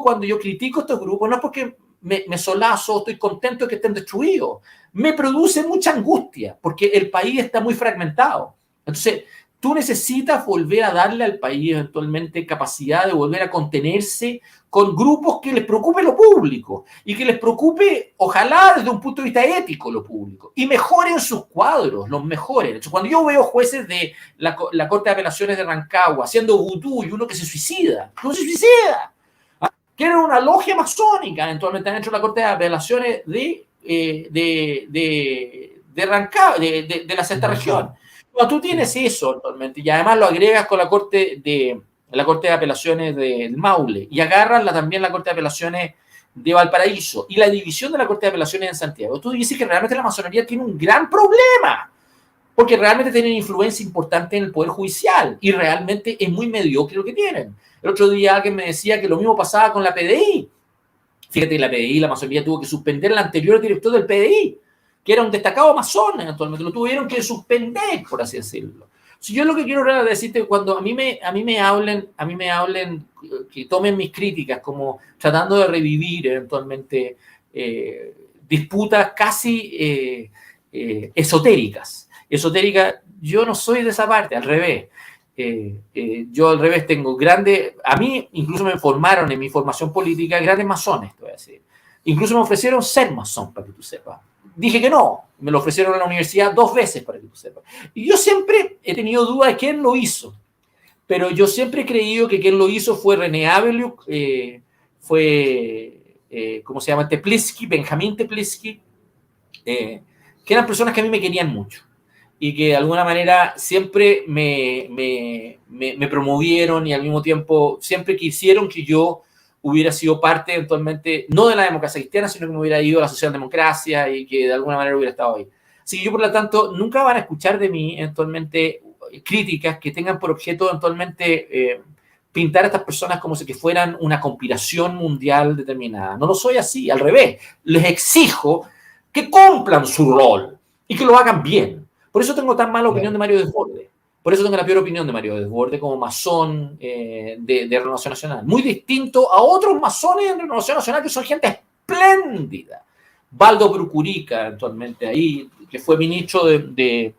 cuando yo critico estos grupos, no es porque me solazo, estoy contento de que estén destruidos, me produce mucha angustia, porque el país está muy fragmentado. Entonces, tú necesitas volver a darle al país eventualmente capacidad de volver a contenerse con grupos que les preocupe lo público y que les preocupe, ojalá desde un punto de vista ético, lo público, y mejoren sus cuadros, los mejoren. Entonces, cuando yo veo jueces de la Corte de Apelaciones de Rancagua haciendo vudú y uno que se suicida, no se suicida, que era una logia masónica, eventualmente han hecho la Corte de Apelaciones de Rancagua, de la sexta región. Cuando tú tienes eso actualmente y además lo agregas con la Corte de Apelaciones del Maule y agarras también la Corte de Apelaciones de Valparaíso y la división de la Corte de Apelaciones en Santiago, tú dices que realmente la masonería tiene un gran problema, porque realmente tienen influencia importante en el Poder Judicial y realmente es muy mediocre lo que tienen. El otro día alguien me decía que lo mismo pasaba con la PDI. Fíjate que la PDI, la masonería tuvo que suspender al anterior director del PDI, que era un destacado masón, actualmente lo tuvieron que suspender, por así decirlo. Si yo lo que quiero decirte, cuando a mí me hablen, que tomen mis críticas como tratando de revivir eventualmente disputas casi esotéricas, yo no soy de esa parte, al revés. Yo al revés tengo a mí incluso me formaron en mi formación política grandes masones, te voy a decir. Incluso me ofrecieron ser masón, para que tú sepas. Dije que no, me lo ofrecieron en la universidad 2 veces, para que tú sepas. Y yo siempre he tenido duda de quién lo hizo, pero yo siempre he creído que quien lo hizo fue René Aveliuk, ¿cómo se llama? Benjamín Teplitzky, que eran personas que a mí me querían mucho y que de alguna manera siempre me promovieron y al mismo tiempo siempre quisieron que yo hubiera sido parte eventualmente, no de la democracia cristiana, sino que me hubiera ido a la socialdemocracia y que de alguna manera hubiera estado ahí. Así que yo, por lo tanto, nunca van a escuchar de mí eventualmente críticas que tengan por objeto eventualmente pintar a estas personas como si que fueran una conspiración mundial determinada. No lo soy así, al revés. Les exijo que cumplan su rol y que lo hagan bien. Por eso tengo tan mala opinión de Mario Desbordes. Por eso tengo la peor opinión de Mario Desbordes como masón de Renovación Nacional. Muy distinto a otros masones de Renovación Nacional que son gente espléndida. Baldo Brucurica, actualmente ahí, que fue ministro de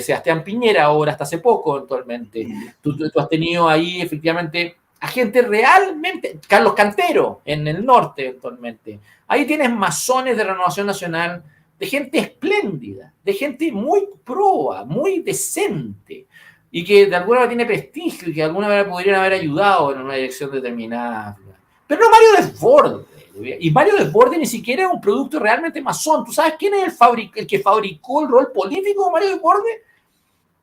Sebastián Piñera ahora hasta hace poco, actualmente. Tú has tenido ahí efectivamente a gente realmente, Carlos Cantero en el norte actualmente. Ahí tienes masones de Renovación Nacional, de gente espléndida, de gente muy proba, muy decente, y que de alguna manera tiene prestigio y que de alguna manera podrían haber ayudado en una dirección determinada. Pero no Mario Desbordes. Y Mario Desbordes ni siquiera es un producto realmente masón. ¿Tú sabes quién es el que fabricó el rol político de Mario Desbordes?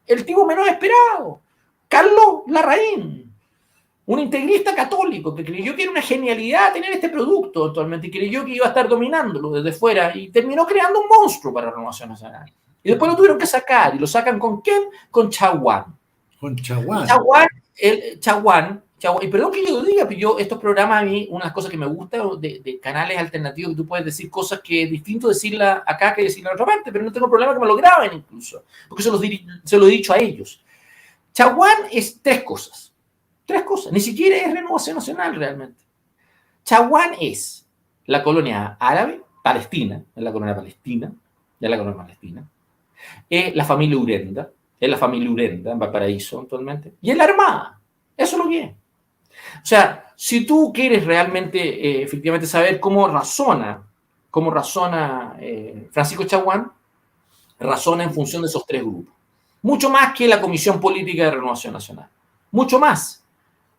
El tipo menos esperado, Carlos Larraín. Un integrista católico que creyó que era una genialidad tener este producto actualmente y creyó que iba a estar dominándolo desde fuera y terminó creando un monstruo para la Renovación Nacional. Y después lo tuvieron que sacar. ¿Y lo sacan con quién? Con Chaguán. Con Chaguán. Chaguán. Y perdón que yo lo diga, pero estos programas a mí, unas cosas que me gustan de canales alternativos que tú puedes decir cosas que es distinto decirla acá que decirla en otra parte, pero no tengo problema que me lo graben incluso, porque se lo he dicho a ellos. Chaguán es 3 cosas. 3 cosas. Ni siquiera es Renovación Nacional realmente. Chaguán es la colonia árabe, Palestina, es la colonia palestina, es la familia Urenda, en Valparaíso actualmente, y es la Armada. Eso es lo que es. O sea, si tú quieres realmente, efectivamente, saber cómo razona Francisco Chaguán, razona en función de esos 3 grupos. Mucho más que la Comisión Política de Renovación Nacional. Mucho más.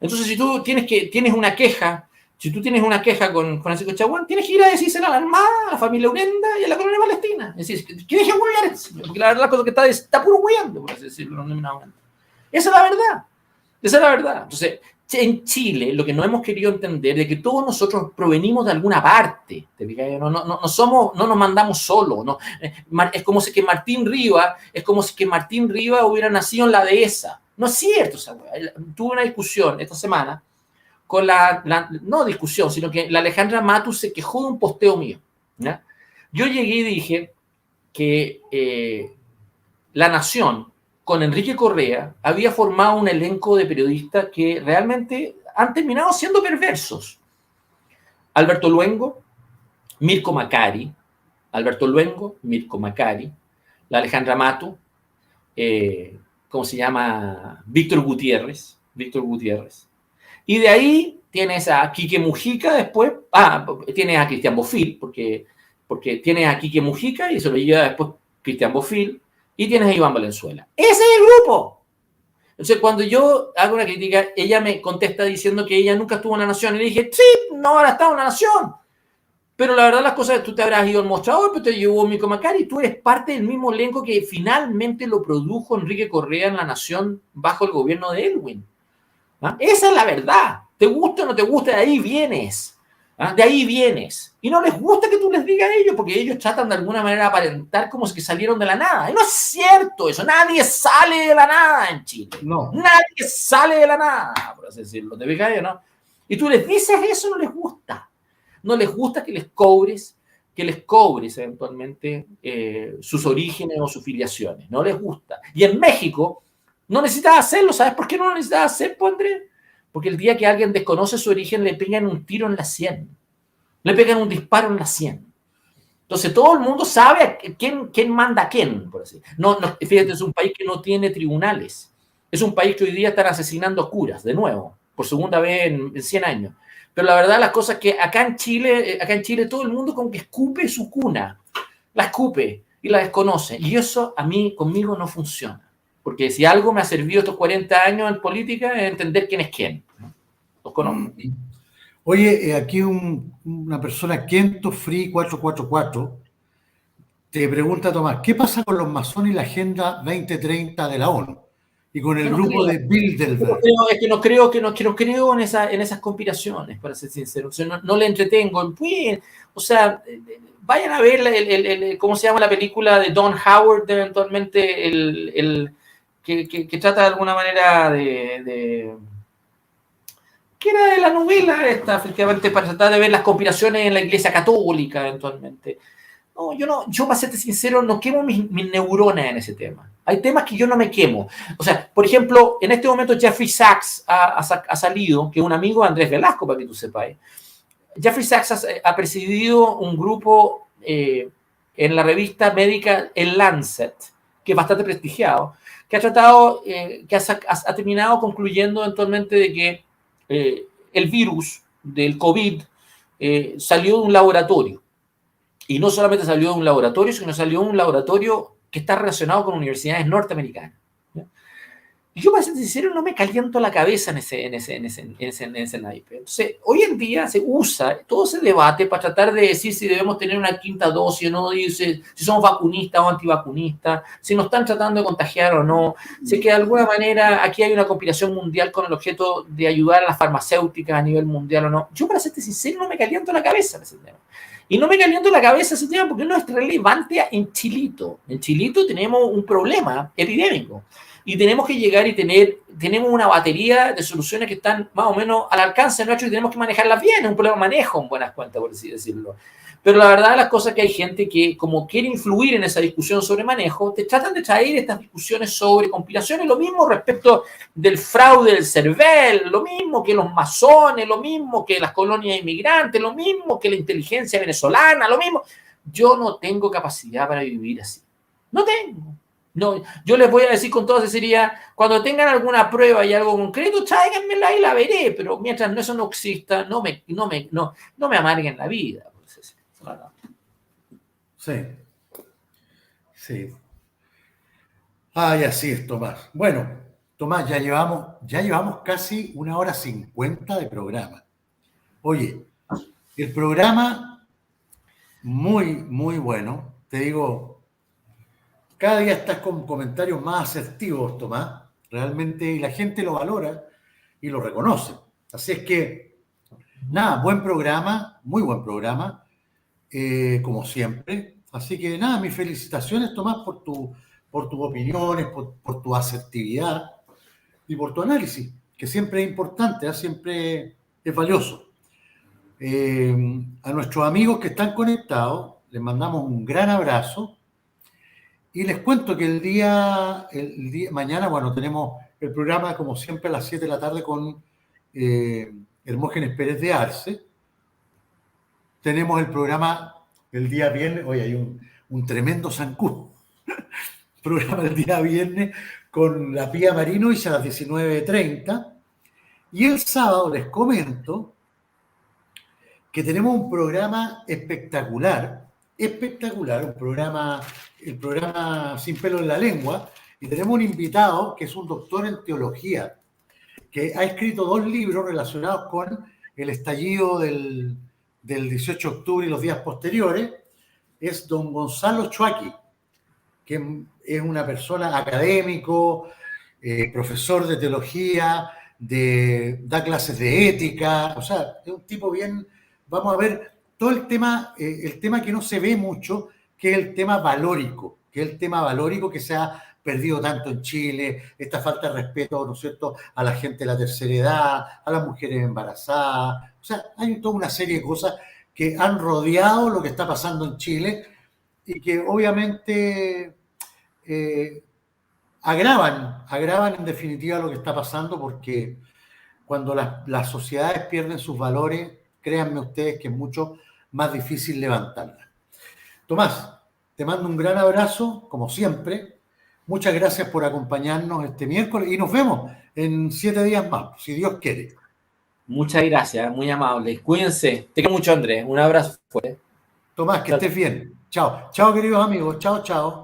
Entonces, si tú tienes una queja Si tú tienes una queja con Francisco Chaguán, tienes que ir a decírsela a la Armada, a la familia Urenda y a la colonia palestina. Es decir, tienes que huevear, porque la verdad la cosa que está puro hueveando, por así decirlo. Esa es la verdad. Esa es la verdad. Entonces, en Chile, lo que no hemos querido entender es que todos nosotros provenimos de alguna parte. No nos mandamos solos. No. Es como si que Martín Rivas hubiera nacido en la dehesa. No es cierto. O sea, tuve una discusión esta semana con no discusión, sino que la Alejandra Matus se quejó de un posteo mío. ¿Ya? Yo llegué y dije que La Nación, con Enrique Correa, había formado un elenco de periodistas que realmente han terminado siendo perversos. Alberto Luengo, Mirko Macari, la Alejandra Matu, ¿cómo se llama? Víctor Gutiérrez. Y de ahí tienes a Quique Mujica después, tienes a Cristian Bofill, porque tienes a Quique Mujica y se lo lleva después Cristian Bofill, y tienes a Iván Valenzuela. ¡Ese es el grupo! Entonces, cuando yo hago una crítica, ella me contesta diciendo que ella nunca estuvo en La Nación. Y le dije, sí, no habrá estado en La Nación. Pero la verdad las cosas, tú te habrás ido al mostrador, pero te llevó Mirko Macari. Tú eres parte del mismo elenco que finalmente lo produjo Enrique Correa en La Nación bajo el gobierno de Elwin. ¿Ah? Esa es la verdad. Te gusta o no te gusta, de ahí vienes. ¿Ah? De ahí vienes. Y no les gusta que tú les digas a ellos, porque ellos tratan de alguna manera de aparentar como si que salieron de la nada. Y no es cierto eso. Nadie sale de la nada en Chile. No. Nadie sale de la nada, por así decirlo. ¿Te fijas, no? Y tú les dices eso, no les gusta. No les gusta que les cobres eventualmente sus orígenes o sus filiaciones. No les gusta. Y en México no necesitas hacerlo. ¿Sabes por qué no lo necesitas hacer, Andrés? Porque el día que alguien desconoce su origen, le pegan un tiro en la sien. Le pegan un disparo en la sien. Entonces todo el mundo sabe quién manda a quién, por así. No, fíjate, es un país que no tiene tribunales. Es un país que hoy día están asesinando curas, de nuevo, por segunda vez en 100 años. Pero la verdad las cosas es que acá en Chile todo el mundo como que escupe su cuna. La escupe y la desconoce. Y eso conmigo no funciona. Porque si algo me ha servido estos 40 años en política es entender quién es quién. Los conozco. Oye, aquí una persona, Kento Free 444, te pregunta, Tomás, ¿qué pasa con los masones y la Agenda 2030 de la ONU? Y con el grupo de Bilderberg. Es que no creo en esas conspiraciones, para ser sincero. O sea, no le entretengo. O sea, vayan a ver ¿cómo se llama la película de Don Howard, eventualmente, que trata de alguna manera que era de la novela esta, efectivamente, para tratar de ver las conspiraciones en la Iglesia Católica, eventualmente. No, yo para serte sincero, no quemo mis neuronas en ese tema. Hay temas que yo no me quemo. O sea, por ejemplo, en este momento Jeffrey Sachs ha salido, que es un amigo de Andrés Velasco, para que tú sepas. Jeffrey Sachs ha presidido un grupo en la revista médica El Lancet, que es bastante prestigiado, que ha tratado, que ha terminado concluyendo eventualmente de que el virus del COVID salió de un laboratorio. Y no solamente salió de un laboratorio, sino salió de un laboratorio que está relacionado con universidades norteamericanas. ¿Ya? Y yo, para ser sincero, no me caliento la cabeza en ese naipe. Entonces, hoy en día se usa todo ese debate para tratar de decir si debemos tener una quinta dosis o no, si somos vacunistas o antivacunistas, si nos están tratando de contagiar o no, si que de alguna manera aquí hay una conspiración mundial con el objeto de ayudar a las farmacéuticas a nivel mundial o no. Yo, para ser sincero, no me caliento la cabeza en ese tema. Y no me caliento la cabeza ese tema porque no es relevante en Chilito. En Chilito tenemos un problema epidémico y tenemos que llegar y tenemos una batería de soluciones que están más o menos al alcance nuestro y tenemos que manejarlas bien. Es un problema de manejo, en buenas cuentas, por así decirlo. Pero la verdad de las cosas es que hay gente que, como quiere influir en esa discusión sobre manejo, te tratan de traer estas discusiones sobre conspiraciones, lo mismo respecto del fraude del CERVEL, lo mismo que los masones, lo mismo que las colonias inmigrantes, lo mismo que la inteligencia venezolana, lo mismo. Yo no tengo capacidad para vivir así. No tengo. No, yo les voy a decir con toda sinceridad, cuando tengan alguna prueba y algo concreto, tráiganmela y la veré, pero mientras eso no exista, no me amarguen la vida. Sí. Sí. Ay, así es, Tomás. Bueno, Tomás, ya llevamos casi 1 hora 50 de programa. Oye, el programa muy, muy bueno. Te digo, cada día estás con comentarios más asertivos, Tomás, realmente, y la gente lo valora y lo reconoce. Así es que, nada, buen programa, muy buen programa, como siempre. Así que, nada, mis felicitaciones, Tomás, por tus opiniones, por tu asertividad y por tu análisis, que siempre es importante, siempre es valioso. A nuestros amigos que están conectados, les mandamos un gran abrazo. Y les cuento que mañana, bueno, tenemos el programa como siempre a las 7 de la tarde con Hermógenes Pérez de Arce. Tenemos el programa el día viernes, hoy hay un tremendo zancudo. Programa el día viernes con la Pía Marino y a las 19:30. Y el sábado les comento que tenemos un programa espectacular, el programa Sin Pelo en la Lengua, y tenemos un invitado que es un doctor en teología, que ha escrito 2 libros relacionados con el estallido del 18 de octubre y los días posteriores. Es don Gonzalo Chuaki, que es una persona académico, profesor de teología, da clases de ética, o sea, es un tipo bien. Vamos a ver todo el tema que no se ve mucho, que es el tema valórico, que se ha perdido tanto en Chile, esta falta de respeto, ¿no es cierto?, a la gente de la tercera edad, a las mujeres embarazadas. O sea, hay toda una serie de cosas que han rodeado lo que está pasando en Chile y que obviamente agravan en definitiva lo que está pasando, porque cuando las sociedades pierden sus valores, créanme ustedes que es mucho más difícil levantarlas. Tomás, te mando un gran abrazo, como siempre. Muchas gracias por acompañarnos este miércoles y nos vemos en 7 días más, si Dios quiere. Muchas gracias, muy amable. Cuídense. Te quiero mucho, Andrés. Un abrazo fuerte. Tomás, que estés bien. Chao. Chao, queridos amigos. Chao, chao.